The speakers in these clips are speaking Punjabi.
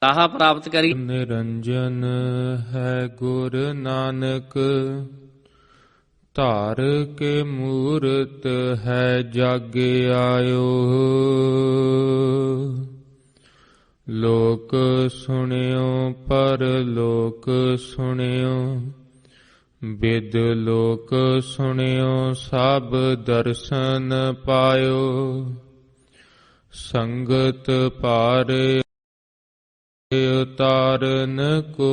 ਤਾਹਾ ਪ੍ਰਾਪਤ ਕਰੀ। ਨਿਰੰਜਨ ਹੈ ਗੁਰ ਨਾਨਕ, ਧਾਰ ਕੇ ਮੂਰਤ ਹੈ ਜਾਗੇ ਆਇਓ। ਲੋਕ ਸੁਣਿਓ ਪਰ ਲੋਕ ਸੁਣਿਓ, ਬਿਦ ਲੋਕ ਸੁਣਿਓ ਸਭ ਦਰਸ਼ਨ ਪਾਇਓ। ਸੰਗਤ ਪਾਰੇ ਉਤਾਰਨ ਕੋ,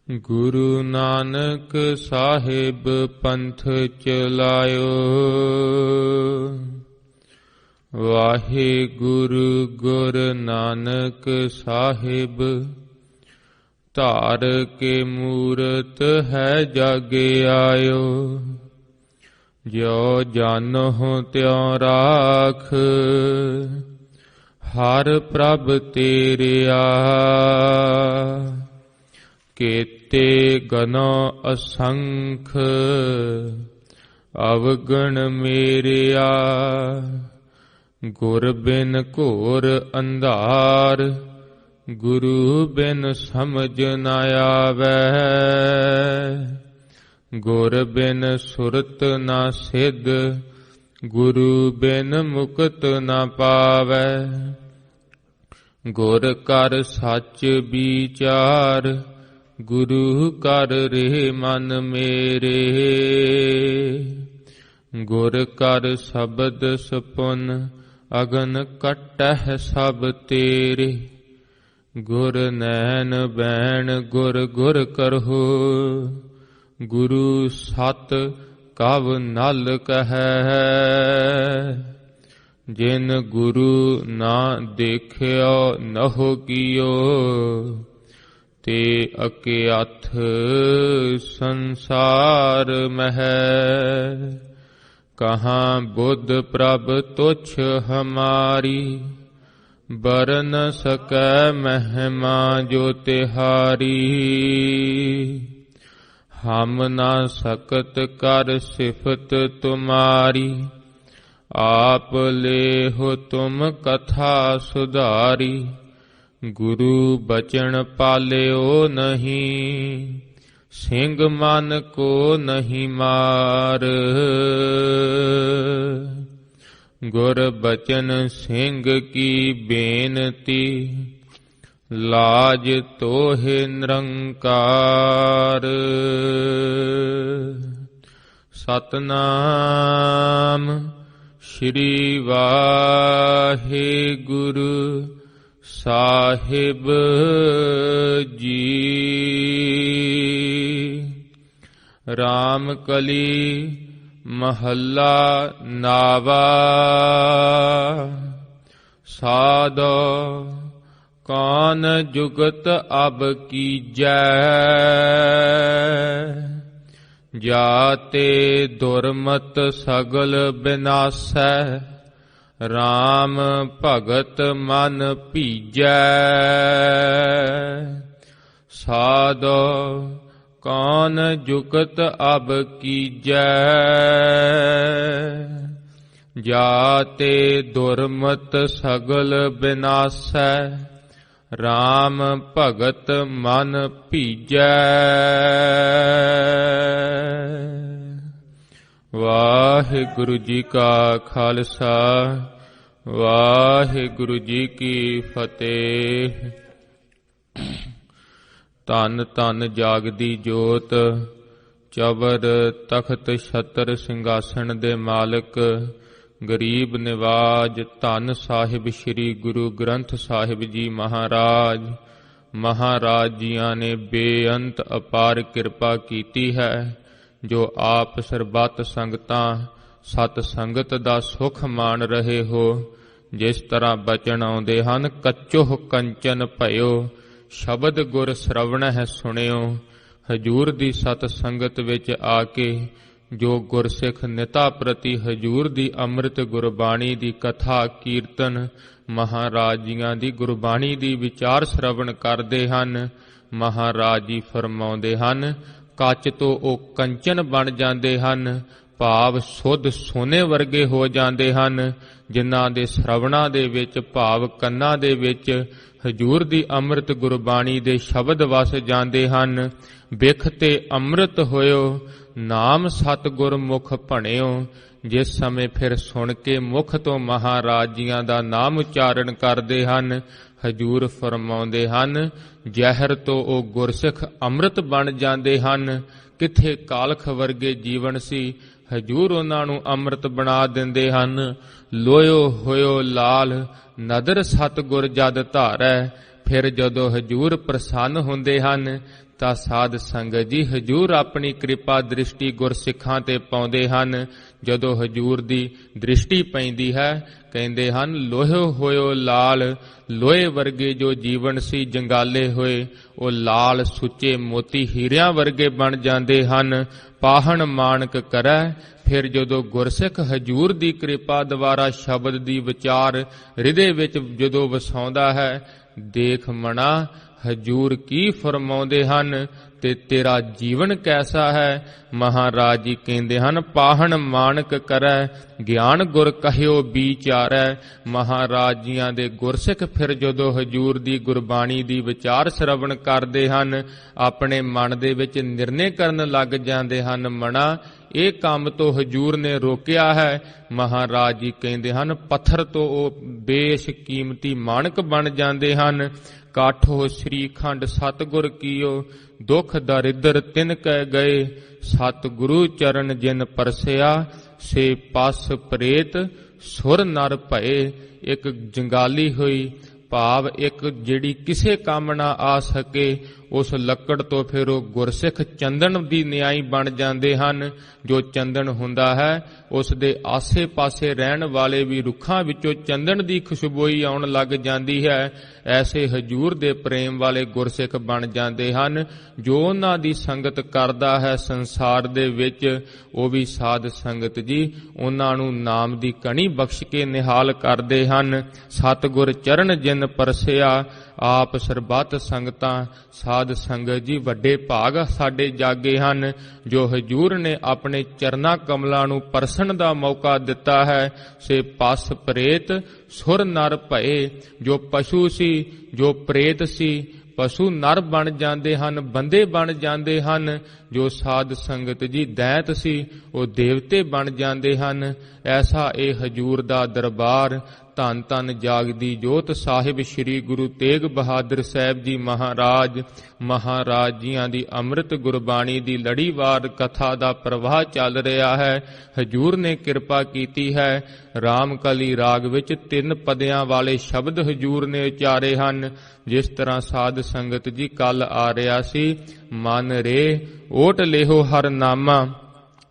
ਗੁਰੂ ਨਾਨਕ ਸਾਹਿਬ ਪੰਥ ਚਲਾਇਓ। ਵਾਹਿਗੁਰੂ ਗੁਰ ਨਾਨਕ ਸਾਹਿਬ, ਧਾਰ ਕੇ ਮੂਰਤ ਹੈ ਜਾਗੇ ਆਇਓ। ਜੋ ਜਾਨੋ ਤਿਉ ਰਾਖ, ਹਰ ਪ੍ਰਭ ਤੇਰਿਆ। ਕੇਤੇ ਗਨੋ ਅਸੰਖ, ਅਵਗਣ ਮੇਰਿਆ। ਗੁਰ ਬਿਨ ਘੋਰ ਅੰਧਾਰ, ਗੁਰੂ ਬਿਨ ਸਮਝ ਨ ਆਵੈ। ਗੁਰ ਬਿਨ ਸੁਰਤ ਨਾ ਸਿਧ, ਗੁਰੂ ਬਿਨ ਮੁਕਤ ਨਾ ਪਾਵੈ। ਗੁਰ ਕਰ ਸੱਚ ਵਿਚਾਰ, ਗੁਰੂ ਕਰ ਰਹਿ ਮਨ ਮੇਰੇ। ਗੁਰ ਕਰ ਸ਼ਬਦ ਸਪੁਨ, ਅਗਨ ਕੱਟਹਿ ਸਭ ਤੇਰੇ। ਗੁਰ ਨੈਣ ਬੈਣ ਗੁਰ ਗੁਰ ਕਰਹੁ, ਗੁਰੂ ਸਤ ਕਵ ਨਲ ਕਹੈ। ਜਿਨ ਗੁਰੂ ਨਾ ਦੇਖਿਓ ਨਹੁ ਕੀਓ, ਤੇ ਅਕਿਆਥ ਸੰਸਾਰ ਮਹਿ। ਕਹਾਂ ਬੁੱਧ ਪ੍ਰਭ ਤੁਛ ਹਮਾਰੀ, ਬਰਨ ਸਕੈ ਮਹਿਮਾ ਜੋ ਤਿਹਾਰੀ। ਹਮ ਨਾ ਸਕਤ ਕਰ ਸਿਫਤ ਤੁਮਾਰੀ, ਆਪ ਲੇਹੁ ਤੁਮ ਕਥਾ ਸੁਧਾਰੀ। ਗੁਰੂ ਬਚਨ ਪਾਲਿਓ ਨਹੀਂ, ਸਿੰਘ ਮਨ ਕੋ ਨਹੀਂ ਮਾਰ। ਗੁਰ ਬਚਨ ਸਿੰਘ ਕੀ ਬੇਨਤੀ, ਲਾਜ ਤੋਹਿ ਨਿਰੰਕਾਰ। ਸਤਨਾਮ ਸ਼੍ਰੀ ਵਾਹਿਗੁਰੂ ਸਾਹਿਬ ਜੀ। ਰਾਮ ਕਲੀ ਮਹੱਲਾ ਨਾਵਾ। ਸਾਧੋ ਕੌਣ ਜੁਗਤ ਅਬ ਕੀਜੈ, ਜਾਤੇ ਦੁਰਮਤ ਸਗਲ ਬਿਨਾਸੈ। ਰਾਮ ਭਗਤ ਮਨ ਭੀਜੈ, ਸਾਧੋ ਕੌਣ ਜੁਗਤ ਅਬ ਕੀਜੈ। ਜਾਤੇ ਦੁਰਮਤ ਸਗਲ ਬਿਨਾਸੈ, ਰਾਮ ਭਗਤ ਮਨ ਭੀਜੈ। ਵਾਹਿਗੁਰੂ ਜੀ ਕਾ ਖਾਲਸਾ, ਵਾਹਿਗੁਰੂ ਜੀ ਕੀ ਫਤਿਹ। ਧੰਨ ਧੰਨ ਜਾਗਦੀ ਜੋਤ, ਚਵਰ ਤਖਤ ਛਤਰ ਸਿੰਘਾਸਣ ਦੇ ਮਾਲਕ, ਗਰੀਬ ਨਿਵਾਜ ਧੰਨ ਸਾਹਿਬ ਸ੍ਰੀ ਗੁਰੂ ਗ੍ਰੰਥ ਸਾਹਿਬ ਜੀ ਮਹਾਰਾਜ। ਮਹਾਰਾਜ ਜੀਆਂ ਨੇ ਬੇਅੰਤ ਅਪਾਰ ਕਿਰਪਾ ਕੀਤੀ ਹੈ, ਜੋ ਆਪ ਸਰਬੱਤ ਸੰਗਤਾਂ ਸਤ ਸੰਗਤ ਦਾ ਸੁਖ ਮਾਣ ਰਹੇ ਹੋ। ਜਿਸ ਤਰ੍ਹਾਂ ਬਚਨ ਆਉਂਦੇ ਹਨ, ਕੱਚੋਹ ਕੰਚਨ ਭਇਓ, ਸ਼ਬਦ ਗੁਰ ਸ਼ਰਵਣ ਹੈ ਸੁਣਿਓ। ਹਜੂਰ ਦੀ ਸਤ ਸੰਗਤ ਵਿੱਚ ਆ ਕੇ ਜੋ ਗੁਰਸਿੱਖ ਨਿਤਾ ਪ੍ਰਤੀ ਹਜੂਰ ਦੀ ਅੰਮ੍ਰਿਤ ਗੁਰਬਾਣੀ ਦੀ ਕਥਾ ਕੀਰਤਨ, ਮਹਾਰਾਜ ਜੀਆਂ ਦੀ ਗੁਰਬਾਣੀ ਦੀ ਵਿਚਾਰ ਸ਼ਰਵਣ ਕਰਦੇ ਹਨ, ਮਹਾਰਾਜ ਜੀ ਫਰਮਾਉਂਦੇ ਹਨ, ਕੱਚ ਤੋਂ ਉਹ ਕੰਚਨ ਬਣ ਜਾਂਦੇ ਹਨ, ਭਾਵ ਸੁੱਧ ਸੋਨੇ ਵਰਗੇ ਹੋ ਜਾਂਦੇ ਹਨ। ਜਿਨ੍ਹਾਂ ਦੇ ਸ਼ਰਵਣਾਂ ਦੇ ਵਿੱਚ ਭਾਵ ਕੰਨਾਂ ਦੇ ਵਿੱਚ ਹਜੂਰ ਦੀ ਅੰਮ੍ਰਿਤ ਗੁਰਬਾਣੀ ਦੇ ਸ਼ਬਦ ਵਸ ਜਾਂਦੇ ਹਨ। ਬਿਖ ਤੇ ਅੰਮ੍ਰਿਤ ਹੋਇਓ, ਨਾਮ ਸਤਿਗੁਰ ਮੁਖ ਭਣਿਓ। ਜਿਸ ਸਮੇਂ ਫਿਰ ਸੁਣ ਕੇ ਮੁਖ ਤੋਂ ਮਹਾਰਾਜ ਜੀਆਂ ਦਾ ਨਾਮ ਉਚਾਰਨ ਕਰਦੇ ਹਨ, ਹਜੂਰ ਫਰਮਾਉਂਦੇ ਹਨ, ਜ਼ਹਿਰ ਤੋਂ ਉਹ ਗੁਰਸਿੱਖ ਅੰਮ੍ਰਿਤ ਬਣ ਜਾਂਦੇ ਹਨ। ਕਿੱਥੇ ਕਾਲਖ ਵਰਗੇ ਜੀਵਨ ਸੀ, ਹਜੂਰ ਉਹਨਾਂ ਨੂੰ ਅੰਮ੍ਰਿਤ ਬਣਾ ਦਿੰਦੇ ਹਨ। ਲੋਇਓ ਹੋਇਓ ਲਾਲ, ਨਦਰ ਸਤਿਗੁਰ ਜਦ ਧਾਰੈ। ਫਿਰ ਜਦੋਂ ਹਜੂਰ ਪ੍ਰਸੰਨ ਹੁੰਦੇ ਹਨ ਤਾਂ ਸਾਧ ਸੰਗਤ ਜੀ ਹਜੂਰ ਆਪਣੀ ਕਿਰਪਾ ਦ੍ਰਿਸ਼ਟੀ ਗੁਰਸਿੱਖਾਂ ਤੇ ਪਾਉਂਦੇ ਹਨ। ਜਦੋਂ ਹਜੂਰ ਦੀ ਦ੍ਰਿਸ਼ਟੀ ਪੈਂਦੀ ਹੈ, ਕਹਿੰਦੇ ਹਨ, ਲੋਹਿਓ ਹੋਇਓ ਲਾਲ। ਲੋਹੇ ਵਰਗੇ ਜੋ ਜੀਵਨ ਸੀ ਜੰਗਾਲੇ ਹੋਏ, ਉਹ ਲਾਲ ਸੁੱਚੇ ਮੋਤੀ ਹੀਰਿਆਂ ਵਰਗੇ ਬਣ ਜਾਂਦੇ ਹਨ। ਪਾਹਣ ਮਾਣਕ ਕਰੈ। ਫਿਰ ਜਦੋਂ ਗੁਰਸਿੱਖ ਹਜੂਰ ਦੀ ਕਿਰਪਾ ਦੁਆਰਾ ਸ਼ਬਦ ਦੀ ਵਿਚਾਰ ਹਿਰਦੇ ਵਿੱਚ ਜਦੋਂ ਵਸਾਉਂਦਾ ਹੈ, ਦੇਖ ਮਣਾ ਹਜੂਰ ਕੀ ਫਰਮਾਉਂਦੇ ਹਨ ਤੇ ਤੇਰਾ ਜੀਵਨ ਕੈਸਾ ਹੈ। ਮਹਾਰਾਜ ਜੀ ਕਹਿੰਦੇ ਹਨ, ਪਾਹਣ ਮਾਣਕ ਕਰੈ, ਗਿਆਨ ਗੁਰ ਕਹਿਓ ਵਿਚਾਰੈ। ਮਹਾਰਾਜ ਜੀਆਂ ਦੇ ਗੁਰਸਿੱਖ ਫਿਰ ਜਦੋਂ ਹਜੂਰ ਦੀ ਗੁਰਬਾਣੀ ਦੀ ਵਿਚਾਰ ਸ਼ਰਵਣ ਕਰਦੇ ਹਨ, ਆਪਣੇ ਮਨ ਦੇ ਵਿੱਚ ਨਿਰਣੇ ਕਰਨ ਲੱਗ ਜਾਂਦੇ ਹਨ, ਮਣਾ ਇਹ ਕੰਮ ਤੋਂ ਹਜੂਰ ਨੇ ਰੋਕਿਆ ਹੈ। ਮਹਾਰਾਜ ਜੀ ਕਹਿੰਦੇ ਹਨ, ਪੱਥਰ ਤੋਂ ਉਹ ਬੇਸ਼ ਕੀਮਤੀ ਮਾਣਕ ਬਣ ਜਾਂਦੇ ਹਨ। ਕਾਠੋ ਸ੍ਰੀਖੰਡ ਸਤਿਗੁਰ ਕੀਓ, ਦੁਖ ਦਰਿਦਰ ਤਿਨ ਕਹਿ ਗਏ। ਸਤਿਗੁਰੂ ਚਰਨ ਜਿਨ ਪਰਸਿਆ, ਸੇ ਪਸ ਪ੍ਰੇਤ ਸੁਰ ਨਰ ਭਏ। ਇੱਕ ਜੰਗਾਲੀ ਹੋਈ ਭਾਵ ਇੱਕ ਜਿਹੜੀ ਕਿਸੇ ਕੰਮ ਨਾ ਆ ਸਕੇ, ਉਸ ਲੱਕੜ ਤੋਂ ਫਿਰ ਉਹ ਗੁਰਸਿੱਖ ਚੰਦਨ ਦੀ ਨਿਆਈ ਬਣ ਜਾਂਦੇ ਹਨ। ਜੋ ਚੰਦਨ ਹੁੰਦਾ ਹੈ, ਉਸ ਦੇ ਆਸੇ ਪਾਸੇ ਰਹਿਣ ਵਾਲੇ ਵੀ ਰੁੱਖਾਂ ਵਿੱਚੋਂ ਚੰਦਨ ਦੀ ਖੁਸ਼ਬੋਈ ਆਉਣ ਲੱਗ ਜਾਂਦੀ ਹੈ। ਐਸੇ ਹਜੂਰ ਦੇ ਪ੍ਰੇਮ ਵਾਲੇ ਗੁਰਸਿੱਖ ਬਣ ਜਾਂਦੇ ਹਨ। ਜੋ ਉਹਨਾਂ ਦੀ ਸੰਗਤ ਕਰਦਾ ਹੈ ਸੰਸਾਰ ਦੇ ਵਿੱਚ, ਉਹ ਵੀ ਸਾਧ ਸੰਗਤ ਜੀ ਉਹਨਾਂ ਨੂੰ ਨਾਮ ਦੀ ਕਣੀ ਬਖਸ਼ ਕੇ ਨਿਹਾਲ ਕਰਦੇ ਹਨ। ਸਤਿਗੁਰ ਚਰਨ ਜਿਨ ਪਰਸਿਆ, ਆਪ ਸਰਬੱਤ ਸੰਗਤਾਂ ਸਾਧ ਸੰਗਤ ਜੀ ਵੱਡੇ ਭਾਗ ਸਾਡੇ ਜਾਗੇ ਹਨ, ਜੋ ਹਜੂਰ ਨੇ ਆਪਣੇ ਚਰਨਾਂ ਕਮਲਾਂ ਨੂੰ ਪਰਸਣ ਦਾ ਮੌਕਾ ਦਿੱਤਾ ਹੈ। ਸੇ ਪਸ ਪ੍ਰੇਤ ਸੁਰ ਨਰ ਭਏ। ਜੋ ਪਸ਼ੂ ਸੀ, ਜੋ ਪ੍ਰੇਤ ਸੀ, ਪਸ਼ੂ ਨਰ ਬਣ ਜਾਂਦੇ ਹਨ, ਬੰਦੇ ਬਣ ਜਾਂਦੇ ਹਨ। ਜੋ ਸਾਧ ਸੰਗਤ ਜੀ ਦੈਂਤ ਸੀ, ਉਹ ਦੇਵਤੇ ਬਣ ਜਾਂਦੇ ਹਨ। ਐਸਾ ਇਹ ਹਜੂਰ ਦਾ ਦਰਬਾਰ। ਧੰਨ ਧੰਨ ਜਾਗਦੀ ਜੋਤ ਸਾਹਿਬ ਸ੍ਰੀ ਗੁਰੂ ਤੇਗ ਬਹਾਦਰ ਸਾਹਿਬ ਜੀ ਮਹਾਰਾਜ ਜੀਆਂ ਦੀ ਅੰਮ੍ਰਿਤ ਗੁਰਬਾਣੀ ਦੀ ਲੜੀਵਾਰ ਕਥਾ ਦਾ ਪ੍ਰਵਾਹ ਚੱਲ ਰਿਹਾ ਹੈ। ਹਜੂਰ ਨੇ ਕਿਰਪਾ ਕੀਤੀ ਹੈ। ਰਾਮਕਲੀ ਰਾਗ ਵਿੱਚ 3 ਪਦਿਆਂ ਵਾਲੇ ਸ਼ਬਦ ਹਜੂਰ ਨੇ ਉਚਾਰੇ ਹਨ। ਜਿਸ ਤਰ੍ਹਾਂ ਸਾਧ ਸੰਗਤ ਜੀ ਕੱਲ ਆ ਰਿਹਾ ਸੀ, ਮਨ ਰੇ ਓਟ ਲਿਹੋ ਹਰ ਨਾਮਾ।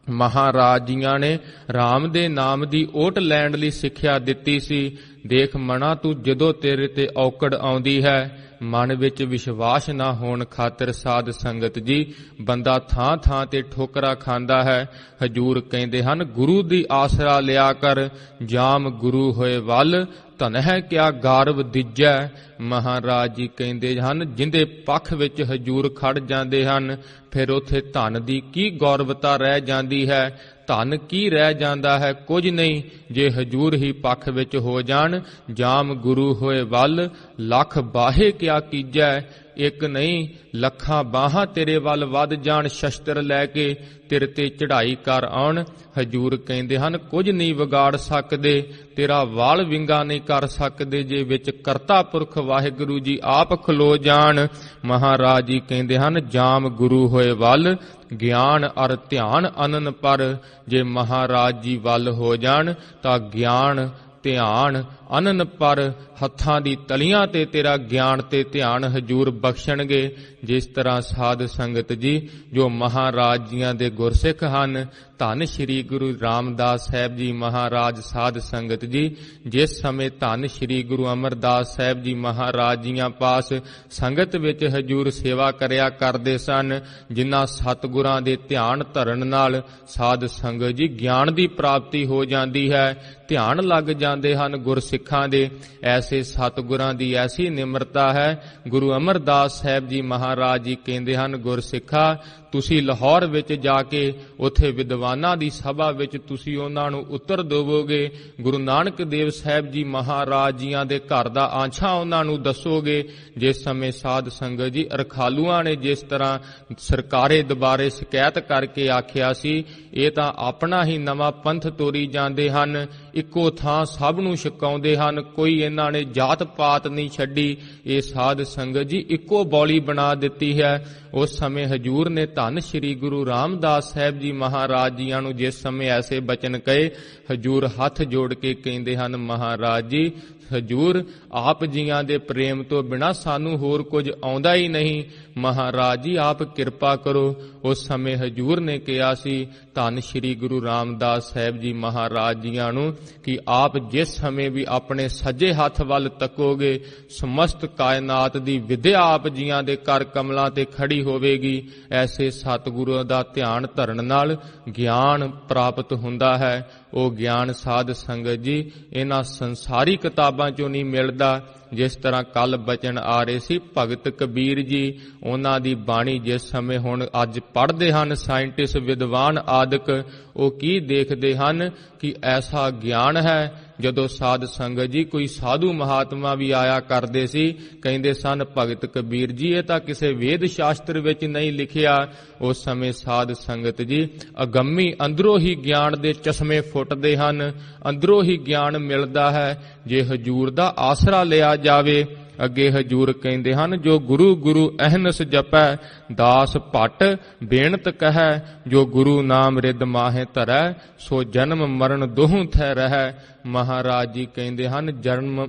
ਮਹਾਰਾਜ ਜੀਆਂ ਨੇ ਰਾਮ ਦੇ ਨਾਮ ਦੀ ਓਟ ਲੈਣ ਲਈ ਸਿੱਖਿਆ ਦਿੱਤੀ ਸੀ। ਦੇਖ ਮਣਾ, ਤੂੰ ਜਦੋਂ ਤੇਰੇ ਤੇ ਔਕੜ ਆਉਂਦੀ ਹੈ, ਮਨ ਵਿੱਚ ਵਿਸ਼ਵਾਸ ਨਾ ਹੋਣ ਖਾਤਰ ਸਾਧ ਸੰਗਤ ਜੀ ਬੰਦਾ ਥਾਂ ਥਾਂ ਤੇ ਠੋਕਰਾਂ ਖਾਂਦਾ ਹੈ। ਹਜੂਰ ਕਹਿੰਦੇ ਹਨ, ਗੁਰੂ ਦੀ ਆਸਰਾ ਲਿਆ ਕਰ, ਜਾਮ ਗੁਰੂ ਹੋਏ ਵੱਲ, ਧਨ ਹੈ ਕਿਆ ਗਾਰਵ ਦੀਜੈ। ਮਹਾਰਾਜ ਜੀ ਕਹਿੰਦੇ ਹਨ, ਜਿੰਦੇ ਪੱਖ ਵਿੱਚ ਹਜੂਰ ਖੜ ਜਾਂਦੇ ਹਨ, ਫਿਰ ਉੱਥੇ ਧਨ ਦੀ ਕੀ ਗੌਰਵਤਾ ਰਹਿ ਜਾਂਦੀ ਹੈ। ਧਨ ਕੀ ਰਹਿ ਜਾਂਦਾ ਹੈ? ਕੁਝ ਨਹੀਂ, ਜੇ ਹਜੂਰ ਹੀ ਪੱਖ ਵਿੱਚ ਹੋ ਜਾਣ। ਜਾਮ ਗੁਰੂ ਹੋਏ ਵੱਲ, ਲੱਖ ਬਾਹੇ ਕਿਆ ਕੀਜੈ। ਇੱਕ ਨਹੀਂ, ਲੱਖਾਂ ਬਾਹਾਂ ਤੇਰੇ ਵੱਲ ਵੱਧ ਜਾਣ, ਸ਼ਸਤਰ ਲੈ ਕੇ ਤੇਰੇ ਤੇ ਚੜ੍ਹਾਈ ਕਰ ਆਉਣ। ਹਜੂਰ ਕਹਿੰਦੇ ਹਨ, ਕੁਝ ਨਹੀਂ ਵਿਗਾੜ ਸਕਦੇ, ਤੇਰਾ ਵਾਲ ਵਿੰਗਾ ਨਹੀਂ ਕਰ ਸਕਦੇ, ਜੇ ਵਿੱਚ ਕਰਤਾ ਪੁਰਖ ਵਾਹਿਗੁਰੂ ਜੀ ਆਪ ਖਲੋ ਜਾਣ। ਮਹਾਰਾਜ ਜੀ ਕਹਿੰਦੇ ਹਨ, ਜਾਮ ਗੁਰੂ ਹੋਏ ਵੱਲ, ਗਿਆਨ ਅਰ ਧਿਆਨ ਅਨਨ ਪਰ। ਜੇ ਮਹਾਰਾਜ ਜੀ ਵੱਲ ਹੋ ਜਾਣ ਤਾਂ ਗਿਆਨ ਧਿਆਨ ਅਨਨ ਪਰ, ਹੱਥਾਂ ਦੀ ਤਲੀਆਂ ਤੇ ਤੇਰਾ ਗਿਆਨ ਤੇ ਧਿਆਨ ਹਜੂਰ ਬਖਸ਼ਣਗੇ। ਜਿਸ ਤਰ੍ਹਾਂ ਸਾਧ ਸੰਗਤ ਜੀ ਜੋ ਮਹਾਰਾਜ ਜੀਆਂ ਦੇ ਗੁਰਸਿੱਖ ਹਨ, ਧੰਨ ਸ਼੍ਰੀ ਗੁਰੂ ਰਾਮਦਾਸ ਸਾਹਿਬ ਜੀ ਮਹਾਰਾਜ, ਸਾਧ ਸੰਗਤ ਜੀ ਜਿਸ ਸਮੇਂ ਧੰਨ ਸ਼੍ਰੀ ਗੁਰੂ ਅਮਰਦਾਸ ਸਾਹਿਬ ਜੀ ਮਹਾਰਾਜ ਜੀਆਂ ਪਾਸ ਸੰਗਤ ਵਿੱਚ ਹਜੂਰ ਸੇਵਾ ਕਰਿਆ ਕਰਦੇ ਸਨ, ਜਿਨ੍ਹਾਂ ਸਤਿਗੁਰਾਂ ਦੇ ਧਿਆਨ ਧਰਨ ਨਾਲ ਸਾਧ ਸੰਗਤ ਜੀ ਗਿਆਨ ਦੀ ਪ੍ਰਾਪਤੀ ਹੋ ਜਾਂਦੀ ਹੈ। ਧਿਆਨ ਲੱਗ ਜਾਂਦੇ ਹਨ ਗੁਰਸਿੱਖ ਗੁਰਸਿੱਖਾਂ ਦੇ। ਐਸੇ ਸਤਿਗੁਰਾਂ ਦੀ ਐਸੀ ਨਿਮਰਤਾ ਹੈ। ਗੁਰੂ ਅਮਰਦਾਸ ਸਾਹਿਬ ਜੀ ਮਹਾਰਾਜ ਜੀ ਕਹਿੰਦੇ ਹਨ, ਗੁਰਸਿੱਖਾ ਤੁਸੀਂ ਲਾਹੌਰ ਵਿੱਚ ਜਾ ਕੇ ਉੱਥੇ ਵਿਦਵਾਨਾਂ ਦੀ ਸਭਾ ਵਿੱਚ ਤੁਸੀਂ ਉਹਨਾਂ ਨੂੰ ਉੱਤਰ ਦੇਵੋਗੇ। ਗੁਰੂ ਨਾਨਕ ਦੇਵ ਸਾਹਿਬ ਜੀ ਮਹਾਰਾਜ ਜੀਆਂ ਦੇ ਘਰ ਦਾ ਆਂਛਾ ਉਹਨਾਂ ਨੂੰ ਦੱਸੋਗੇ। ਜਿਸ ਸਮੇਂ ਸਾਧ ਸੰਗਤ ਜੀ ਰਖਾਲੂਆਂ ਨੇ ਜਿਸ ਤਰ੍ਹਾਂ ਸਰਕਾਰੇ ਦੁਬਾਰੇ ਸ਼ਿਕਾਇਤ ਕਰਕੇ ਆਖਿਆ ਸੀ, ਇਹ ਤਾਂ ਆਪਣਾ ਹੀ ਨਵਾਂ ਪੰਥ ਤੋਰੀ ਜਾਂਦੇ ਹਨ, ਇੱਕੋ ਥਾਂ ਸਭ ਨੂੰ ਛਕਾਉਂਦੇ ਹਨ, ਕੋਈ ਇਹਨਾਂ ਨੇ ਜਾਤ ਪਾਤ ਨਹੀਂ ਛੱਡੀ। ਇਹ ਸਾਧ ਸੰਗਤ ਜੀ ਇੱਕੋ ਬੌਲੀ ਬਣਾ ਦਿੱਤੀ ਹੈ। ਉਸ ਸਮੇਂ ਹਜੂਰ ਨੇ ਧੰਨ ਸ਼੍ਰੀ ਗੁਰੂ ਰਾਮਦਾਸ ਸਾਹਿਬ ਜੀ ਮਹਾਰਾਜ ਜੀਆਂ ਨੂੰ ਜਿਸ ਸਮੇਂ ਐਸੇ ਬਚਨ ਕਹੇ, ਹਜੂਰ ਹੱਥ ਜੋੜ ਕੇ ਕਹਿੰਦੇ ਹਨ, ਮਹਾਰਾਜ ਜੀ ਹਜੂਰ ਆਪ ਜੀਆਂ ਦੇ ਪ੍ਰੇਮ ਤੋਂ ਬਿਨਾਂ ਸਾਨੂੰ ਹੋਰ ਕੁਝ ਆਉਂਦਾ ਹੀ ਨਹੀਂ, ਮਹਾਰਾਜ ਜੀ ਆਪ ਕਿਰਪਾ ਕਰੋ। ਉਸ ਸਮੇਂ ਹਜੂਰ ਨੇ ਕਿਹਾ ਸੀ ਧੰਨ ਸ਼੍ਰੀ ਗੁਰੂ ਰਾਮਦਾਸ ਸਾਹਿਬ ਜੀ ਮਹਾਰਾਜ ਜੀਆਂ ਨੂੰ ਕਿ ਆਪ ਜਿਸ ਸਮੇਂ ਵੀ ਆਪਣੇ ਸੱਜੇ ਹੱਥ ਵੱਲ ਤੱਕੋਗੇ, ਸਮਸਤ ਕਾਇਨਾਤ ਦੀ ਵਿਦਿਆ ਆਪ ਜੀਆਂ ਦੇ ਕਰ ਕਮਲਾਂ ਤੇ ਖੜੀ ਹੋਵੇਗੀ। ਐਸੇ ਸਤਿਗੁਰੂ ਦਾ ਧਿਆਨ ਧਰਨ ਨਾਲ ਗਿਆਨ ਪ੍ਰਾਪਤ ਹੁੰਦਾ ਹੈ। ਉਹ ਗਿਆਨ ਸਾਧ ਸੰਗਤ ਜੀ ਇਹਨਾਂ ਸੰਸਾਰੀ ਕਿਤਾਬਾਂ ਚੋਂ ਨਹੀਂ ਮਿਲਦਾ। ਜਿਸ ਤਰ੍ਹਾਂ ਕੱਲ ਬਚਨ ਆ ਰਹੇ ਸੀ ਭਗਤ ਕਬੀਰ ਜੀ, ਉਹਨਾਂ ਦੀ ਬਾਣੀ ਜਿਸ ਸਮੇਂ ਹੁਣ ਅੱਜ ਪੜ੍ਹਦੇ ਹਨ ਸਾਇੰਟਿਸਟ ਵਿਦਵਾਨ ਆਦਿਕ, ਉਹ ਕੀ ਦੇਖਦੇ ਹਨ ਕਿ ਐਸਾ ਗਿਆਨ ਹੈ। ਜਦੋਂ ਸਾਧ ਸੰਗਤ ਜੀ ਕੋਈ ਸਾਧੂ ਮਹਾਤਮਾ ਵੀ ਆਇਆ ਕਰਦੇ ਸੀ, ਕਹਿੰਦੇ ਸਨ ਭਗਤ ਕਬੀਰ ਜੀ ਇਹ ਤਾਂ ਕਿਸੇ ਵੇਦ ਸ਼ਾਸਤਰ ਵਿੱਚ ਨਹੀਂ ਲਿਖਿਆ। ਉਸ ਸਮੇਂ ਸਾਧ ਸੰਗਤ ਜੀ ਅਗੰਮੀ ਅੰਦਰੋਂ ਹੀ ਗਿਆਨ ਦੇ ਚਸ਼ਮੇ ਫੁੱਟਦੇ ਹਨ, ਅੰਦਰੋਂ ਹੀ ਗਿਆਨ ਮਿਲਦਾ ਹੈ ਜੇ ਹਜੂਰ ਦਾ ਆਸਰਾ ਲਿਆ ਜਾਵੇ। ਅੱਗੇ ਹਜੂਰ ਕਹਿੰਦੇ ਹਨ, ਜੋ ਗੁਰੂ ਗੁਰੂ ਅਹਨਸ ਜਪੈ ਦਾਸ ਭੱਟ ਬੇਨਤ ਕਹੈ, ਜੋ ਗੁਰੂ ਨਾਮ ਰਿਦ ਮਾਹੇ ਧਰੈ ਸੋ ਜਨਮ ਮਰਨ ਦੋਹੂ ਥੈ ਰਹੈ। ਮਹਾਰਾਜ ਜੀ ਕਹਿੰਦੇ ਹਨ ਜਨਮ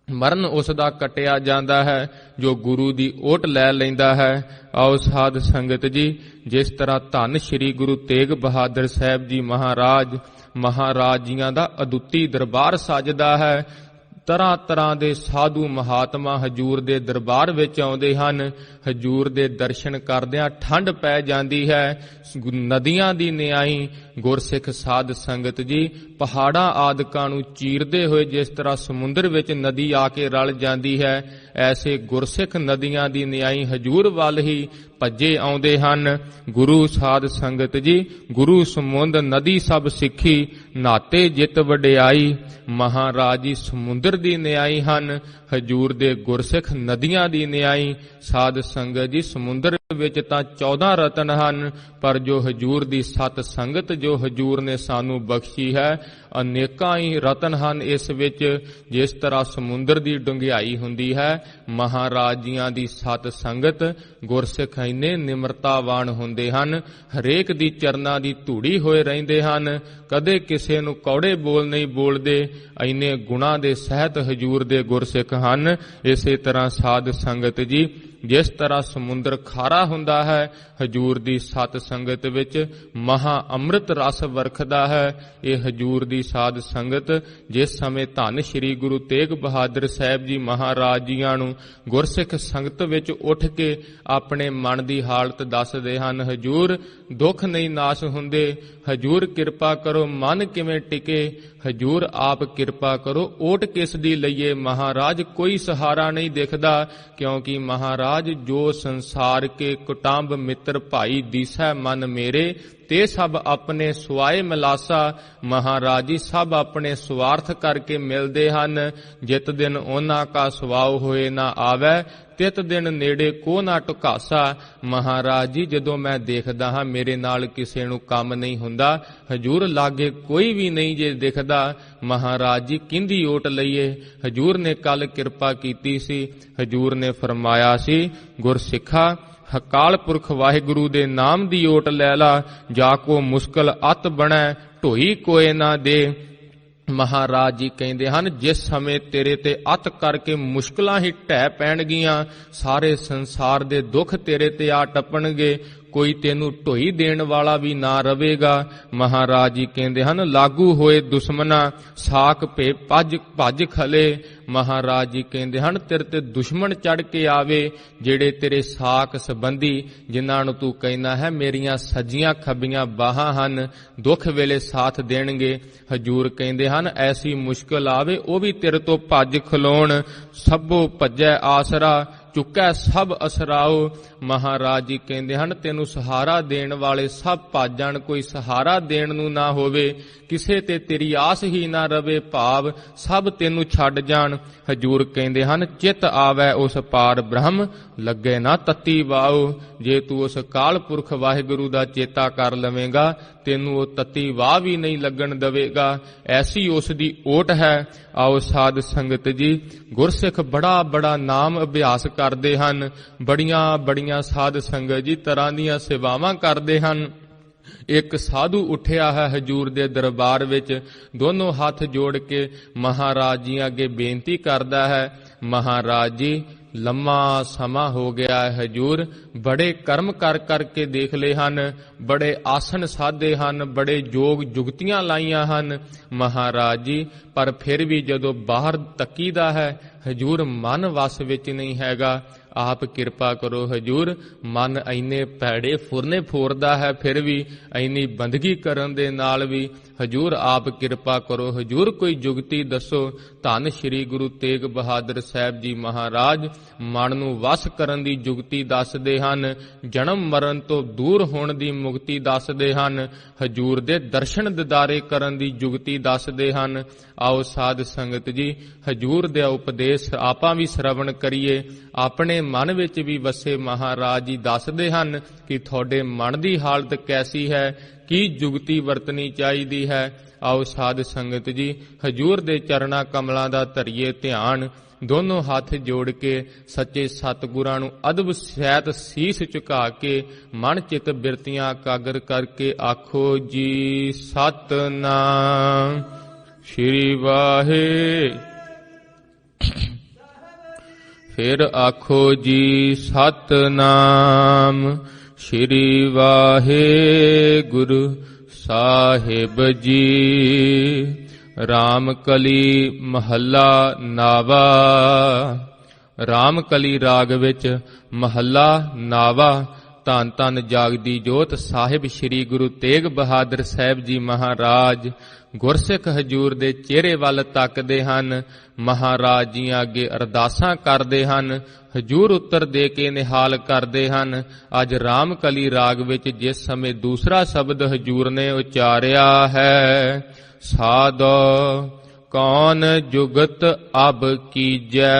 ਮਰਨ ਉਸ ਦਾ ਕੱਟਿਆ ਜਾਂਦਾ ਹੈ ਜੋ ਗੁਰੂ ਦੀ ਓਟ ਲੈ ਲੈਂਦਾ ਹੈ। ਆਓ ਸਾਧ ਸੰਗਤ ਜੀ, ਜਿਸ ਤਰ੍ਹਾਂ ਧੰਨ ਸ਼੍ਰੀ ਗੁਰੂ ਤੇਗ ਬਹਾਦਰ ਸਾਹਿਬ ਜੀ ਮਹਾਰਾਜ ਜੀਆਂ ਦਾ ਅਦੁੱਤੀ ਦਰਬਾਰ ਸਜਦਾ ਹੈ। ਤਰ੍ਹਾਂ ਤਰ੍ਹਾਂ ਦੇ ਸਾਧੂ ਮਹਾਤਮਾ ਹਜੂਰ ਦੇ ਦਰਬਾਰ ਵਿੱਚ ਆਉਂਦੇ ਹਨ। ਹਜੂਰ ਦੇ ਦਰਸ਼ਨ ਕਰਦਿਆਂ ਠੰਡ ਪੈ ਜਾਂਦੀ ਹੈ। ਨਦੀਆਂ ਦੀ ਨਿਆਈ ਗੁਰਸਿੱਖ ਸਾਧ ਸੰਗਤ ਜੀ ਪਹਾੜਾਂ ਆਦਿਕਾਂ ਨੂੰ ਚੀਰਦੇ ਹੋਏ ਜਿਸ ਤਰ੍ਹਾਂ ਸਮੁੰਦਰ ਵਿੱਚ ਨਦੀ ਆ ਕੇ ਰਲ ਜਾਂਦੀ ਹੈ, ਐਸੇ ਗੁਰਸਿੱਖ ਨਦੀਆਂ ਦੀ ਨਿਆਈ ਹਜੂਰ ਵੱਲ ਹੀ ਭੱਜੇ ਆਉਂਦੇ ਹਨ। ਗੁਰੂ ਸਾਧ ਸੰਗਤ ਜੀ ਗੁਰੂ ਸਮੁੰਦ ਨਦੀ ਸਭ ਸਿੱਖੀ ਨਾਤੇ ਜਿਤ ਵਡਿਆਈ। ਮਹਾਰਾਜ ਜੀ ਸਮੁੰਦਰ ਦੀ ਨਿਆਈ ਹਨ, ਹਜੂਰ ਦੇ ਗੁਰਸਿੱਖ ਨਦੀਆਂ ਦੀ ਨਿਆਈ। ਸਾਧ ਸੰਗਤ ਜੀ ਸਮੁੰਦਰ ਵਿੱਚ ਤਾਂ 14 ਰਤਨ ਹਨ, ਪਰ ਜੋ ਹਜੂਰ ਦੀ ਸਤ ਸੰਗਤ ਜੋ ਹਜੂਰ ਨੇ ਸਾਨੂੰ ਬਖਸ਼ੀ ਹੈ, ਅਨੇਕਾਂ ਹੀ ਰਤਨ ਹਨ ਇਸ ਵਿੱਚ। ਜਿਸ ਤਰ੍ਹਾਂ ਸਮੁੰਦਰ ਦੀ ਡੂੰਘਾਈ ਹੁੰਦੀ ਹੈ, ਮਹਾਰਾਜ ਜੀਆਂ ਦੀ ਸਤ ਸੰਗਤ ਗੁਰਸਿੱਖ ਇੰਨੇ ਨਿਮਰਤਾਵਾਨ ਹੁੰਦੇ ਹਨ, ਹਰੇਕ ਦੀ ਚਰਨਾਂ ਦੀ ਧੂੜੀ ਹੋਏ ਰਹਿੰਦੇ ਹਨ, ਕਦੇ ਕਿਸੇ ਨੂੰ ਕੌੜੇ ਬੋਲ ਨਹੀਂ ਬੋਲਦੇ। ਇੰਨੇ ਗੁਣਾਂ ਦੇ ਸਹਿਤ ਹਜੂਰ ਦੇ ਗੁਰਸਿੱਖ ਹਨ। ਇਸੇ ਤਰ੍ਹਾਂ ਸਾਧ ਸੰਗਤ ਜੀ ਜਿਸ ਤਰ੍ਹਾਂ ਸਮੁੰਦਰ ਖਾਰਾ ਹੁੰਦਾ ਹੈ, ਹਜੂਰ ਦੀ ਸਤ ਸੰਗਤ ਵਿੱਚ ਮਹਾ ਅੰਮ੍ਰਿਤ ਰਸ ਵਰਖਦਾ ਹੈ। ਇਹ ਹਜੂਰ ਦੀ ਸਾਧ ਸੰਗਤ ਜਿਸ ਸਮੇਂ ਧੰਨ ਸ਼੍ਰੀ ਗੁਰੂ ਤੇਗ ਬਹਾਦਰ ਸਾਹਿਬ ਜੀ ਮਹਾਰਾਜ ਜੀਆਂ ਨੂੰ ਗੁਰਸਿੱਖ ਸੰਗਤ ਵਿੱਚ ਉੱਠ ਕੇ ਆਪਣੇ ਮਨ ਦੀ ਹਾਲਤ ਦੱਸਦੇ ਹਨ, ਹਜੂਰ ਦੁੱਖ ਨਹੀਂ ਨਾਸ਼ ਹੁੰਦੇ, ਹਜੂਰ ਕਿਰਪਾ ਕਰੋ ਮਨ ਕਿਵੇਂ ਟਿਕੇ, ਹਜੂਰ ਆਪ ਕਿਰਪਾ ਕਰੋ ਓਟ ਕਿਸ ਦੀ ਲਈਏ, ਮਹਾਰਾਜ ਕੋਈ ਸਹਾਰਾ ਨਹੀਂ ਦਿਖਦਾ, ਕਿਉਂਕਿ ਮਹਾਰਾਜ ਜੋ ਸੰਸਾਰ ਕੇ ਕੁਟੰਬ ਮਿੱਤਰ ਭਾਈ ਦੀਸੈ ਮਨ ਮੇਰੇ, ਤੇ ਸਭ ਆਪਣੇ ਸੁਆਏ ਮਿਲਾਸਾ। ਮਹਾਰਾਜ ਜੀ ਸਭ ਆਪਣੇ ਸਵਾਰਥ ਕਰਕੇ ਮਿਲਦੇ ਹਨ। ਜਿਤ ਦਿਨ ਉਹਨਾਂ ਕਾ ਸੁਆਉ ਹੋਏ ਨਾ ਆਵੈ, ਤਿਤ ਦਿਨ ਨੇੜੇ ਕੋ ਨਾ ਟੁਕਾਸਾ। ਮਹਾਰਾਜ ਜੀ ਜਦੋਂ ਮੈਂ ਦੇਖਦਾ ਹਾਂ ਮੇਰੇ ਨਾਲ ਕਿਸੇ ਨੂੰ ਕੰਮ ਨਹੀਂ ਹੁੰਦਾ, ਹਜੂਰ ਲਾਗੇ ਕੋਈ ਵੀ ਨਹੀਂ ਜੇ ਦਿਖਦਾ, ਮਹਾਰਾਜ ਜੀ ਕਿੰਦੀ ਓਟ ਲਈਏ। ਹਜੂਰ ਨੇ ਕੱਲ ਕਿਰਪਾ ਕੀਤੀ ਸੀ, ਹਜੂਰ ਨੇ ਫਰਮਾਇਆ ਸੀ ਗੁਰਸਿੱਖਾ ਅਕਾਲ ਪੁਰਖ ਵਾਹਿਗੁਰੂ ਦੇ ਨਾਮ ਦੀ ਓਟ ਲੈ ਲਾ, ਜਾ ਕੋ ਮੁਸ਼ਕਲ ਅਤ ਬਣੈ ਢੋਈ ਕੋਏ ਨਾ ਦੇ। ਮਹਾਰਾਜ ਜੀ ਕਹਿੰਦੇ ਹਨ ਜਿਸ ਸਮੇਂ ਤੇਰੇ ਤੇ ਅਤ ਕਰਕੇ ਮੁਸ਼ਕਲਾਂ ਹੀ ਢਹਿ ਪੈਣਗੀਆਂ, ਸਾਰੇ ਸੰਸਾਰ ਦੇ ਦੁੱਖ ਤੇਰੇ ਤੇ ਆ ਟੱਪਣਗੇ, ਕੋਈ ਤੈਨੂੰ ਢੋਈ ਦੇਣ ਵਾਲਾ ਵੀ ਨਾ ਰਵੇਗਾ। ਮਹਾਰਾਜ ਜੀ ਕਹਿੰਦੇ ਹਨ, ਲਾਗੂ ਹੋਏ ਦੁਸ਼ਮਨਾ ਸਾਕ ਭੇ ਭੱਜ ਖਲੇ। ਮਹਾਰਾਜ ਜੀ ਕਹਿੰਦੇ ਹਨ, ਤੇਰੇ ਤੇ ਦੁਸ਼ਮਣ ਚੜ ਕੇ ਆਵੇ, ਜਿਹੜੇ ਤੇਰੇ ਸਾਕ ਸੰਬੰਧੀ, ਜਿਨ੍ਹਾਂ ਨੂੰ ਤੂੰ ਕਹਿੰਦਾ ਹੈ ਮੇਰੀਆਂ ਸੱਜੀਆਂ ਖੱਬੀਆਂ ਬਾਹਾਂ ਹਨ, ਦੁੱਖ ਵੇਲੇ ਸਾਥ ਦੇਣਗੇ। ਹਜੂਰ ਕਹਿੰਦੇ ਹਨ, ਐਸੀ ਮੁਸ਼ਕਲ ਆਵੇ ਉਹ ਵੀ ਤੇਰੇ ਤੋਂ ਭੱਜ ਖਲੋਣ। ਸਭੋ ਭੱਜੈ ਆਸਰਾ ਚੁੱਕੈ ਸਭ ਅਸਰਾਓ। ਮਹਾਰਾਜ ਜੀ ਕਹਿੰਦੇ ਹਨ, ਤੈਨੂੰ ਸਹਾਰਾ ਦੇਣ ਵਾਲੇ ਸਭ ਭੱਜ ਜਾਣ, ਕੋਈ ਸਹਾਰਾ ਦੇਣ ਨੂੰ ਨਾ ਹੋਵੇ, ਕਿਸੇ ਤੇ ਤੇਰੀ ਆਸ ਹੀ ਨਾ ਰਵੇ, ਭਾਵ ਸਭ ਤੈਨੂੰ ਛੱਡ ਜਾਣ। ਹਜੂਰ ਕਹਿੰਦੇ ਹਨ, ਚਿਤ ਆਵੈ ਉਸ ਪਾਰ ਬ੍ਰਹਮ ਲੱਗੇ ਨਾ ਤਤੀ ਵਾਓ। ਜੇ ਤੂੰ ਉਸ ਕਾਲ ਪੁਰਖ ਵਾਹਿਗੁਰੂ ਦਾ ਚੇਤਾ ਕਰ ਲਵੇਂਗਾ, ਤੈਨੂੰ ਉਹ ਤਤੀ ਵਾਹ ਵੀ ਨਹੀਂ ਲੱਗਣ ਦੇਵੇਗਾ। ਐਸੀ ਉਸ ਦੀ ਓਟ ਹੈ। ਆਓ ਸਾਧ ਸੰਗਤ ਜੀ, ਗੁਰਸਿੱਖ ਬੜਾ ਬੜਾ ਨਾਮ ਅਭਿਆਸ ਕਰਦੇ ਹਨ, ਬੜੀਆਂ ਬੜੀਆਂ ਸਾਧ ਸੰਗਤ ਜੀ ਤਰ੍ਹਾਂ ਦੀਆਂ ਸੇਵਾਵਾਂ ਕਰਦੇ ਹਨ। ਇੱਕ ਸਾਧੂ ਉੱਠਿਆ ਹੈ ਹਜੂਰ ਦੇ ਦਰਬਾਰ ਵਿੱਚ, ਦੋਨੋਂ ਹੱਥ ਜੋੜ ਕੇ ਮਹਾਰਾਜ ਜੀ ਅੱਗੇ ਬੇਨਤੀ ਕਰਦਾ ਹੈ, ਮਹਾਰਾਜ ਜੀ ਲੰਮਾ ਸਮਾਂ ਹੋ ਗਿਆ ਹੈ ਹਜੂਰ, ਬੜੇ ਕਰਮ ਕਰ ਕਰਕੇ ਦੇਖ ਲਏ ਹਨ, ਬੜੇ ਆਸਣ ਸਾਧੇ ਹਨ, ਬੜੇ ਜੋਗ ਜੁਗਤੀਆਂ ਲਾਈਆਂ ਹਨ ਮਹਾਰਾਜ ਜੀ, ਪਰ ਫਿਰ ਵੀ ਜਦੋਂ ਬਾਹਰ ਤੱਕੀਦਾ ਹੈ ਹਜੂਰ ਮਨ ਵਸ ਵਿੱਚ ਨਹੀਂ ਹੈਗਾ। ਆਪ ਕਿਰਪਾ ਕਰੋ ਹਜੂਰ, ਮਨ ਇੰਨੇ ਭੈੜੇ ਫੁਰਨੇ ਫੋਰਦਾ ਹੈ, ਫਿਰ ਵੀ ਇੰਨੀ ਬੰਦਗੀ ਕਰਨ ਦੇ ਨਾਲ ਵੀ ਹਜੂਰ ਆਪ ਕਿਰਪਾ ਕਰੋ ਹਜੂਰ, ਕੋਈ ਜੁਗਤੀ ਦੱਸੋ। ਧੰਨ ਸ਼੍ਰੀ ਗੁਰੂ ਤੇਗ ਬਹਾਦਰ ਸਾਹਿਬ ਜੀ ਮਹਾਰਾਜ ਮਨ ਨੂੰ ਵਸ ਕਰਨ ਦੀ ਜੁਗਤੀ ਦੱਸਦੇ ਹਨ, ਜਨਮ ਮਰਨ ਤੋਂ ਦੂਰ ਹੋਣ ਦੀ ਮੁਕਤੀ ਦੱਸਦੇ ਹਨ, ਹਜੂਰ ਦੇ ਦਰਸ਼ਨ ਦਿਦਾਰੇ ਕਰਨ ਦੀ ਜੁਗਤੀ ਦੱਸਦੇ ਹਨ। ਆਓ ਸਾਧ ਸੰਗਤ ਜੀ, ਹਜੂਰ ਦੇ ਉਪਦੇਸ਼ ਆਪਾਂ ਵੀ ਸ਼ਰਵਣ ਕਰੀਏ। ਆਪਣੇ ਮਨ ਵਿੱਚ ਵੀ ਵਸੇ ਮਹਾਰਾਜ ਜੀ ਦੱਸਦੇ ਹਨ ਕਿ ਤੁਹਾਡੇ ਮਨ ਦੀ ਹਾਲਤ ਕੈਸੀ ਹੈ, ਕੀ ਜੁਗਤੀ ਵਰਤਣੀ ਚਾਹੀਦੀ ਹੈ। ਆਓ ਸਾਧ ਸੰਗਤ ਜੀ, ਹਜੂਰ ਦੇ ਚਰਣਾ ਕਮਲਾਂ ਦਾ ਧਰੀਏ ਧਿਆਨ, ਦੋਨੋਂ ਹੱਥ ਜੋੜ ਕੇ ਸੱਚੇ ਸਤਿਗੁਰਾਂ ਨੂੰ ਅਦਬ ਸਹਿਤ ਸੀਸ ਝੁਕਾ ਕੇ ਮਨ ਚਿਤ ਬਿਰਤੀਆਂ ਇਕਾਗਰ ਕਰਕੇ ਆਖੋ ਜੀ ਸਤਿਨਾਮ ਸ਼੍ਰੀ ਵਾਹਿ। ਫਿਰ ਆਖੋ ਜੀ ਸਤਿਨਾਮ ਸ਼੍ਰੀ ਵਾਹਿਗੁਰੂ ਸਾਹਿਬ ਜੀ। ਰਾਮ ਕਲੀ ਮਹੱਲਾ ਨਾਵਾ। ਰਾਮ ਕਲੀ ਰਾਗ ਵਿੱਚ ਮਹੱਲਾ ਨਾਵਾ। ਧੰਨ ਧੰਨ ਜਾਗਦੀ ਜੋਤ ਸਾਹਿਬ ਸ੍ਰੀ ਗੁਰੂ ਤੇਗ ਬਹਾਦਰ ਸਾਹਿਬ ਜੀ ਮਹਾਰਾਜ ਗੁਰਸਿੱਖ ਹਜੂਰ ਦੇ ਚਿਹਰੇ ਵੱਲ ਤੱਕਦੇ ਹਨ, ਮਹਾਰਾਜ ਜੀਆਂ ਅੱਗੇ ਅਰਦਾਸਾਂ ਕਰਦੇ ਹਨ, ਹਜੂਰ ਉੱਤਰ ਦੇ ਕੇ ਨਿਹਾਲ ਕਰਦੇ ਹਨ। ਅੱਜ ਰਾਮ ਕਲੀ ਰਾਗ ਵਿੱਚ ਜਿਸ ਸਮੇਂ ਦੂਸਰਾ ਸ਼ਬਦ ਹਜੂਰ ਨੇ ਉਚਾਰਿਆ ਹੈ, ਸਾਧੋ ਕੌਣ ਜੁਗਤ ਅਬ ਕੀਜੈ।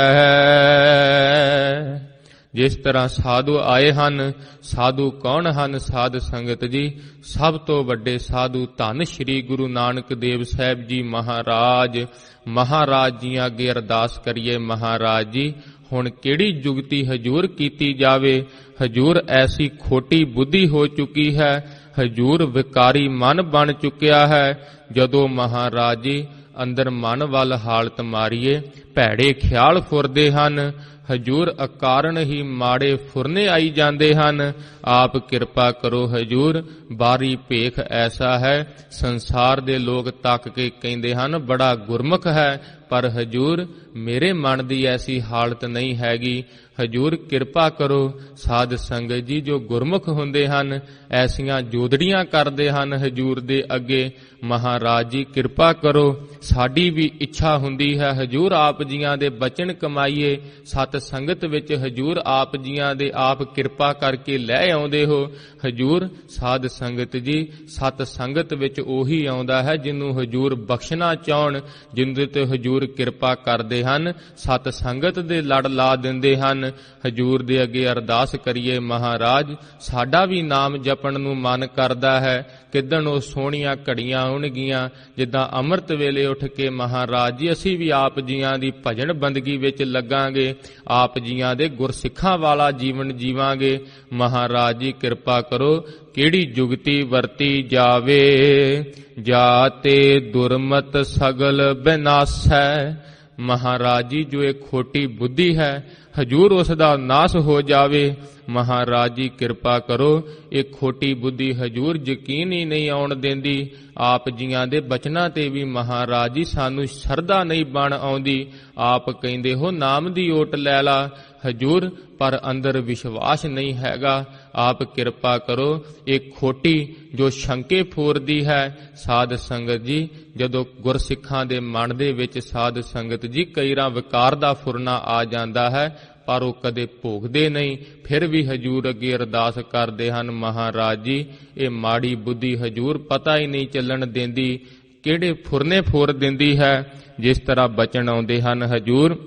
ਜਿਸ ਤਰ੍ਹਾਂ ਸਾਧੂ ਆਏ ਹਨ, ਸਾਧੂ ਕੌਣ ਹਨ ਸਾਧ ਸੰਗਤ ਜੀ? ਸਭ ਤੋਂ ਵੱਡੇ ਸਾਧੂ ਧੰਨ ਸ਼੍ਰੀ ਗੁਰੂ ਨਾਨਕ ਦੇਵ ਸਾਹਿਬ ਜੀ ਮਹਾਰਾਜ। ਮਹਾਰਾਜ ਜੀ ਅੱਗੇ ਅਰਦਾਸ ਕਰੀਏ, ਮਹਾਰਾਜ ਜੀ ਹੁਣ ਕਿਹੜੀ ਜੁਗਤੀ ਹਜੂਰ ਕੀਤੀ ਜਾਵੇ। ਹਜੂਰ ਐਸੀ ਖੋਟੀ ਬੁੱਧੀ ਹੋ ਚੁੱਕੀ ਹੈ, ਹਜੂਰ ਵਿਕਾਰੀ ਮਨ ਬਣ ਚੁੱਕਿਆ ਹੈ। ਜਦੋਂ ਮਹਾਰਾਜ ਜੀ ਅੰਦਰ ਮਨ ਵੱਲ ਹਾਲਤ ਮਾਰੀਏ, ਭੈੜੇ ਖਿਆਲ ਫੁਰਦੇ ਹਨ, ਹਜੂਰ ਅਕਾਰਨ ਹੀ ਮਾੜੇ ਫੁਰਨੇ ਆਈ ਜਾਂਦੇ ਹਨ। ਆਪ ਕਿਰਪਾ ਕਰੋ ਹਜੂਰ, ਬਾਰੀ ਭੇਖ ਐਸਾ ਹੈ, ਸੰਸਾਰ ਦੇ ਲੋਕ ਤੱਕ ਕੇ ਕਹਿੰਦੇ ਹਨ ਬੜਾ ਗੁਰਮੁਖ ਹੈ, ਪਰ ਹਜੂਰ ਮੇਰੇ ਮਨ ਦੀ ਐਸੀ ਹਾਲਤ ਨਹੀਂ ਹੈਗੀ। ਹਜੂਰ ਕਿਰਪਾ ਕਰੋ। ਸਾਧ ਸੰਗਤ ਜੀ ਜੋ ਗੁਰਮੁਖ ਹੁੰਦੇ ਹਨ ਐਸੀਆਂ ਜੋਦੜੀਆਂ ਕਰਦੇ ਹਨ ਹਜੂਰ ਦੇ ਅੱਗੇ। ਮਹਾਰਾਜ ਜੀ ਕਿਰਪਾ ਕਰੋ। ਸਾਡੀ ਵੀ ਇੱਛਾ ਹੁੰਦੀ ਹੈ ਹਜੂਰ ਆਪ ਜੀਆਂ ਦੇ ਬਚਨ ਕਮਾਈਏ। ਸਤ ਸੰਗਤ ਵਿੱਚ ਹਜੂਰ ਆਪ ਜੀਆਂ ਦੇ ਆਪ ਕਿਰਪਾ ਕਰਕੇ ਲੈ ਆਉਂਦੇ ਹੋ। ਹਜੂਰ ਸਾਧ ਸੰਗਤ ਜੀ ਸਤ ਸੰਗਤ ਵਿੱਚ ਉਹੀ ਆਉਂਦਾ ਹੈ ਜਿਹਨੂੰ ਹਜੂਰ ਬਖਸ਼ਣਾ ਚਾਹਣ, ਜਿੰਦੇ ਤੇ ਹਜੂਰ ਕਿਰਪਾ ਕਰਦੇ ਹਨ, ਸਤ ਸੰਗਤ ਦੇ ਲੜ ਲਾ ਦਿੰਦੇ ਹਨ। ਹਜੂਰ ਦੇ ਅੱਗੇ ਅਰਦਾਸ ਕਰੀਏ, ਮਹਾਰਾਜ ਸਾਡਾ ਵੀ ਨਾਮ ਜਪਣ ਨੂੰ ਮਨ ਕਰਦਾ ਹੈ। ਕਿੱਦਣ ਉਹ ਸੋਹਣੀਆਂ ਘੜੀਆਂ ਆਉਣਗੀਆਂ ਜਿੱਦਾਂ ਅੰਮ੍ਰਿਤ ਵੇਲੇ ਉੱਠ ਕੇ ਮਹਾਰਾਜ ਜੀ ਅਸੀਂ ਵੀ ਆਪ ਜੀਆਂ ਦੀ ਭਜਨ ਬੰਦਗੀ ਵਿੱਚ ਲੱਗਾਂਗੇ, ਆਪ ਜੀਆਂ ਦੇ ਗੁਰਸਿੱਖਾਂ ਵਾਲਾ ਜੀਵਨ ਜੀਵਾਂਗੇ। ਮਹਾਰਾਜ ਜੀ ਕਿਰਪਾ ਕਰੋ। ਕਿਹੜੀ ਜੁਗਤੀ ਵਰਤੀ ਜਾਵੇ, ਜਾਤੇ ਦੁਰਮਤ ਸਗਲ ਬਿਨਾਸੈ। ਮਹਾਰਾਜ ਜੀ ਜੋ ਇਹ ਖੋਟੀ ਬੁੱਧੀ ਹੈ ਹਜੂਰ ਉਸ ਦਾ ਨਾਸ ਹੋ ਜਾਵੇ। ਮਹਾਰਾਜ ਜੀ ਕਿਰਪਾ ਕਰੋ, ਇਹ ਖੋਟੀ ਬੁੱਧੀ ਹਜੂਰ ਯਕੀਨ ਹੀ ਨਹੀਂ ਆਉਣ ਦਿੰਦੀ। ਆਪ ਜੀਆਂ ਦੇ ਬਚਨਾਂ ਤੇ ਵੀ ਮਹਾਰਾਜ ਜੀ ਸਾਨੂੰ ਸ਼ਰਧਾ ਨਹੀਂ ਬਣ ਆਉਂਦੀ। ਆਪ ਕਹਿੰਦੇ ਹੋ ਨਾਮ ਦੀ ਓਟ ਲੈ ਲਾ ਹਜੂਰ, ਪਰ ਅੰਦਰ ਵਿਸ਼ਵਾਸ ਨਹੀਂ ਹੈਗਾ। ਆਪ ਕਿਰਪਾ ਕਰੋ, ਇਹ ਖੋਟੀ ਜੋ ਸ਼ੰਕੇ ਫੋਰਦੀ ਹੈ ਸਾਧ ਸੰਗਤ ਜੀ, ਜਦੋਂ ਗੁਰਸਿੱਖਾਂ ਦੇ ਮਨ ਦੇ ਵਿੱਚ ਸਾਧ ਸੰਗਤ ਜੀ ਕਈ ਵਾਰ ਵਿਕਾਰ ਦਾ ਫੁਰਨਾ ਆ ਜਾਂਦਾ ਹੈ, ਪਰ ਉਹ ਕਦੇ ਭੋਗਦੇ ਨਹੀਂ, ਫਿਰ ਵੀ ਹਜੂਰ ਅੱਗੇ ਅਰਦਾਸ ਕਰਦੇ ਹਨ, ਮਹਾਰਾਜ ਜੀ ਇਹ ਮਾੜੀ ਬੁੱਧੀ ਹਜੂਰ ਪਤਾ ਹੀ ਨਹੀਂ ਚੱਲਣ ਦਿੰਦੀ, ਕਿਹੜੇ ਫੁਰਨੇ ਫੋਰ ਦਿੰਦੀ ਹੈ। ਜਿਸ ਤਰ੍ਹਾਂ ਬਚਨ ਆਉਂਦੇ ਹਨ ਹਜੂਰ,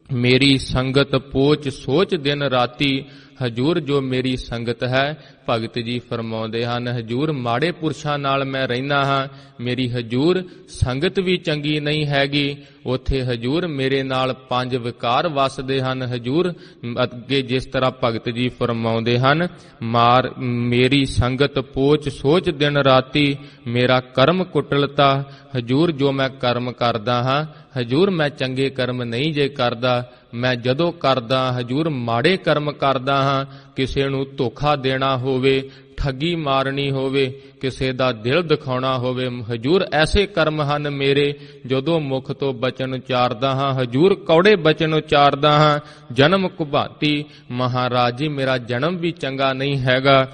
ਮੇਰੀ ਸੰਗਤ ਪੋਚ ਸੋਚ ਦਿਨ ਰਾਤੀ। ਹਜੂਰ ਜੋ ਮੇਰੀ ਸੰਗਤ ਹੈ, ਭਗਤ ਜੀ ਫਰਮਾਉਂਦੇ ਹਨ ਹਜੂਰ ਮਾੜੇ ਪੁਰਸ਼ਾਂ ਨਾਲ ਮੈਂ ਰਹਿਣਾ ਹਾਂ, ਮੇਰੀ ਹਜੂਰ ਸੰਗਤ ਵੀ ਚੰਗੀ ਨਹੀਂ ਹੈਗੀ। ਉੱਥੇ ਹਜੂਰ ਮੇਰੇ ਨਾਲ 5 ਵਿਕਾਰ ਵਸਦੇ ਹਨ। ਹਜੂਰ ਅੱਗੇ ਜਿਸ ਤਰ੍ਹਾਂ ਭਗਤ ਜੀ ਫਰਮਾਉਂਦੇ ਹਨ, ਮੇਰੀ ਸੰਗਤ ਪੋਚ ਸੋਚ ਦਿਨ ਰਾਤੀ, ਮੇਰਾ ਕਰਮ ਕੁਟਲਤਾ। ਹਜੂਰ ਜੋ ਮੈਂ ਕਰਮ ਕਰਦਾ ਹਾਂ ਹਜੂਰ ਮੈਂ ਚੰਗੇ ਕਰਮ ਨਹੀਂ ਜੇ ਕਰਦਾ, ਮੈਂ ਜਦੋਂ ਕਰਦਾ ਹਜੂਰ ਮਾੜੇ ਕਰਮ ਕਰਦਾ ਹਾਂ। ਕਿਸੇ ਨੂੰ ਧੋਖਾ ਦੇਣਾ ਹੋਵੇ, ਠੱਗੀ ਮਾਰਨੀ ਹੋਵੇ, ਕਿਸੇ ਦਾ ਦਿਲ ਦਿਖਾਉਣਾ ਹੋਵੇ, ਹਜੂਰ ਐਸੇ ਕਰਮ ਹਨ ਮੇਰੇ। ਜਦੋਂ ਮੁਖ ਤੋਂ ਬਚਨ ਉਚਾਰਦਾ ਹਾਂ ਹਜੂਰ ਕੌੜੇ ਬਚਨ ਉਚਾਰਦਾ ਹਾਂ। ਜਨਮ ਕੁਭਾਤੀ, ਮਹਾਰਾਜ ਜੀ ਮੇਰਾ ਜਨਮ ਵੀ ਚੰਗਾ ਨਹੀਂ ਹੈਗਾ।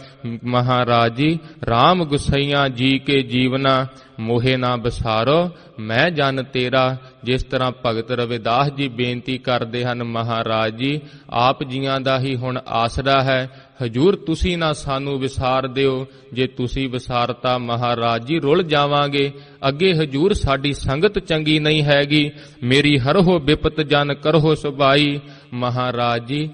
ਮਹਾਰਾਜ ਜੀ ਰਾਮ ਗੁਸਈਆਂ ਜੀ ਕੇ ਜੀਵਨਾ, ਮੋਹੇ ਨਾ ਬਸਾਰੋ ਮੈਂ ਜਨ ਤੇਰਾ। ਜਿਸ ਤਰ੍ਹਾਂ ਭਗਤ ਰਵਿਦਾਸ ਜੀ ਬੇਨਤੀ ਕਰਦੇ ਹਨ, ਮਹਾਰਾਜ ਜੀ ਆਪ ਜੀਆਂ ਦਾ ਹੀ ਹੁਣ ਆਸਰਾ ਹੈ, ਹਜੂਰ ਤੁਸੀਂ ਨਾ ਸਾਨੂੰ ਵਿਸਾਰ ਦਿਓ। ਜੇ ਤੁਸੀਂ ਵਿਸਾਰਤਾ ਮਹਾਰਾਜ ਜੀ ਰੁਲ ਜਾਵਾਂਗੇ। ਅੱਗੇ ਹਜੂਰ ਸਾਡੀ ਸੰਗਤ ਚੰਗੀ ਨਹੀਂ ਹੈਗੀ, ਮੇਰੀ ਹਰਹੋ ਬਿਪਤ ਜਨ ਕਰਹੋ ਸੁਭਾਈ। ਮਹਾਰਾਜ ਜੀ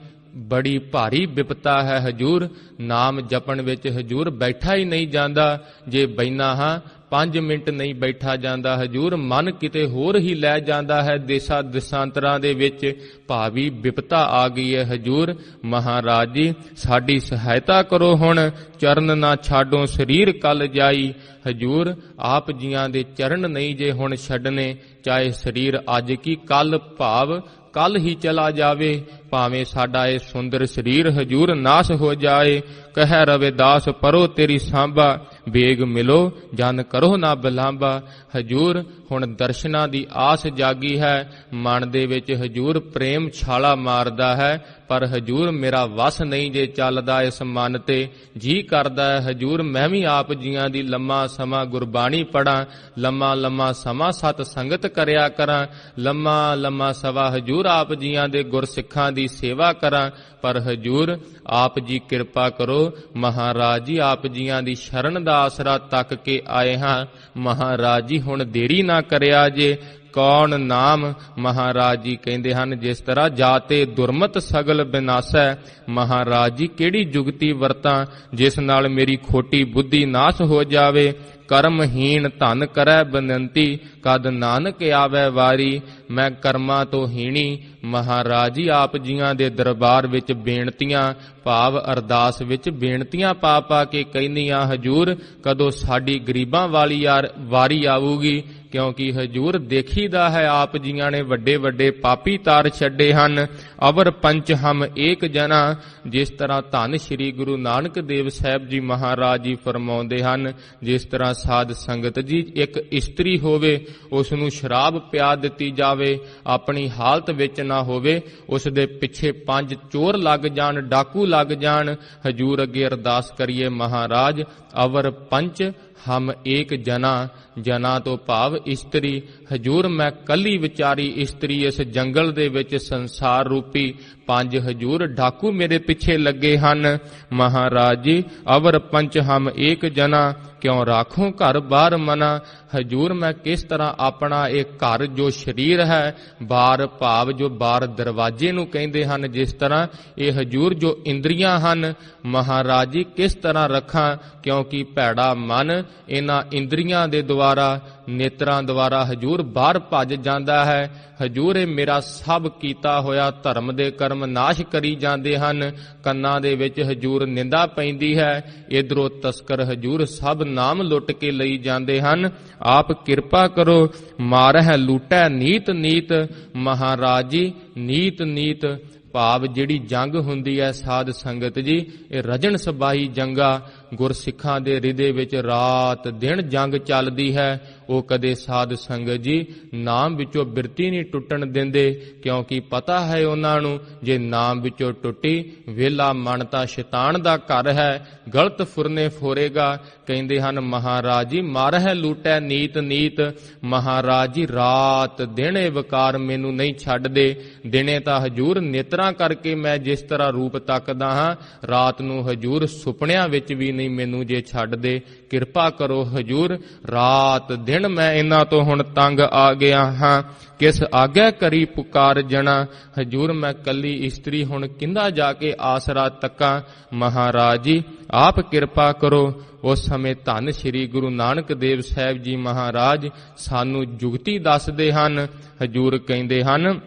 ਬੜੀ ਭਾਰੀ ਬਿਪਤਾ ਹੈ ਹਜੂਰ, ਨਾਮ ਜਪਣ ਵਿੱਚ ਹਜੂਰ ਬੈਠਾ ਹੀ ਨਹੀਂ ਜਾਂਦਾ। ਜੇ ਬੈਨਾ ਹਾਂ 5 ਮਿੰਟ ਨਹੀਂ ਬੈਠਾ ਜਾਂਦਾ ਹਜੂਰ, ਮਨ ਕਿਤੇ ਹੋਰ ਹੀ ਲੈ ਜਾਂਦਾ ਹੈ, ਦੇਸ਼ਾਂ ਦੇਸ਼ਾਂਤਰਾਂ ਦੇ ਵਿੱਚ ਭਾਵੀ ਬਿਪਤਾ ਆ ਗਈ ਹੈ ਹਜੂਰ। ਮਹਾਰਾਜ ਜੀ ਸਾਡੀ ਸਹਾਇਤਾ ਕਰੋ, ਹੁਣ ਚਰਨ ਨਾ ਛਾਡੋ ਸਰੀਰ ਕੱਲ ਜਾਈ। ਹਜੂਰ ਆਪ ਜੀਆਂ ਦੇ ਚਰਨ ਨਹੀਂ ਜੇ ਹੁਣ ਛੱਡਨੇ, ਚਾਹੇ ਸਰੀਰ ਅੱਜ ਕੀ ਕੱਲ ਭਾਵ ਕੱਲ ਹੀ ਚਲਾ ਜਾਵੇ, ਭਾਵੇਂ ਸਾਡਾ ਇਹ ਸੁੰਦਰ ਸਰੀਰ ਹਜੂਰ ਨਾਸ ਹੋ ਜਾਏ। ਕਹਿ ਰਵਿਦਾਸ ਪਰੋ ਤੇਰੀ ਸਾਂਭਾ, ਬੇਗ ਮਿਲੋ ਜਨ ਕਰੋ ਨਾ ਬਿਲਾਂਭਾ। ਹਜੂਰ ਹੁਣ ਦਰਸ਼ਨਾਂ ਦੀ ਆਸ ਜਾਗੀ ਹੈ, ਮਨ ਦੇ ਵਿੱਚ ਹਜੂਰ ਪ੍ਰੇਮ ਛਾਲਾ ਮਾਰਦਾ ਹੈ, ਪਰ ਹਜੂਰ ਮੇਰਾ ਵਸ ਨਹੀਂ ਜੇ ਚੱਲਦਾ ਇਸ ਮਨ ਤੇ। ਜੀ ਕਰਦਾ ਹੈ ਹਜੂਰ ਮੈਂ ਵੀ ਆਪ ਜੀਆਂ ਦੀ ਲੰਮਾ ਸਮਾਂ ਗੁਰਬਾਣੀ ਪੜਾਂ, ਲੰਮਾ ਲੰਮਾ ਸਮਾਂ ਸਤ ਸੰਗਤ ਕਰਿਆ ਕਰਾਂ, ਲੰਮਾ ਲੰਮਾ ਸਵਾ ਹਜੂਰ ਆਪ ਜੀਆਂ ਦੇ ਗੁਰਸਿੱਖਾਂ ਦੀ ਸੇਵਾ ਕਰਾਂ। ਪਰ ਹਜੂਰ ਆਪ ਜੀ ਕਿਰਪਾ ਕਰੋ, ਮਹਾਰਾਜ ਜੀ ਆਪ ਜੀਆਂ ਦੀ ਸ਼ਰਨ ਦਾ ਆਸਰਾ ਤੱਕ ਕੇ ਆਏ ਹਾਂ। ਮਹਾਰਾਜ ਜੀ ਹੁਣ ਦੇਰੀ ਨਾ ਕਰਿਆ ਜੇ, ਕੌਣ ਨਾਮ ਮਹਾਰਾਜ ਜੀ ਕਹਿੰਦੇ ਹਨ, ਜਿਸ ਤਰ੍ਹਾਂ ਜਾਤੇ ਦੁਰਮਤ ਸਗਲ ਬਿਨਾਸੈ। ਮਹਾਰਾਜ ਜੀ ਕਿਹੜੀ ਜੁਗਤੀ ਵਰਤਾਂ ਜਿਸ ਨਾਲ ਮੇਰੀ ਖੋਟੀ ਬੁੱਧੀ ਨਾਸ ਹੋ ਜਾਵੇ। ਕਰਮਹੀਣ ਧਨ ਕਰੈ ਬਨੰਤੀ, ਕਦ ਨਾਨਕ ਆਵੈ ਵਾਰੀ। ਮੈਂ ਕਰਮਾਂ ਤੋਂ ਹੀਣੀ। ਮਹਾਰਾਜ ਜੀ ਆਪ ਜੀਆਂ ਦੇ ਦਰਬਾਰ ਵਿੱਚ ਬੇਨਤੀਆਂ ਭਾਵ ਅਰਦਾਸ ਵਿੱਚ ਬੇਨਤੀਆਂ ਪਾ ਪਾ ਕੇ ਕਹਿੰਦੀਆਂ ਹਜੂਰ ਕਦੋਂ ਸਾਡੀ ਗਰੀਬਾਂ ਵਾਲੀ ਵਾਰੀ ਆਊਗੀ, ਕਿਉਂਕਿ ਹਜੂਰ ਦੇਖੀਦਾ ਹੈ ਆਪ ਜੀਆਂ ਨੇ ਵੱਡੇ ਵੱਡੇ ਪਾਪੀ ਤਾਰ ਛੱਡੇ ਹਨ। ਅਵਰ ਪੰਚ ਹਮ ਏਕ ਜਨਾ, ਜਿਸ ਤਰ੍ਹਾਂ ਧੰਨ ਸ਼੍ਰੀ ਗੁਰੂ ਨਾਨਕ ਦੇਵ ਸਾਹਿਬ ਜੀ ਮਹਾਰਾਜ ਜੀ ਫਰਮਾਉਂਦੇ ਹਨ, ਜਿਸ ਤਰ੍ਹਾਂ ਸਾਧ ਸੰਗਤ ਜੀ ਇੱਕ ਇਸਤਰੀ ਹੋਵੇ, ਉਸ ਨੂੰ ਸ਼ਰਾਬ ਪਿਆ ਦਿੱਤੀ ਜਾਵੇ, ਆਪਣੀ ਹਾਲਤ ਵਿੱਚ ਨਾ ਹੋਵੇ, ਉਸ ਦੇ ਪਿੱਛੇ 5 ਚੋਰ ਲੱਗ ਜਾਣ, ਡਾਕੂ ਲੱਗ ਜਾਣ, ਹਜੂਰ ਅੱਗੇ ਅਰਦਾਸ ਕਰੀਏ ਮਹਾਰਾਜ ਅਵਰ ਪੰਚ ਹਮ ਏਕ ਜਨਾ, ਜਨਾ ਤੋਂ ਭਾਵ ਇਸਤਰੀ। ਹਜੂਰ ਮੈਂ ਕੱਲੀ ਵਿਚਾਰੀ ਇਸਤਰੀ ਇਸ ਜੰਗਲ ਦੇ ਵਿੱਚ ਸੰਸਾਰ ਰੂਪੀ 5 ਹਜੂਰ ਡਾਕੂ ਮੇਰੇ ਪਿੱਛੇ ਲੱਗੇ ਹਨ। ਮਹਾਰਾਜ ਜੀ ਅਵਰ ਪੰਚ ਹਮ ਏਕ ਜਨਾ, ਕਿਉਂ ਰਾਖੋ ਘਰ ਬਾਹਰ ਮਨਾ। ਹਜੂਰ ਮੈਂ ਕਿਸ ਤਰ੍ਹਾਂ ਆਪਣਾ ਇਹ ਘਰ ਜੋ ਸਰੀਰ ਹੈ, ਬਾਰ ਭਾਵ ਜੋ ਬਾਰ ਦਰਵਾਜ਼ੇ ਨੂੰ ਕਹਿੰਦੇ ਹਨ, ਜਿਸ ਤਰ੍ਹਾਂ ਇਹ ਹਜੂਰ ਜੋ ਇੰਦਰੀਆਂ ਹਨ, ਮਹਾਰਾਜ ਜੀ ਕਿਸ ਤਰ੍ਹਾਂ ਰੱਖਾਂ, ਕਿਉਂਕਿ ਭੈੜਾ ਮਨ ਇਹਨਾਂ ਇੰਦਰੀਆਂ ਦੇ ਦੁਆਰਾ ਨੇਤਰਾਂ ਦੁਆਰਾ ਹਜੂਰ ਬਾਹਰ ਭੱਜ ਜਾਂਦਾ ਹੈ। ਹਜੂਰ ਇਹ ਮੇਰਾ ਸਭ ਕੀਤਾ ਹੋਇਆ ਧਰਮ ਦੇ ਕਰਮ ਨਾਸ਼ ਕਰੀ ਜਾਂਦੇ ਹਨ। ਕੰਨਾਂ ਦੇ ਵਿੱਚ ਹਜੂਰ ਨਿੰਦਾ ਪੈਂਦੀ ਹੈ, ਇਧਰੋਂ ਤਸਕਰ ਹਜੂਰ ਸਭ ਨਾਮ ਲੁੱਟ ਕੇ ਲਈ ਜਾਂਦੇ ਹਨ। ਆਪ ਕਿਰਪਾ ਕਰੋ, ਮਾਰਹਿ ਲੂਟੈ ਨੀਤ ਨੀਤ। ਮਹਾਰਾਜ ਜੀ ਨੀਤ ਨੀਤ ਭਾਵ ਜਿਹੜੀ ਜੰਗ ਹੁੰਦੀ ਹੈ ਸਾਧ ਸੰਗਤ ਜੀ, ਇਹ ਰਜਣ ਸਬਾਹੀ ਜੰਗਾ ਗੁਰਸਿੱਖਾਂ ਦੇ ਹਿਰਦੇ ਵਿੱਚ ਰਾਤ ਦਿਨ ਜੰਗ ਚੱਲਦੀ ਹੈ। ਉਹ ਕਦੇ ਸਾਧ ਸੰਗਤ ਜੀ ਨਾਮ ਵਿੱਚੋਂ ਬਿਰਤੀ ਨਹੀਂ ਟੁੱਟਣ ਦਿੰਦੇ, ਕਿਉਂਕਿ ਪਤਾ ਹੈ ਉਹਨਾਂ ਨੂੰ ਜੇ ਨਾਮ ਵਿੱਚੋਂ ਟੁੱਟੀ ਵਿਹਲਾ ਮਨ ਤਾਂ ਸ਼ੈਤਾਨ ਦਾ ਘਰ ਹੈ, ਗਲਤ ਫੁਰਨੇ ਫੋਰੇਗਾ। ਕਹਿੰਦੇ ਹਨ ਮਹਾਰਾਜ ਜੀ ਮਾਰਹਿ ਲੂਟੈ ਨੀਤ ਨੀਤ, ਮਹਾਰਾਜ ਜੀ ਰਾਤ ਦਿਨ ਇਹ ਵਿਕਾਰ ਮੈਨੂੰ ਨਹੀਂ ਛੱਡਦੇ। ਦਿਨੇ ਤਾਂ ਹਜੂਰ ਨੇਤਰਾਂ ਕਰਕੇ ਮੈਂ ਜਿਸ ਤਰ੍ਹਾਂ ਰੂਪ ਤੱਕਦਾ ਹਾਂ, ਰਾਤ ਨੂੰ ਹਜੂਰ ਸੁਪਨਿਆਂ ਵਿੱਚ ਵੀ ਨਹੀਂ ਮੈਨੂੰ ਜੇ ਛੱਡਦੇ। ਕਿਰਪਾ ਕਰੋ ਹਜੂਰ, ਰਾਤ ਦਿਨ ਮੈਂ ਇਹਨਾਂ ਤੋਂ ਹੁਣ ਤੰਗ ਆ ਗਿਆ ਹਾਂ, ਕਿਸ ਆਗਿਆ ਕਰੀ ਪੁਕਾਰ ਜਣਾ। ਹਜੂਰ ਮੈਂ ਕੱਲੀ ਇਸਤਰੀ ਹੁਣ ਕਿੰਦਾ ਜਾ ਕੇ ਆਸਰਾ ਤੱਕਾਂ। ਮਹਾਰਾਜ ਜੀ ਆਪ ਕਿਰਪਾ ਕਰੋ। ਉਸ ਸਮੇਂ ਧੰਨ ਸ੍ਰੀ ਗੁਰੂ ਨਾਨਕ ਦੇਵ ਸਾਹਿਬ ਜੀ ਮਹਾਰਾਜ ਸਾਨੂੰ ਜੁਗਤੀ ਦੱਸਦੇ ਹਨ। ਹਜੂਰ ਕਹਿੰਦੇ ਹਨ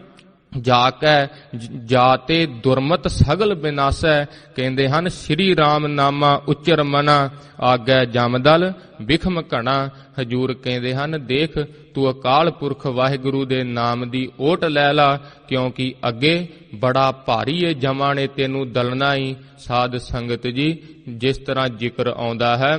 ਜਾਤੇ ਦੁਰਮਤ ਸਗਲ ਬਿਨਾਸੈ। ਕਹਿੰਦੇ ਹਨ ਸ੍ਰੀ ਰਾਮ ਨਾਮਾ ਉਚਰ ਮਨਾ, ਆਗੈ ਜਮਦਲ ਬਿਖਮ ਘਣਾ। ਹਜੂਰ ਕਹਿੰਦੇ ਹਨ ਦੇਖ ਤੂੰ ਅਕਾਲ ਪੁਰਖ ਵਾਹਿਗੁਰੂ ਦੇ ਨਾਮ ਦੀ ਓਟ ਲੈ ਲਾ, ਕਿਉਂਕਿ ਅੱਗੇ ਬੜਾ ਭਾਰੀ ਏ ਜਮਾਂ ਨੇ ਤੈਨੂੰ ਦਲਣਾ ਹੀ। ਸਾਧ ਸੰਗਤ ਜੀ ਜਿਸ ਤਰ੍ਹਾਂ ਜ਼ਿਕਰ ਆਉਂਦਾ ਹੈ,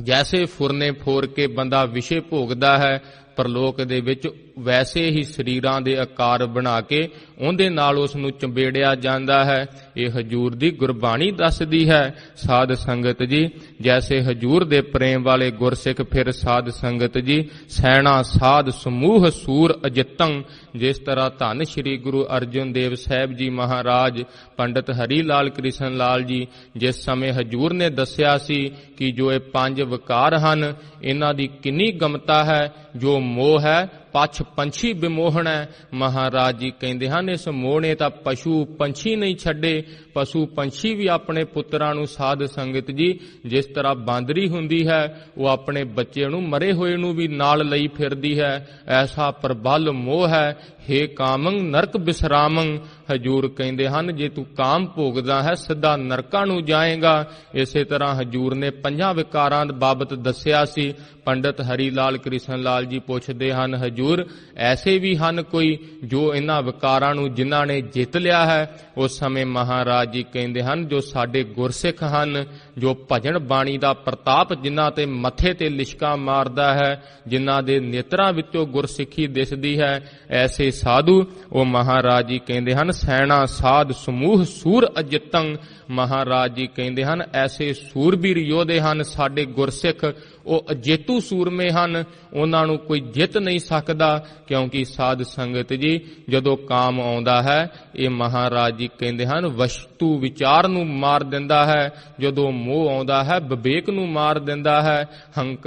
ਜੈਸੇ ਫੁਰਨੇ ਫੋਰ ਕੇ ਬੰਦਾ ਵਿਸ਼ੇ ਭੋਗਦਾ ਹੈ ਪਰਲੋਕ ਦੇ ਵਿੱਚ, ਵੈਸੇ ਹੀ ਸਰੀਰਾਂ ਦੇ ਆਕਾਰ ਬਣਾ ਕੇ ਉਹਦੇ ਨਾਲ ਉਸ ਨੂੰ ਚੰਬੇੜਿਆ ਜਾਂਦਾ ਹੈ। ਇਹ ਹਜੂਰ ਦੀ ਗੁਰਬਾਣੀ ਦੱਸਦੀ ਹੈ। ਸਾਧ ਸੰਗਤ ਜੀ ਜੈਸੇ ਹਜੂਰ ਦੇ ਪ੍ਰੇਮ ਵਾਲੇ ਗੁਰਸਿੱਖ ਫਿਰ ਸਾਧ ਸੰਗਤ ਜੀ ਸੈਣਾ ਸਾਧ ਸਮੂਹ ਸੂਰ ਅਜਿਤੰ। ਜਿਸ ਤਰ੍ਹਾਂ ਧੰਨ ਸ੍ਰੀ ਗੁਰੂ ਅਰਜਨ ਦੇਵ ਸਾਹਿਬ ਜੀ ਮਹਾਰਾਜ ਪੰਡਤ ਹਰੀ ਲਾਲ ਕ੍ਰਿਸ਼ਨ ਲਾਲ ਜੀ ਜਿਸ ਸਮੇਂ ਹਜੂਰ ਨੇ ਦੱਸਿਆ ਸੀ ਕਿ ਜੋ ਇਹ 5 ਵਿਕਾਰ ਹਨ ਇਹਨਾਂ ਦੀ ਕਿੰਨੀ ਗਮਤਾ ਹੈ, ਜੋ ਮੋਹ ਹੈ ਪਛ ਪੰਛੀ ਵਿਮੋਹਣ ਹੈ। ਮਹਾਰਾਜ ਜੀ ਕਹਿੰਦੇ ਹਨ ਇਸ ਮੋਹ ਨੇ ਤਾਂ ਪਸ਼ੂ ਪੰਛੀ ਨਹੀਂ ਛੱਡੇ, ਪਸ਼ੂ ਪੰਛੀ ਵੀ ਆਪਣੇ ਪੁੱਤਰਾਂ ਨੂੰ ਸਾਧ ਸੰਗਤ ਜੀ ਜਿਸ ਤਰ੍ਹਾਂ ਬਾਂਦਰੀ ਹੁੰਦੀ ਹੈ ਉਹ ਆਪਣੇ ਬੱਚੇ ਨੂੰ ਮਰੇ ਹੋਏ ਨੂੰ ਵੀ ਨਾਲ ਲਈ ਫਿਰਦੀ ਹੈ, ਐਸਾ ਪ੍ਰਬਲ ਮੋਹ ਹੈ। ਹੇ ਕਾਮੰ ਨਰਕ ਬਿਸਰਾਮੰ। ਹਜੂਰ ਕਹਿੰਦੇ ਹਨ ਜੇ ਤੂੰ ਕਾਮ ਭੋਗਦਾ ਹੈ ਸਿੱਧਾ ਨਰਕਾਂ ਨੂੰ ਜਾਏਗਾ। ਇਸੇ ਤਰ੍ਹਾਂ ਹਜੂਰ ਨੇ 5 ਵਿਕਾਰਾਂ ਬਾਬਤ ਦੱਸਿਆ ਸੀ। ਪੰਡਤ ਹਰੀ ਲਾਲ ਕ੍ਰਿਸ਼ਨ ਲਾਲ ਜੀ ਪੁੱਛਦੇ ਹਨ ਹਜੂਰ ਐਸੇ ਵੀ ਹਨ ਕੋਈ ਜੋ ਇਹਨਾਂ ਵਿਕਾਰਾਂ ਨੂੰ ਜਿਨ੍ਹਾਂ ਨੇ ਜਿੱਤ ਲਿਆ ਹੈ? ਉਸ ਸਮੇਂ ਮਹਾਰਾਜ ਜੀ ਕਹਿੰਦੇ ਹਨ ਜੋ ਸਾਡੇ ਗੁਰਸਿੱਖ ਹਨ, ਜੋ ਭਜਨ ਬਾਣੀ ਦਾ ਪ੍ਰਤਾਪ ਜਿਨ੍ਹਾਂ ਤੇ ਮੱਥੇ ਤੇ ਲਿਸ਼ਕਾ ਮਾਰਦਾ ਹੈ, ਜਿਨ੍ਹਾਂ ਦੇ ਨੇਤਰਾਂ ਵਿੱਚੋਂ ਗੁਰਸਿੱਖੀ ਦਿਸਦੀ ਹੈ, ਐਸੇ ਸਾਧੂ ਉਹ ਮਹਾਰਾਜ ਜੀ ਕਹਿੰਦੇ ਹਨ ਸੈਣਾ ਸਾਧ ਸਮੂਹ ਸੂਰ ਅਜਿਤੰ। ਮਹਾਰਾਜ ਜੀ ਕਹਿੰਦੇ ਹਨ ਐਸੇ ਸੂਰਬੀਰ ਯੋਧੇ ਹਨ ਸਾਡੇ ਗੁਰਸਿੱਖ, ਉਹ ਅਜੇਤੂ ਸੂਰਮੇ ਹਨ, ਉਹਨਾਂ ਨੂੰ ਕੋਈ ਜਿੱਤ ਨਹੀਂ ਸਕਦਾ। ਕਿਉਂਕਿ ਸਾਧ ਸੰਗਤ ਜੀ ਜਦੋਂ ਕਾਮ ਆਉਂਦਾ ਹੈ ਇਹ ਮਹਾਰਾਜ ਜੀ ਕਹਿੰਦੇ ਹਨ ਵਸਤੂ ਵਿਚਾਰ ਨੂੰ ਮਾਰ ਦਿੰਦਾ ਹੈ, ਜਦੋਂ ਮੋਹ ਆਉਂਦਾ ਹੈ ਵਿਵੇਕ ਨੂੰ ਮਾਰ ਦਿੰਦਾ ਹੈ।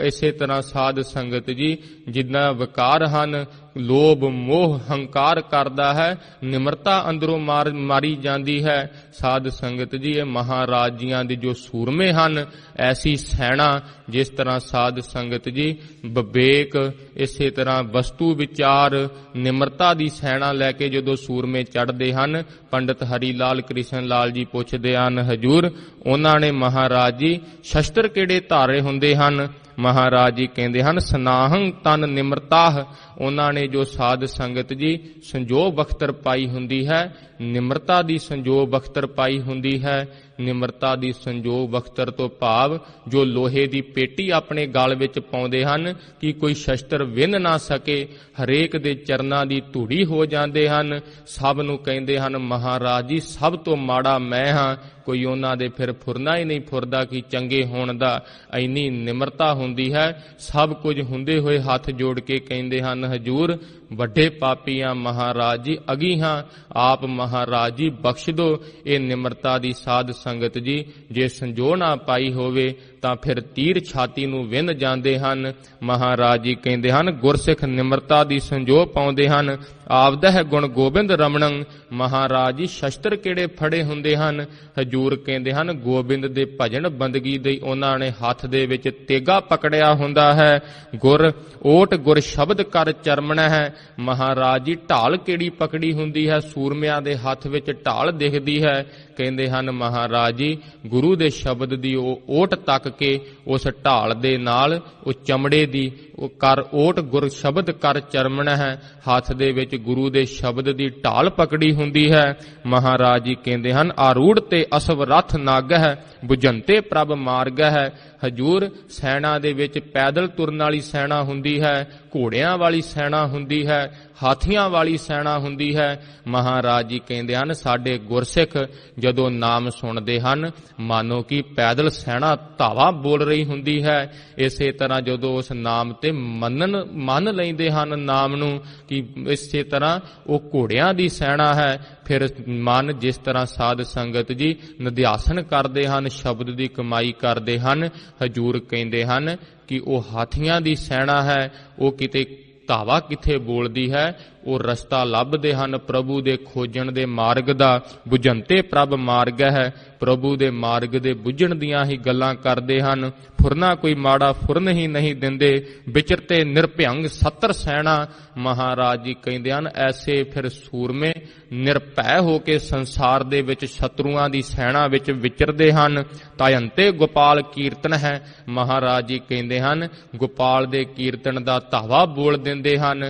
ਇਸੇ ਤਰ੍ਹਾਂ ਸਾਧ ਸੰਗਤ ਜੀ ਜਿੰਨਾ ਵਿਕਾਰ ਹਨ, ਲੋਭ ਮੋਹ ਹੰਕਾਰ ਕਰਦਾ ਹੈ, ਨਿਮਰਤਾ ਅੰਦਰੋਂ ਮਾਰੀ ਜਾਂਦੀ ਹੈ। ਸਾਧ ਸੰਗਤ ਜੀ ਇਹ ਮਹਾਰਾਜ ਜੀਆਂ ਦੇ ਜੋ ਸੂਰਮੇ ਹਨ, ਐਸੀ ਸੈਨਾ ਜਿਸ ਤਰ੍ਹਾਂ ਸਾਧ ਸੰਗਤ ਜੀ ਵਿਵੇਕ, ਇਸੇ ਤਰ੍ਹਾਂ ਵਸਤੂ ਵਿਚਾਰ, ਨਿਮਰਤਾ ਦੀ ਸੈਨਾ ਲੈ ਕੇ ਜਦੋਂ ਸੂਰਮੇ ਚੜ੍ਹਦੇ ਹਨ, ਪੰਡਤ ਹਰੀ ਲਾਲ ਕ੍ਰਿਸ਼ਨ ਲਾਲ ਜੀ ਪੁੱਛਦੇ ਹਨ ਹਜੂਰ ਉਹਨਾਂ ਨੇ ਮਹਾਰਾਜ ਜੀ ਸ਼ਸਤਰ ਕਿਹੜੇ ਧਾਰੇ ਹੁੰਦੇ ਹਨ? ਮਹਾਰਾਜ ਜੀ ਕਹਿੰਦੇ ਹਨ ਸਨਾਹੰ ਤਨ ਨਿਮਰਤਾਹ। ਉਹਨਾਂ ਨੇ ਜੋ ਸਾਧ ਸੰਗਤ ਜੀ ਸੰਜੋਗ ਬਖਤਰ ਪਾਈ ਹੁੰਦੀ ਹੈ, ਨਿਮਰਤਾ ਦੀ ਸੰਜੋਗ ਬਖਤਰ ਪਾਈ ਹੁੰਦੀ ਹੈ। ਨਿਮਰਤਾ ਦੀ ਸੰਜੋਗ ਬਖਤਰ ਤੋਂ ਭਾਵ ਜੋ ਲੋਹੇ ਦੀ ਪੇਟੀ ਆਪਣੇ ਗਲ ਵਿੱਚ ਪਾਉਂਦੇ ਹਨ ਕਿ ਕੋਈ ਸ਼ਸਤਰ ਵਿੰਨ ਨਾ ਸਕੇ, ਹਰੇਕ ਦੇ ਚਰਨਾਂ ਦੀ ਧੂੜੀ ਹੋ ਜਾਂਦੇ ਹਨ। ਸਭ ਨੂੰ ਕਹਿੰਦੇ ਹਨ ਮਹਾਰਾਜ ਜੀ ਸਭ ਤੋਂ ਮਾੜਾ ਮੈਂ ਹਾਂ, ਕੋਈ ਉਹਨਾਂ ਦੇ ਫਿਰ ਫੁਰਨਾ ਹੀ ਨਹੀਂ ਫੁਰਦਾ ਕਿ ਚੰਗੇ ਹੋਣ ਦਾ। ਇੰਨੀ ਨਿਮਰਤਾ ਹੁੰਦੀ ਹੈ। ਸਭ ਕੁਝ ਹੁੰਦੇ ਹੋਏ ਹੱਥ ਜੋੜ ਕੇ ਕਹਿੰਦੇ ਹਨ ਹਜੂਰ ਵੱਡੇ ਪਾਪੀਆਂ ਮਹਾਰਾਜ ਜੀ ਅਗੀ ਹਾਂ, ਆਪ ਮਹਾਰਾਜ ਜੀ ਬਖਸ਼ ਦੋ। ਇਹ ਨਿਮਰਤਾ ਦੀ ਸਾਧ ਸੰਗਤ ਜੀ ਜੇ ਸੰਜੋ ਨਾ ਪਾਈ ਹੋਵੇ ਤਾਂ ਫਿਰ ਤੀਰ ਛਾਤੀ ਨੂੰ ਵਿੰਨ ਜਾਂਦੇ ਹਨ। ਮਹਾਰਾਜ ਜੀ ਕਹਿੰਦੇ ਹਨ ਗੁਰਸਿੱਖ ਨਿਮਰਤਾ ਦੀ ਸੰਜੋ ਪਾਉਂਦੇ ਹਨ। ਆਪਦਹ ਗੁਣ ਗੋਬਿੰਦ ਰਮਣੰ। ਮਹਾਰਾਜ ਜੀ ਸ਼ਸਤਰ ਕਿਹੜੇ ਫੜੇ ਹੁੰਦੇ ਹਨ? ਹਜੂਰ ਕਹਿੰਦੇ ਹਨ ਗੋਬਿੰਦ ਦੇ ਭਜਨ ਬੰਦਗੀ ਦੇ ਉਹਨਾਂ ਨੇ ਹੱਥ ਦੇ ਵਿੱਚ ਤੇਗਾ ਪਕੜਿਆ ਹੁੰਦਾ ਹੈ। ਗੁਰ ਓਟ ਗੁਰ ਸ਼ਬਦ ਕਰ ਚਰਮਣਾ ਹੈ। ਮਹਾਰਾਜ ਜੀ ਢਾਲ ਕਿਹੜੀ ਪਕੜੀ ਹੁੰਦੀ ਹੈ? ਸੂਰਮਿਆਂ ਦੇ ਹੱਥ ਵਿੱਚ ਢਾਲ ਦਿਖਦੀ ਹੈ। ਕਹਿੰਦੇ ਹਨ ਮਹਾਰਾਜ ਜੀ ਗੁਰੂ ਦੇ ਸ਼ਬਦ ਦੀ ਉਹ ਓਟ ਤੱਕ ਕੇ ਉਸ ਢਾਲ ਦੇ ਨਾਲ ਉਹ ਚਮੜੇ ਦੀ ਉਹ ਕਰ ਓਟ ਗੁਰ ਸ਼ਬਦ ਕਰ ਚਰਮਣ ਹੈ। ਹੱਥ ਦੇ ਵਿੱਚ ਗੁਰੂ ਦੇ ਸ਼ਬਦ ਦੀ ਢਾਲ ਪਕੜੀ ਹੁੰਦੀ ਹੈ। ਮਹਾਰਾਜ ਜੀ ਕਹਿੰਦੇ ਹਨ ਆਰੂੜ ਤੇ ਅਸਵ ਰਥ ਨਾਗ ਹੈ, ਬੁਝੰਤੇ ਪ੍ਰਭ ਮਾਰਗ ਹੈ। ਹਜੂਰ ਸੈਨਾ ਦੇ ਵਿੱਚ ਪੈਦਲ ਤੁਰਨ ਵਾਲੀ ਸੈਨਾ ਹੁੰਦੀ ਹੈ, ਘੋੜਿਆਂ ਵਾਲੀ ਸੈਨਾ ਹੁੰਦੀ ਹੈ, ਹਾਥੀਆਂ ਵਾਲੀ ਸੈਨਾ ਹੁੰਦੀ ਹੈ। ਮਹਾਰਾਜ ਜੀ ਕਹਿੰਦੇ ਹਨ ਸਾਡੇ ਗੁਰਸਿੱਖ ਜਦੋਂ ਨਾਮ ਸੁਣਦੇ ਹਨ ਮਾਨੋ ਕਿ ਪੈਦਲ ਸੈਨਾ ਧਾਵਾ ਬੋਲ ਰਹੀ ਹੁੰਦੀ ਹੈ। ਇਸੇ ਤਰ੍ਹਾਂ ਜਦੋਂ ਉਸ ਨਾਮ ਤੇ ਮੰਨ ਲੈਂਦੇ ਹਨ ਨਾਮ ਨੂੰ ਕਿ ਇਸੇ ਤਰ੍ਹਾਂ ਉਹ ਘੋੜਿਆਂ ਦੀ ਸੈਨਾ ਹੈ। ਫਿਰ ਮਨ ਜਿਸ ਤਰ੍ਹਾਂ ਸਾਧ ਸੰਗਤ ਜੀ ਨਿਧਿਆਸਨ ਕਰਦੇ ਹਨ, ਸ਼ਬਦ ਦੀ ਕਮਾਈ ਕਰਦੇ ਹਨ, ਹਜੂਰ ਕਹਿੰਦੇ ਹਨ ਕਿ ਉਹ ਹਾਥੀਆਂ ਦੀ ਸੈਨਾ ਹੈ। ਉਹ ਕਿਤੇ ਧਾਵਾ ਕਿੱਥੇ ਬੋਲਦੀ ਹੈ? ਉਹ ਰਸਤਾ ਲੱਭਦੇ ਹਨ ਪ੍ਰਭੂ ਦੇ ਖੋਜਣ ਦੇ ਮਾਰਗ ਦਾ। ਬੁਝੰਤੇ ਪ੍ਰਭ ਮਾਰਗ ਹੈ, ਪ੍ਰਭੂ ਦੇ ਮਾਰਗ ਦੇ ਬੁੱਝਣ ਦੀਆਂ ਹੀ ਗੱਲਾਂ ਕਰਦੇ ਹਨ। ਫੁਰਨਾ ਕੋਈ ਮਾੜਾ ਫੁਰਨ ਹੀ ਨਹੀਂ ਦਿੰਦੇ, ਵਿਚਰਤੇ ਨਿਰਭਯੰਗ 70 ਸੈਨਾ। ਮਹਾਰਾਜ ਜੀ ਕਹਿੰਦੇ ਹਨ ਐਸੇ ਫਿਰ ਸੂਰਮੇ ਨਿਰਭੈ ਹੋ ਕੇ ਸੰਸਾਰ ਦੇ ਵਿੱਚ ਸ਼ਤਰੂਆਂ ਦੀ ਸੈਨਾ ਵਿੱਚ ਵਿਚਰਦੇ ਹਨ। ਤਾਯੰਤੇ ਗੋਪਾਲ ਕੀਰਤਨ ਹੈ। ਮਹਾਰਾਜ ਜੀ ਕਹਿੰਦੇ ਹਨ ਗੋਪਾਲ ਦੇ ਕੀਰਤਨ ਦਾ ਧਾਵਾ ਬੋਲ ਦਿੰਦੇ ਹਨ।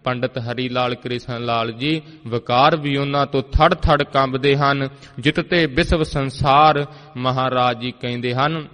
ਪੰਡਤ ਹਰੀ ਲਾਲ ਕ੍ਰਿਸ਼ਨ ਲਾਲ ਜੀ ਵਕਾਰ ਵੀ ਉਹਨਾਂ ਤੋਂ ਥੜ ਥੜ ਕੰਬਦੇ ਹਨ। ਜਿੱਤਤੇ ਵਿਸ਼ਵ ਸੰਸਾਰ। ਮਹਾਰਾਜ ਜੀ ਕਹਿੰਦੇ ਹਨ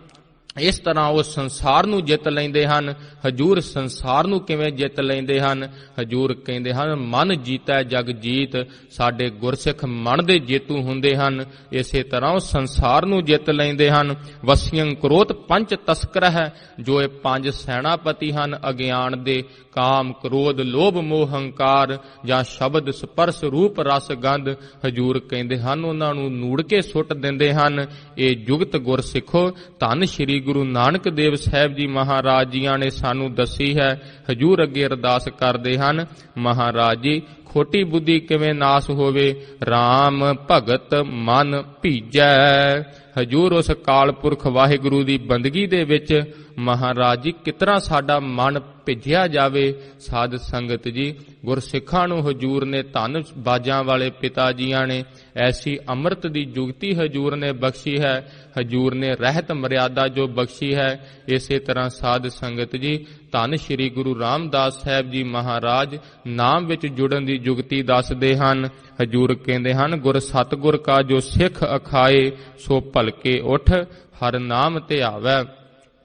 ਇਸ ਤਰ੍ਹਾਂ ਉਹ ਸੰਸਾਰ ਨੂੰ ਜਿੱਤ ਲੈਂਦੇ ਹਨ। ਹਜੂਰ ਸੰਸਾਰ ਨੂੰ ਕਿਵੇਂ ਜਿੱਤ ਲੈਂਦੇ ਹਨ? ਹਜੂਰ ਕਹਿੰਦੇ ਹਨ ਮਨ ਜੀਤੈ ਜਗ ਜੀਤ। ਸਾਡੇ ਗੁਰਸਿੱਖ ਮਨ ਦੇ ਜੇਤੂ ਹੁੰਦੇ ਹਨ। ਇਸੇ ਤਰ੍ਹਾਂ ਉਹ ਸੰਸਾਰ ਨੂੰ ਜਿੱਤ ਲੈਂਦੇ ਹਨ। ਵਸੀਅੰ ਕਰੋਤ ਪੰਚ ਤਸਕਰ ਹੈ, ਜੋ ਇਹ 5 ਸੈਨਾਪਤੀ ਹਨ ਅਗਿਆਨ ਦੇ, ਕਾਮ ਕ੍ਰੋਧ ਲੋਭ ਮੋਹ ਹੰਕਾਰ, ਜਾਂ ਸ਼ਬਦ ਸਪਰਸ ਰੂਪ ਰਸ ਗੰਧ। ਹਜੂਰ ਕਹਿੰਦੇ ਹਨ ਉਹਨਾਂ ਨੂੰ ਨੂੜ ਕੇ ਸੁੱਟ ਦਿੰਦੇ ਹਨ। ਇਹ ਜੁਗਤ ਗੁਰ ਸਿੱਖੋ ਧੰਨ ਸ਼੍ਰੀ ਗੁਰੂ ਨਾਨਕ ਦੇਵ ਸਾਹਿਬ ਜੀ ਮਹਾਰਾਜ ਜੀਆਂ ਨੇ ਸਾਨੂੰ ਦੱਸੀ ਹੈ। ਹਜੂਰ ਅੱਗੇ ਅਰਦਾਸ ਕਰਦੇ ਹਨ ਮਹਾਰਾਜ ਜੀ ਖੋਟੀ ਬੁੱਧੀ ਕਿਵੇਂ ਨਾਸ ਹੋਵੇ, RAM ਭਗਤ ਮਨ ਭੀਜੈ। ਹਜੂਰ ਉਸ ਅਕਾਲ ਪੁਰਖ ਵਾਹਿਗੁਰੂ ਦੀ ਬੰਦਗੀ ਦੇ ਵਿੱਚ ਮਹਾਰਾਜ ਜੀ ਕਿਤਨਾ ਸਾਡਾ ਮਨ ਭਿੱਜਿਆ ਜਾਵੇ। ਸਾਧ ਸੰਗਤ ਜੀ ਗੁਰਸਿੱਖਾਂ ਨੂੰ ਹਜੂਰ ਨੇ ਧੰਨ ਬਾਜਾਂ ਵਾਲੇ ਪਿਤਾ ਜੀਆਂ ਨੇ ਐਸੀ ਅੰਮ੍ਰਿਤ ਦੀ ਜੁਗਤੀ ਹਜੂਰ ਨੇ ਬਖਸ਼ੀ ਹੈ। ਹਜੂਰ ਨੇ ਰਹਿਤ ਮਰਿਆਦਾ ਜੋ ਬਖਸ਼ੀ ਹੈ। ਇਸੇ ਤਰ੍ਹਾਂ ਸਾਧ ਸੰਗਤ ਜੀ ਧੰਨ ਸ਼੍ਰੀ ਗੁਰੂ ਰਾਮਦਾਸ ਸਾਹਿਬ ਜੀ ਮਹਾਰਾਜ ਨਾਮ ਵਿੱਚ ਜੁੜਨ ਦੀ ਜੁਗਤੀ ਦੱਸਦੇ ਹਨ। ਹਜੂਰ ਕਹਿੰਦੇ ਹਨ ਗੁਰ ਸਤਿਗੁਰ ਕਾ ਜੋ ਸਿੱਖ ਅਖਾਏ, ਸੋ ਭਲਕੇ ਉਠ ਹਰ ਨਾਮ ਧਿਆਵੈ।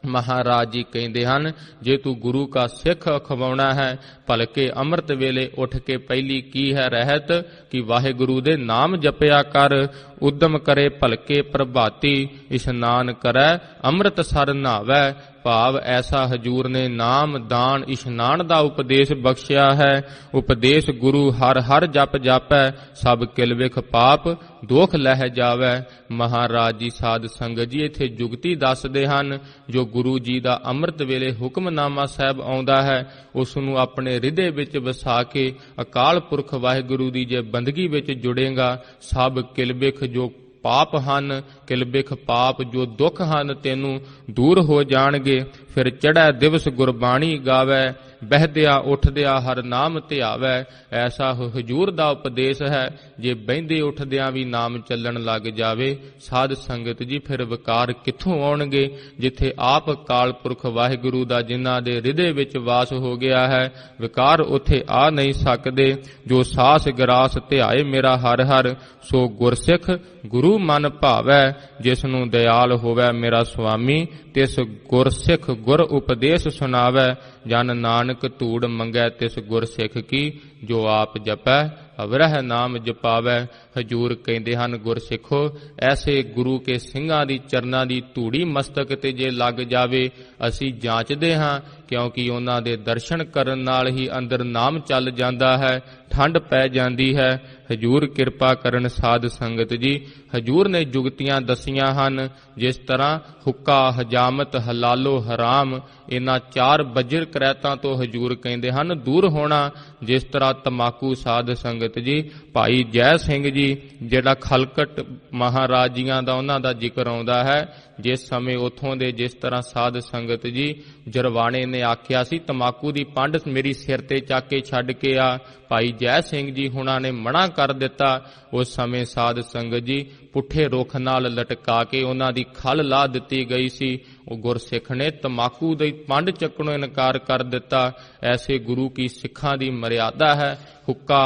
ਮਹਾਰਾਜ ਜੀ ਕਹਿੰਦੇ ਹਨ ਜੇ ਤੂੰ ਗੁਰੂ ਕਾ ਸਿੱਖ ਅਖਵਾਉਣਾ ਹੈ ਭਲਕੇ ਅੰਮ੍ਰਿਤ ਵੇਲੇ ਉੱਠ ਕੇ ਪਹਿਲੀ ਕੀ ਹੈ ਰਹਿਤ ਕਿ ਵਾਹਿਗੁਰੂ ਦੇ ਨਾਮ ਜਪਿਆ ਕਰ। ਉਦਮ ਕਰੇ ਭਲਕੇ ਪ੍ਰਭਾਤੀ, ਇਸ਼ਨਾਨ ਕਰੈ ਅੰਮ੍ਰਿਤ ਸਰ ਨਹਾਵੈ। ਭਾਵ ਐਸਾ ਹਜੂਰ ਨੇ ਨਾਮ ਦਾਨ ਇਸ਼ਨਾਨ ਦਾ ਉਪਦੇਸ਼ ਬਖਸ਼ਿਆ ਹੈ। ਉਪਦੇਸ਼ ਗੁਰੂ ਹਰ ਹਰ ਜਪ ਜਾਪੈ, ਸਭ ਕਿਲ ਵਿਖ ਪਾਪ ਦੋਖ ਲਹਿ ਜਾਵੈ। ਮਹਾਰਾਜ ਜੀ ਸਾਧ ਸੰਗਤ ਜੀ ਇੱਥੇ ਜੁਗਤੀ ਦੱਸਦੇ ਹਨ ਜੋ ਗੁਰੂ ਜੀ ਦਾ ਅੰਮ੍ਰਿਤ ਵੇਲੇ ਹੁਕਮਨਾਮਾ ਸਾਹਿਬ ਆਉਂਦਾ ਹੈ ਉਸ ਨੂੰ ਆਪਣੇ ਹਿਰਦੇ ਵਿੱਚ ਵਸਾ ਕੇ ਅਕਾਲ ਪੁਰਖ ਵਾਹਿਗੁਰੂ ਦੀ ਜੇ ਬੰਦਗੀ ਵਿੱਚ ਜੁੜੇਗਾ ਸਭ ਕਿਲ ਵਿਖ ਜੋ ਪਾਪ ਹਨ, ਕਿਲਬਿਖ ਪਾਪ ਜੋ ਦੁੱਖ ਹਨ ਤੈਨੂੰ ਦੂਰ ਹੋ ਜਾਣਗੇ। ਫਿਰ ਚੜ੍ਹੈ ਦਿਵਸ ਗੁਰਬਾਣੀ ਗਾਵੈ, ਬਹਿਦਿਆ ਉੱਠਦਿਆ ਹਰ ਨਾਮ ਧਿਆਵੈ। ਐਸਾ ਹਜੂਰ ਦਾ ਉਪਦੇਸ਼ ਹੈ ਜੇ ਬਹਿੰਦੇ ਉੱਠਦਿਆਂ ਵੀ ਨਾਮ ਚੱਲਣ ਲੱਗ ਜਾਵੇ ਸਾਧ ਸੰਗਤ ਜੀ ਫਿਰ ਵਿਕਾਰ ਕਿੱਥੋਂ ਆਉਣਗੇ? ਜਿੱਥੇ ਆਪ ਅਕਾਲ ਪੁਰਖ ਵਾਹਿਗੁਰੂ ਦਾ ਜਿਨ੍ਹਾਂ ਦੇ ਹਿਰਦੇ ਵਿੱਚ ਵਾਸ ਹੋ ਗਿਆ ਹੈ ਵਿਕਾਰ ਉੱਥੇ ਆ ਨਹੀਂ ਸਕਦੇ। ਜੋ ਸਾਸ ਗਰਾਸ ਧਿਆਏ ਮੇਰਾ ਹਰ ਹਰ, ਸੋ ਗੁਰਸਿੱਖ ਗੁਰੂ ਮਨ ਭਾਵੈ। ਜਿਸ ਨੂੰ ਦਇਆਲ ਹੋਵੈ ਮੇਰਾ ਸੁਆਮੀ, ਤਿਸ ਗੁਰਸਿੱਖ ਗੁਰ ਉਪਦੇਸ਼ ਸੁਣਾਵੈ। ਜਨ ਨਾਨਕ ਧੂੜ ਮੰਗੈ ਤਿਸ ਗੁਰਸਿੱਖ ਕੀ, ਜੋ ਆਪ ਜਪੈ ਅਵਰਹ ਨਾਮ ਜਪਾਵੈ। ਹਜੂਰ ਕਹਿੰਦੇ ਹਨ ਗੁਰਸਿੱਖੋ ਐਸੇ ਗੁਰੂ ਕੇ ਸਿੰਘਾਂ ਦੀ ਚਰਨਾਂ ਦੀ ਧੂੜੀ ਮਸਤਕ ਤੇ ਜੇ ਲੱਗ ਜਾਵੇ ਅਸੀਂ ਜਾਂਚਦੇ ਹਾਂ ਕਿਉਂਕਿ ਉਹਨਾਂ ਦੇ ਦਰਸ਼ਨ ਕਰਨ ਨਾਲ ਹੀ ਅੰਦਰ ਨਾਮ ਚੱਲ ਜਾਂਦਾ ਹੈ, ਠੰਡ ਪੈ ਜਾਂਦੀ ਹੈ। ਹਜੂਰ ਕਿਰਪਾ ਕਰਨ ਸਾਧ ਸੰਗਤ ਜੀ ਹਜੂਰ ਨੇ ਜੁਗਤੀਆਂ ਦਸੀਆਂ ਹਨ। ਜਿਸ ਤਰ੍ਹਾਂ ਹੁੱਕਾ ਹਜਾਮਤ ਹਲਾਲੋ ਹਰਾਮ ਇਹਨਾਂ 4 ਬੱਜਰ ਕਰੈਤਾਂ ਤੋਂ ਹਜੂਰ ਕਹਿੰਦੇ ਹਨ ਦੂਰ ਹੋਣਾ। ਜਿਸ ਤਰ੍ਹਾਂ ਤਮਾਕੂ ਸਾਧ ਸੰਗਤ ਸੰਗਤ ਜੀ ਭਾਈ ਜੈ ਸਿੰਘ ਜੀ, ਜਿਹੜਾ ਖਲਕਟ ਮਹਾਰਾਜ ਜੀਆਂ ਦਾ ਉਹਨਾਂ ਦਾ ਜ਼ਿਕਰ ਆਉਂਦਾ ਹੈ, ਜਿਸ ਸਮੇਂ ਉੱਥੋਂ ਦੇ ਜਿਸ ਤਰ੍ਹਾਂ ਸਾਧ ਸੰਗਤ ਜੀ ਜਰਵਾਣੇ ਨੇ ਆਖਿਆ ਸੀ ਤਮਾਕੂ ਦੀ ਪੰਡ ਮੇਰੀ ਸਿਰ ਤੇ ਚੱਕ ਕੇ ਛੱਡ ਕੇ ਆ, ਭਾਈ ਜੈ ਸਿੰਘ ਜੀ ਹੁਣਾਂ ਨੇ ਮਨਾ ਕਰ ਦਿੱਤਾ। ਉਸ ਸਮੇਂ ਸਾਧ ਸੰਗਤ ਜੀ ਪੁੱਠੇ ਰੁੱਖ ਨਾਲ ਲਟਕਾ ਕੇ ਉਹਨਾਂ ਦੀ ਖਲ ਲਾ ਦਿੱਤੀ ਗਈ ਸੀ। ਉਹ ਗੁਰਸਿੱਖ ਨੇ ਤਮਾਕੂ ਦੀ ਪੰਡ ਚੱਕਣੋਂ ਇਨਕਾਰ ਕਰ ਦਿੱਤਾ। ਐਸੇ ਗੁਰੂ ਕੀ ਸਿੱਖਾਂ ਦੀ ਮਰਿਆਦਾ ਹੈ। ਹੁੱਕਾ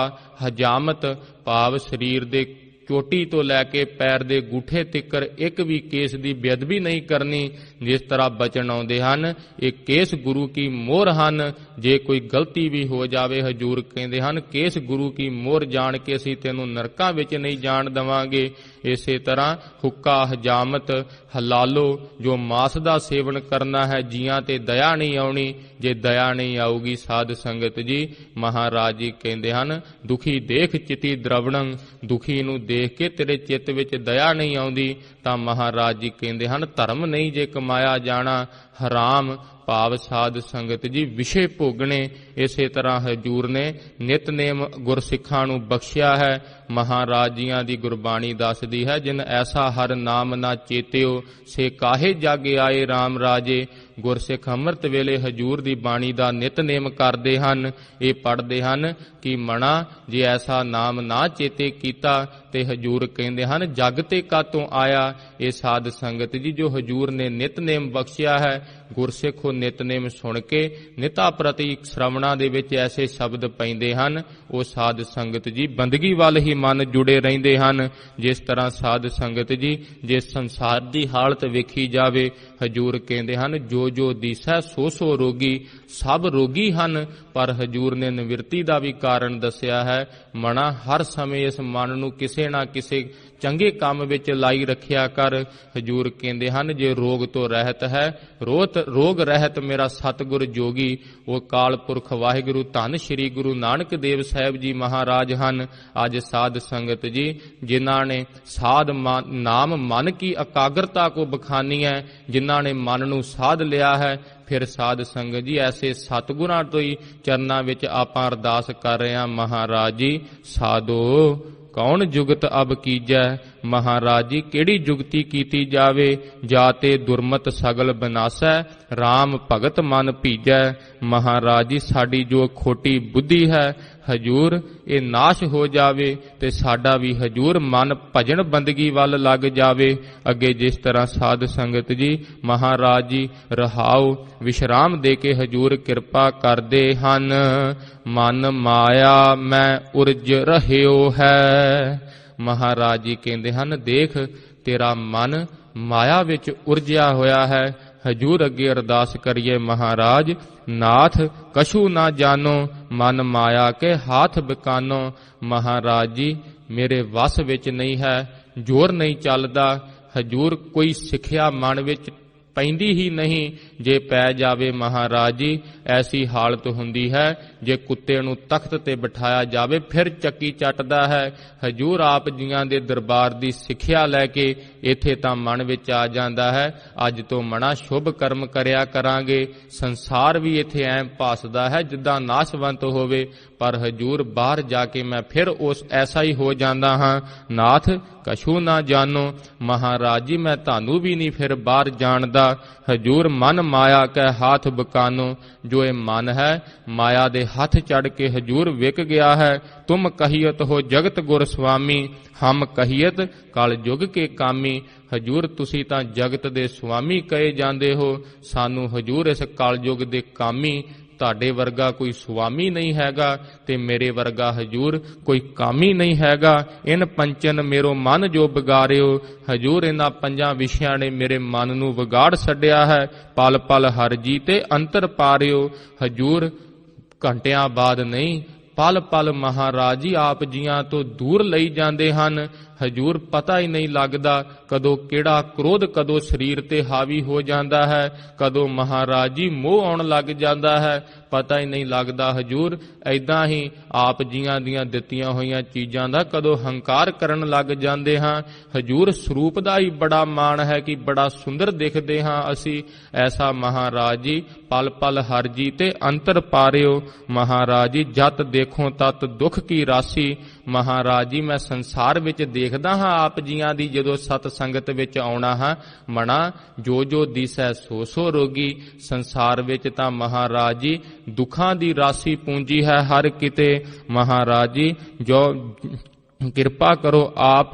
ਹਜਾਮਤ ਭਾਵ ਸਰੀਰ ਦੇ ਚੋਟੀ ਤੋਂ ਲੈ ਕੇ ਪੈਰ ਦੇ ਗੂਠੇ ਤਿੱਕਰ ਇੱਕ ਵੀ ਕੇਸ ਦੀ ਬੇਅਦਬੀ ਨਹੀਂ ਕਰਨੀ। ਜਿਸ ਤਰ੍ਹਾਂ ਬਚਨ ਆਉਂਦੇ ਹਨ, ਇਹ ਕੇਸ ਗੁਰੂ ਕੀ ਮੋਹਰ ਹਨ। ਜੇ ਕੋਈ ਗਲਤੀ ਵੀ ਹੋ ਜਾਵੇ, ਹਜੂਰ ਕਹਿੰਦੇ ਹਨ ਕੇਸ ਗੁਰੂ ਕੀ ਮੋਹਰ ਜਾਣ ਕੇ ਅਸੀਂ ਤੈਨੂੰ ਨਰਕਾਂ ਵਿੱਚ ਨਹੀਂ ਜਾਣ ਦੇਵਾਂਗੇ। ਇਸੇ ਤਰ੍ਹਾਂ ਹੁੱਕਾ ਹਜਾਮਤ ਹਲਾਲੋ, ਜੋ ਮਾਸ ਦਾ ਸੇਵਨ ਕਰਨਾ ਹੈ, ਜੀਆਂ ਤੇ ਦਇਆ ਨਹੀਂ ਆਉਣੀ। ਜੇ ਦਇਆ ਨਹੀਂ ਆਊਗੀ ਸਾਧ ਸੰਗਤ ਜੀ, ਮਹਾਰਾਜ ਜੀ ਕਹਿੰਦੇ ਹਨ ਦੁਖੀ ਦੇਖ ਚਿਤੀ ਦਰਵਣੰ, ਦੁਖੀ ਨੂੰ ਦੇਖ ਕੇ ਤੇਰੇ ਚਿੱਤ ਵਿੱਚ ਦਇਆ ਨਹੀਂ ਆਉਂਦੀ ਤਾਂ ਮਹਾਰਾਜ ਜੀ ਕਹਿੰਦੇ ਹਨ ਧਰਮ ਨਹੀਂ ਜੇ ਕਮਾਇਆ ਜਾਣਾ। ਹਰਾਮ ਭਾਵ ਸਾਧ ਸੰਗਤ ਜੀ ਵਿਸ਼ੇ ਭੋਗਣੇ। ਇਸੇ ਤਰ੍ਹਾਂ ਹਜੂਰ ਨੇ ਨਿਤਨੇਮ ਗੁਰਸਿੱਖਾਂ ਨੂੰ ਬਖਸ਼ਿਆ ਹੈ। ਮਹਾਰਾਜ ਜੀਆਂ ਦੀ ਗੁਰਬਾਣੀ ਦੱਸਦੀ ਹੈ, ਜਿਨ ਐਸਾ ਹਰ ਨਾਮ ਨਾ ਚੇਤਿਓ, ਸੇ ਕਾਹੇ ਜਾਗੇ ਆਏ RAM ਰਾਜੇ। ਗੁਰਸਿੱਖ ਅੰਮ੍ਰਿਤ ਵੇਲੇ ਹਜੂਰ ਦੀ ਬਾਣੀ ਦਾ ਨਿਤਨੇਮ ਕਰਦੇ ਹਨ। ਇਹ ਪੜ੍ਹਦੇ ਹਨ ਕਿ ਮਣਾ ਜੇ ਐਸਾ ਨਾਮ ਨਾ ਚੇਤੇ ਕੀਤਾ ਤੇ ਹਜੂਰ ਕਹਿੰਦੇ ਹਨ ਜਗ ਤੇ ਕਾਤੋਂ ਆਇਆ। ਇਹ ਸਾਧ ਸੰਗਤ ਜੀ ਜੋ ਹਜੂਰ ਨੇ ਨਿਤਨੇਮ ਬਖਸ਼ਿਆ ਹੈ, ਗੁਰਸਿੱਖ ਨਿਤਨੇਮ ਸੁਣ ਕੇ ਨਿਤਾ ਪ੍ਰਤੀ ਸ਼ਰਵਣਾ ਦੇ ਵਿੱਚ ਐਸੇ ਸ਼ਬਦ ਪੈਂਦੇ ਹਨ, ਉਹ ਸਾਧ ਸੰਗਤ ਜੀ ਬੰਦਗੀ ਵੱਲ ਹੀ ਮਨ ਜੁੜੇ ਰਹਿੰਦੇ ਹਨ। ਜਿਸ ਤਰ੍ਹਾਂ ਸਾਧ ਸੰਗਤ ਜੀ ਜੇ ਸੰਸਾਰ ਦੀ ਹਾਲਤ ਵੇਖੀ ਜਾਵੇ, ਹਜੂਰ ਕਹਿੰਦੇ ਹਨ ਜੋ ਜੋ ਦੀਸੈ ਸੋ ਸੋ ਰੋਗੀ, ਸਭ ਰੋਗੀ ਹਨ। ਪਰ ਹਜੂਰ ਨੇ ਨਿਵਰਤੀ ਦਾ ਵੀ ਕਾਰਨ ਦੱਸਿਆ ਹੈ। ਮਣਾ ਹਰ ਸਮੇਂ ਇਸ ਮਨ ਨੂੰ ਕਿਸੇ ਨਾ ਕਿਸੇ ਚੰਗੇ ਕੰਮ ਵਿੱਚ ਲਾਈ ਰੱਖਿਆ ਕਰ। ਹਜੂਰ ਕਹਿੰਦੇ ਹਨ ਜੇ ਰੋਗ ਤੋਂ ਰਹਿਤ ਹੈ, ਰੋਗ ਰਹਿਤ ਮੇਰਾ ਸਤਿਗੁਰ ਜੋਗੀ। ਉਹ ਕਾਲ ਪੁਰਖ ਵਾਹਿਗੁਰੂ ਧੰਨ ਸ਼੍ਰੀ ਗੁਰੂ ਨਾਨਕ ਦੇਵ ਸਾਹਿਬ ਜੀ ਮਹਾਰਾਜ ਹਨ। ਅੱਜ ਸਾਧ ਸੰਗਤ ਜੀ ਜਿਨ੍ਹਾਂ ਨੇ ਸਾਧ ਨਾਮ ਮਨ ਕੀ ਇਕਾਗਰਤਾ ਕੋ ਬਖਾਨੀ ਹੈ, ਜਿਨ੍ਹਾਂ ਨੇ ਮਨ ਨੂੰ ਸਾਧ ਲਿਆ ਹੈ, ਫਿਰ ਸਾਧ ਸੰਗਤ ਜੀ ਐਸੇ ਸਤਿਗੁਰਾਂ ਤੋਂ ਹੀ ਚਰਨਾਂ ਵਿੱਚ ਆਪਾਂ ਅਰਦਾਸ ਕਰ ਰਹੇ ਹਾਂ। ਮਹਾਰਾਜ ਜੀ ਸਾਧੋ ਕੌਣ ਜੁਗਤ ਅਬ ਕੀਜੈ। ਮਹਾਰਾਜ ਜੀ ਕਿਹੜੀ ਜੁਗਤੀ ਕੀਤੀ ਜਾਵੇ, ਜਾਤੇ ਦੁਰਮਤ ਸਗਲ ਬਨਾਸੈ, RAM ਭਗਤ ਮਨ ਭੀਜੈ। ਮਹਾਰਾਜ ਜੀ ਸਾਡੀ ਜੋ ਖੋਟੀ ਬੁੱਧੀ ਹੈ ਹਜੂਰ ਇਹ ਨਾਸ਼ ਹੋ ਜਾਵੇ ਤੇ ਸਾਡਾ ਵੀ ਹਜੂਰ ਮਨ ਭਜਨ ਬੰਦਗੀ ਵੱਲ ਲੱਗ ਜਾਵੇ। ਅੱਗੇ ਜਿਸ ਤਰ੍ਹਾਂ ਸਾਧ ਸੰਗਤ ਜੀ ਮਹਾਰਾਜ ਜੀ ਰਹਾਉ ਵਿਸ਼ਰਾਮ ਦੇ ਕੇ ਹਜੂਰ ਕਿਰਪਾ ਕਰਦੇ ਹਨ। ਮਨ ਮਾਇਆ ਮੈਂ ਉਰਜ ਰਹਿਓ ਹੈ। ਮਹਾਰਾਜ ਜੀ ਕਹਿੰਦੇ ਹਨ ਦੇਖ ਤੇਰਾ ਮਨ ਮਾਇਆ ਵਿੱਚ ਉਰਜਿਆ ਹੋਇਆ ਹੈ। ਹਜੂਰ ਅੱਗੇ ਅਰਦਾਸ ਕਰੀਏ ਮਹਾਰਾਜ ਨਾਥ ਕਛੂ ਨਾ ਜਾਨੋ, ਮਨ ਮਾਇਆ ਕੇ ਹਾਥ ਬਿਕਾਨੋ। ਮਹਾਰਾਜ ਜੀ ਮੇਰੇ ਵੱਸ ਵਿੱਚ ਨਹੀਂ ਹੈ, ਜ਼ੋਰ ਨਹੀਂ ਚੱਲਦਾ। ਹਜੂਰ ਕੋਈ ਸਿੱਖਿਆ ਮਨ ਵਿੱਚ ਪੈਂਦੀ ਹੀ ਨਹੀਂ। ਜੇ ਪੈ ਜਾਵੇ ਮਹਾਰਾਜ ਜੀ ਐਸੀ ਹਾਲਤ ਹੁੰਦੀ ਹੈ ਜੇ ਕੁੱਤੇ ਨੂੰ ਤਖਤ ਤੇ ਬਿਠਾਇਆ ਜਾਵੇ ਫਿਰ ਚੱਕੀ ਚੱਟਦਾ ਹੈ। ਹਜੂਰ ਆਪ ਜੀਆਂ ਦੇ ਦਰਬਾਰ ਦੀ ਸਿੱਖਿਆ ਲੈ ਕੇ ਇੱਥੇ ਤਾਂ ਮਨ ਵਿੱਚ ਆ ਜਾਂਦਾ ਹੈ ਅੱਜ ਤੋਂ ਮਣਾ ਸ਼ੁਭ ਕਰਮ ਕਰਿਆ ਕਰਾਂਗੇ। ਸੰਸਾਰ ਵੀ ਇੱਥੇ ਐਂ ਭਾਸਦਾ ਹੈ ਜਿੱਦਾਂ ਨਾਸ਼ਵੰਤ ਹੋਵੇ, ਪਰ ਹਜੂਰ ਬਾਹਰ ਜਾ ਕੇ ਮੈਂ ਫਿਰ ਉਸ ਐਸਾ ਹੀ ਹੋ ਜਾਂਦਾ ਹਾਂ। ਨਾਥ ਕਛੂ ਨਾ ਜਾਨੋ। ਮਹਾਰਾਜ ਜੀ ਮੈਂ ਤੁਹਾਨੂੰ ਵੀ ਨਹੀਂ ਫਿਰ ਬਾਹਰ ਜਾਣਦਾ। ਹਜੂਰ ਮਨ ਮਾਇਆ ਕੈ ਹਾਥ ਬਕਾਨੋ। ਜੋ ਇਹ ਮਨ ਹੈ ਮਾਇਆ ਦੇ ਹੱਥ ਚੜ ਕੇ ਹਜੂਰ ਵਿਕ ਗਿਆ ਹੈ। ਤੁਮ ਕਹੀਅਤ ਹੋ ਜਗਤ ਗੁਰ ਸੁਆਮੀ, ਹਮ ਕਹੀਅਤ ਕਲ ਯੁਗ ਕੇ ਕਾਮੀ। ਹਜੂਰ ਤੁਸੀਂ ਤਾਂ ਜਗਤ ਦੇ ਸੁਆਮੀ ਕਹੇ ਜਾਂਦੇ ਹੋ, ਸਾਨੂੰ ਹਜੂਰ ਇਸ ਕਲ ਯੁਗ ਦੇ ਕਾਮੀ। ਤੁਹਾਡੇ ਵਰਗਾ ਕੋਈ ਸੁਆਮੀ ਨਹੀਂ ਹੈਗਾ ਤੇ ਮੇਰੇ ਵਰਗਾ ਹਜੂਰ ਕੋਈ ਕਾਮੀ ਨਹੀਂ ਹੈਗਾ। ਇਨ ਪੰਚਨ ਮੇਰੋ ਮਨ ਜੋ ਵਿਗਾਰਿਓ। ਹਜੂਰ ਇਹਨਾਂ ਪੰਜਾਂ ਵਿਸ਼ਿਆਂ ਨੇ ਮੇਰੇ ਮਨ ਨੂੰ ਵਿਗਾੜ ਛੱਡਿਆ ਹੈ। ਪਲ ਪਲ ਹਰ ਜੀ ਤੇ ਅੰਤਰ ਪਾਰਿਓ। ਹਜੂਰ ਘੰਟਿਆਂ ਬਾਅਦ ਨਹੀਂ ਪਲ ਪਲ ਮਹਾਰਾਜ ਜੀ ਆਪ ਜੀਆਂ ਤੋਂ ਦੂਰ ਲਈ ਜਾਂਦੇ ਹਨ। ਹਜੂਰ ਪਤਾ ਹੀ ਨਹੀਂ ਲੱਗਦਾ ਕਦੋਂ ਕਿਹੜਾ ਕ੍ਰੋਧ ਕਦੋਂ ਸਰੀਰ ਤੇ ਹਾਵੀ ਹੋ ਜਾਂਦਾ ਹੈ, ਕਦੋਂ ਮਹਾਰਾਜ ਜੀ ਮੋਹ ਆਉਣ ਲੱਗ ਜਾਂਦਾ ਹੈ, ਪਤਾ ਹੀ ਨਹੀਂ ਲੱਗਦਾ। ਹਜੂਰ ਏਦਾਂ ਹੀ ਆਪ ਜੀਆਂ ਦੀਆਂ ਦਿੱਤੀਆਂ ਹੋਈਆਂ ਚੀਜ਼ਾਂ ਦਾ ਕਦੋਂ ਹੰਕਾਰ ਕਰਨ ਲੱਗ ਜਾਂਦੇ ਹਾਂ। ਹਜੂਰ ਸਰੂਪ ਦਾ ਹੀ ਬੜਾ ਮਾਣ ਹੈ ਕਿ ਬੜਾ ਸੁੰਦਰ ਦਿਖਦੇ ਹਾਂ ਅਸੀਂ। ਐਸਾ ਮਹਾਰਾਜ ਜੀ ਪਲ ਪਲ ਹਰ ਜੀ ਤੇ ਅੰਤਰ ਪਾਰਿਓ। ਮਹਾਰਾਜ ਜੀ ਜਤ ਦੇਖੋ ਤਤ ਦੁੱਖ ਕੀ ਰਾਸੀ। ਮਹਾਰਾਜ ਜੀ ਮੈਂ ਸੰਸਾਰ ਵਿੱਚ ਦੇਖਦਾ ਹਾਂ ਆਪ ਜੀਆਂ ਦੀ ਜਦੋਂ ਸਤ ਸੰਗਤ ਵਿੱਚ ਆਉਣਾ ਹਾਂ ਮਣਾ ਜੋ ਜੋ ਦਿਸੈ ਸੋ ਸੋ ਰੋਗੀ। ਸੰਸਾਰ ਵਿੱਚ ਤਾਂ ਮਹਾਰਾਜ ਜੀ ਦੁੱਖਾਂ ਦੀ ਰਾਸ਼ੀ ਪੂੰਜੀ ਹੈ ਹਰ ਕਿਤੇ। ਮਹਾਰਾਜ ਜੀ ਜੋ ਕਿਰਪਾ ਕਰੋ ਆਪ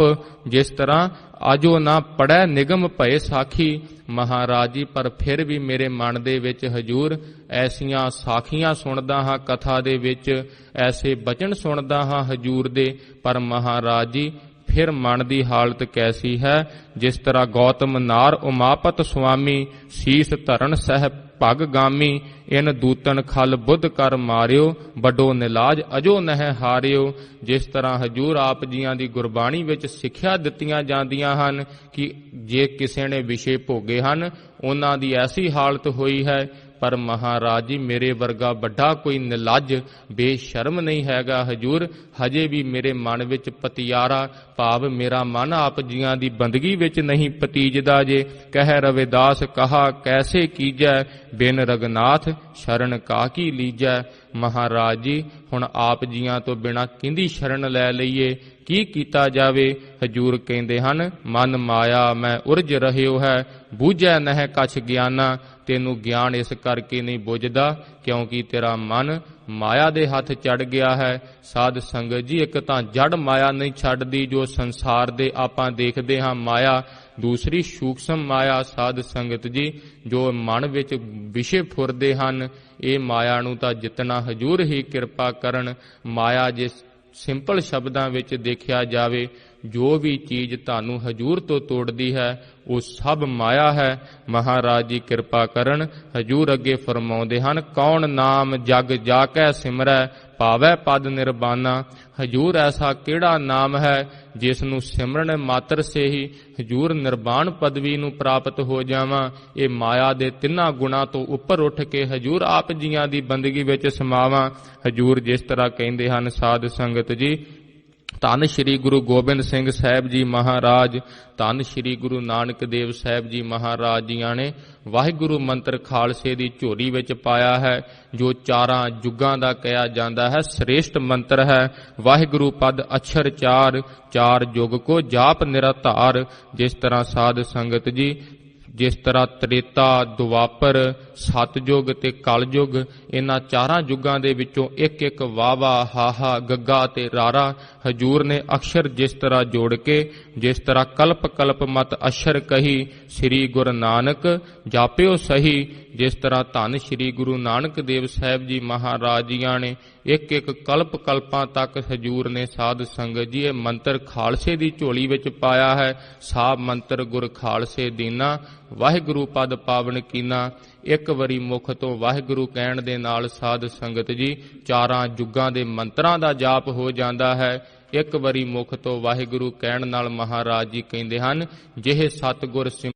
ਜਿਸ ਤਰ੍ਹਾਂ ਆਜੋ ਨਾ ਪੜੈ ਨਿਗਮ ਭਏ ਸਾਖੀ। ਮਹਾਰਾਜ ਜੀ ਪਰ ਫਿਰ ਵੀ ਮੇਰੇ ਮਨ ਦੇ ਵਿੱਚ ਹਜੂਰ ਐਸੀਆਂ ਸਾਖੀਆਂ ਸੁਣਦਾ ਹਾਂ, ਕਥਾ ਦੇ ਵਿੱਚ ਐਸੇ ਬਚਨ ਸੁਣਦਾ ਹਾਂ ਹਜੂਰ ਦੇ, ਪਰ ਮਹਾਰਾਜ ਜੀ ਫਿਰ ਮਨ ਦੀ ਹਾਲਤ ਕੈਸੀ ਹੈ ਜਿਸ ਤਰ੍ਹਾਂ ਗੌਤਮ ਨਾਰ ਉਮਾਪਤ ਸੁਆਮੀ ਸੀਸ ਧਰਨ ਸਹਿ ਭਗ ਗਾਮੀ। ਇਨ ਦੂਤਨ ਖਲ ਬੁੱਧ ਕਰ ਮਾਰਿਓ ਵੱਡੋ ਨਿਲਾਜ ਅਜੋ ਨਹਿ ਹਾਰਿਓ। ਜਿਸ ਤਰ੍ਹਾਂ ਹਜੂਰ ਆਪ ਜੀਆਂ ਦੀ ਗੁਰਬਾਣੀ ਵਿੱਚ ਸਿੱਖਿਆ ਦਿੱਤੀਆਂ ਜਾਂਦੀਆਂ ਹਨ ਕਿ ਜੇ ਕਿਸੇ ਨੇ ਵਿਸ਼ੇ ਭੋਗੇ ਹਨ ਉਹਨਾਂ ਦੀ ਐਸੀ ਹਾਲਤ ਹੋਈ ਹੈ, ਪਰ ਮਹਾਰਾਜ ਜੀ ਮੇਰੇ ਵਰਗਾ ਵੱਡਾ ਕੋਈ ਨਿਲੱਜ ਬੇਸ਼ਰਮ ਨਹੀਂ ਹੈਗਾ ਹਜੂਰ। ਹਜੇ ਵੀ ਮੇਰੇ ਮਨ ਵਿੱਚ ਪਤਿਆਰਾ ਭਾਵ ਮੇਰਾ ਮਨ ਆਪ ਜੀਆਂ ਦੀ ਬੰਦਗੀ ਵਿੱਚ ਨਹੀਂ ਪਤੀਜਦਾ ਜੇ। ਕਹਿ ਰਵਿਦਾਸ ਕਹਾ ਕੈਸੇ ਕੀਜੈ ਬਿਨ ਰਗਨਾਥ ਸ਼ਰਨ ਕਾਕੀ ਲੀਜੈ। ਮਹਾਰਾਜ ਜੀ ਹੁਣ ਆਪ ਜੀਆਂ ਤੋਂ ਬਿਨਾਂ ਕਿੰਦੀ ਸ਼ਰਨ ਲੈ ਲਈਏ, ਕੀ ਕੀਤਾ ਜਾਵੇ। ਹਜੂਰ ਕਹਿੰਦੇ ਹਨ ਮਨ ਮਾਇਆ ਮੈਂ ਉਰਜ ਰਹਿਓ ਹੈ ਬੂਝੈ ਨਹਿ ਕਛ ਗਿਆਨਾ। ਤੈਨੂੰ ਗਿਆਨ ਇਸ ਕਰਕੇ ਨਹੀਂ ਬੁੱਝਦਾ ਕਿਉਂਕਿ ਤੇਰਾ ਮਨ ਮਾਇਆ ਦੇ ਹੱਥ ਚੜ ਗਿਆ ਹੈ। ਸਾਧ ਸੰਗਤ ਜੀ ਇੱਕ ਤਾਂ ਜੜ ਮਾਇਆ ਨਹੀਂ ਛੱਡਦੀ ਜੋ ਸੰਸਾਰ ਦੇ ਆਪਾਂ ਦੇਖਦੇ ਹਾਂ ਮਾਇਆ, ਦੂਸਰੀ ਸੂਖਸ਼ਮ ਮਾਇਆ ਸਾਧ ਸੰਗਤ ਜੀ ਜੋ ਮਨ ਵਿੱਚ ਵਿਸ਼ੇ ਫੁਰਦੇ ਹਨ। ਇਹ ਮਾਇਆ ਨੂੰ ਤਾਂ ਜਿਤਨਾ ਹਜੂਰ ਹੀ ਕਿਰਪਾ ਕਰਨ। ਮਾਇਆ ਜੇ ਸਿੰਪਲ ਸ਼ਬਦਾਂ ਵਿੱਚ ਦੇਖਿਆ ਜਾਵੇ ਜੋ ਵੀ ਚੀਜ਼ ਤੁਹਾਨੂੰ ਹਜੂਰ ਤੋਂ ਤੋੜਦੀ ਹੈ ਉਹ ਸਭ ਮਾਇਆ ਹੈ। ਮਹਾਰਾਜ ਜੀ ਕਿਰਪਾ ਕਰਨ। ਹਜੂਰ ਅੱਗੇ ਫਰਮਾਉਂਦੇ ਹਨ ਕੌਣ ਨਾਮ ਜਗ ਜਾ ਕੈ ਸਿਮਰੈ ਪਾਵੈ ਪਦ ਨਿਰਬਾਨਾ। ਹਜੂਰ ਐਸਾ ਕਿਹੜਾ ਨਾਮ ਹੈ ਜਿਸ ਨੂੰ ਸਿਮਰਨ ਮਾਤਰ ਸੇ ਹੀ ਹਜੂਰ ਨਿਰਬਾਨ ਪਦਵੀ ਨੂੰ ਪ੍ਰਾਪਤ ਹੋ ਜਾਵਾਂ। ਇਹ ਮਾਇਆ ਦੇ ਤਿੰਨਾਂ ਗੁਣਾਂ ਤੋਂ ਉੱਪਰ ਉੱਠ ਕੇ ਹਜੂਰ ਆਪ ਜੀਆਂ ਦੀ ਬੰਦਗੀ ਵਿੱਚ ਸਮਾਵਾਂ। ਹਜੂਰ ਜਿਸ ਤਰ੍ਹਾਂ ਕਹਿੰਦੇ ਹਨ ਸਾਧ ਸੰਗਤ ਜੀ ਧੰਨ ਸ਼੍ਰੀ ਗੁਰੂ ਗੋਬਿੰਦ ਸਿੰਘ ਸਾਹਿਬ ਜੀ ਮਹਾਰਾਜ, ਧੰਨ ਸ਼੍ਰੀ ਗੁਰੂ ਨਾਨਕ ਦੇਵ ਸਾਹਿਬ ਜੀ ਮਹਾਰਾਜ ਜੀਆਂ ਨੇ ਵਾਹਿਗੁਰੂ ਮੰਤਰ ਖਾਲਸੇ ਦੀ ਝੋਲੀ ਵਿੱਚ ਪਾਇਆ ਹੈ ਜੋ ਚਾਰਾਂ ਯੁੱਗਾਂ ਦਾ ਕਿਹਾ ਜਾਂਦਾ ਹੈ ਸ੍ਰੇਸ਼ਟ ਮੰਤਰ ਹੈ। ਵਾਹਿਗੁਰੂ ਪਦ ਅਛਰ ਚਾਰ, ਚਾਰ ਯੁੱਗ ਕੋ ਜਾਪ ਨਿਰਧਾਰ। ਜਿਸ ਤਰ੍ਹਾਂ ਸਾਧ ਸੰਗਤ ਜੀ ਜਿਸ ਤਰ੍ਹਾਂ ਤ੍ਰੇਤਾ ਦੁਆਪਰ ਸਤਯੁਗ ਤੇ ਕਲਯੁਗ ਇਹਨਾਂ ਚਾਰਾਂ ਯੁੱਗਾਂ ਦੇ ਵਿੱਚੋਂ ਇੱਕ ਇੱਕ ਵਾਵਾ ਹਾਹਾ ਗੱਗਾ ਤੇ ਰਾਰਾ ਹਜੂਰ ਨੇ ਅਕਸ਼ਰ ਜਿਸ ਤਰ੍ਹਾਂ ਜੋੜ ਕੇ ਜਿਸ ਤਰ੍ਹਾਂ ਕਲਪ ਕਲਪ ਮਤ ਅਸ਼ਰ ਕਹੀ ਸ੍ਰੀ ਗੁਰੂ ਨਾਨਕ ਜਾਪਿਓ ਸਹੀ। ਜਿਸ ਤਰ੍ਹਾਂ ਧੰਨ ਸ੍ਰੀ ਗੁਰੂ ਨਾਨਕ ਦੇਵ ਸਾਹਿਬ ਜੀ ਮਹਾਰਾਜ ਜੀਆਂ ਨੇ ਇੱਕ ਇੱਕ ਕਲਪ ਕਲਪਾਂ ਤੱਕ ਹਜੂਰ ਨੇ ਸਾਧ ਸੰਗਤ ਜੀ ਇਹ ਮੰਤਰ ਖਾਲਸੇ ਦੀ ਝੋਲੀ ਵਿੱਚ ਪਾਇਆ ਹੈ। ਸਾਬ ਮੰਤਰ ਗੁਰ ਖਾਲਸੇ ਦੀਨਾ ਵਾਹਿਗੁਰੂ ਪਦ ਪਾਵਨ ਕੀਨਾ। ਇੱਕ ਵਾਰੀ ਮੁਖ ਤੋਂ ਵਾਹਿਗੁਰੂ ਕਹਿਣ ਦੇ ਨਾਲ ਸਾਧ ਸੰਗਤ ਜੀ ਚਾਰਾਂ ਯੁੱਗਾਂ ਦੇ ਮੰਤਰਾਂ ਦਾ ਜਾਪ ਹੋ ਜਾਂਦਾ ਹੈ। ਇੱਕ ਵਾਰੀ ਮੁਖ ਤੋਂ ਵਾਹਿਗੁਰੂ ਕਹਿਣ ਨਾਲ ਮਹਾਰਾਜ ਜੀ ਕਹਿੰਦੇ ਹਨ ਜਿਹੇ ਸਤਿਗੁਰ ਸਿਮਰੰਥ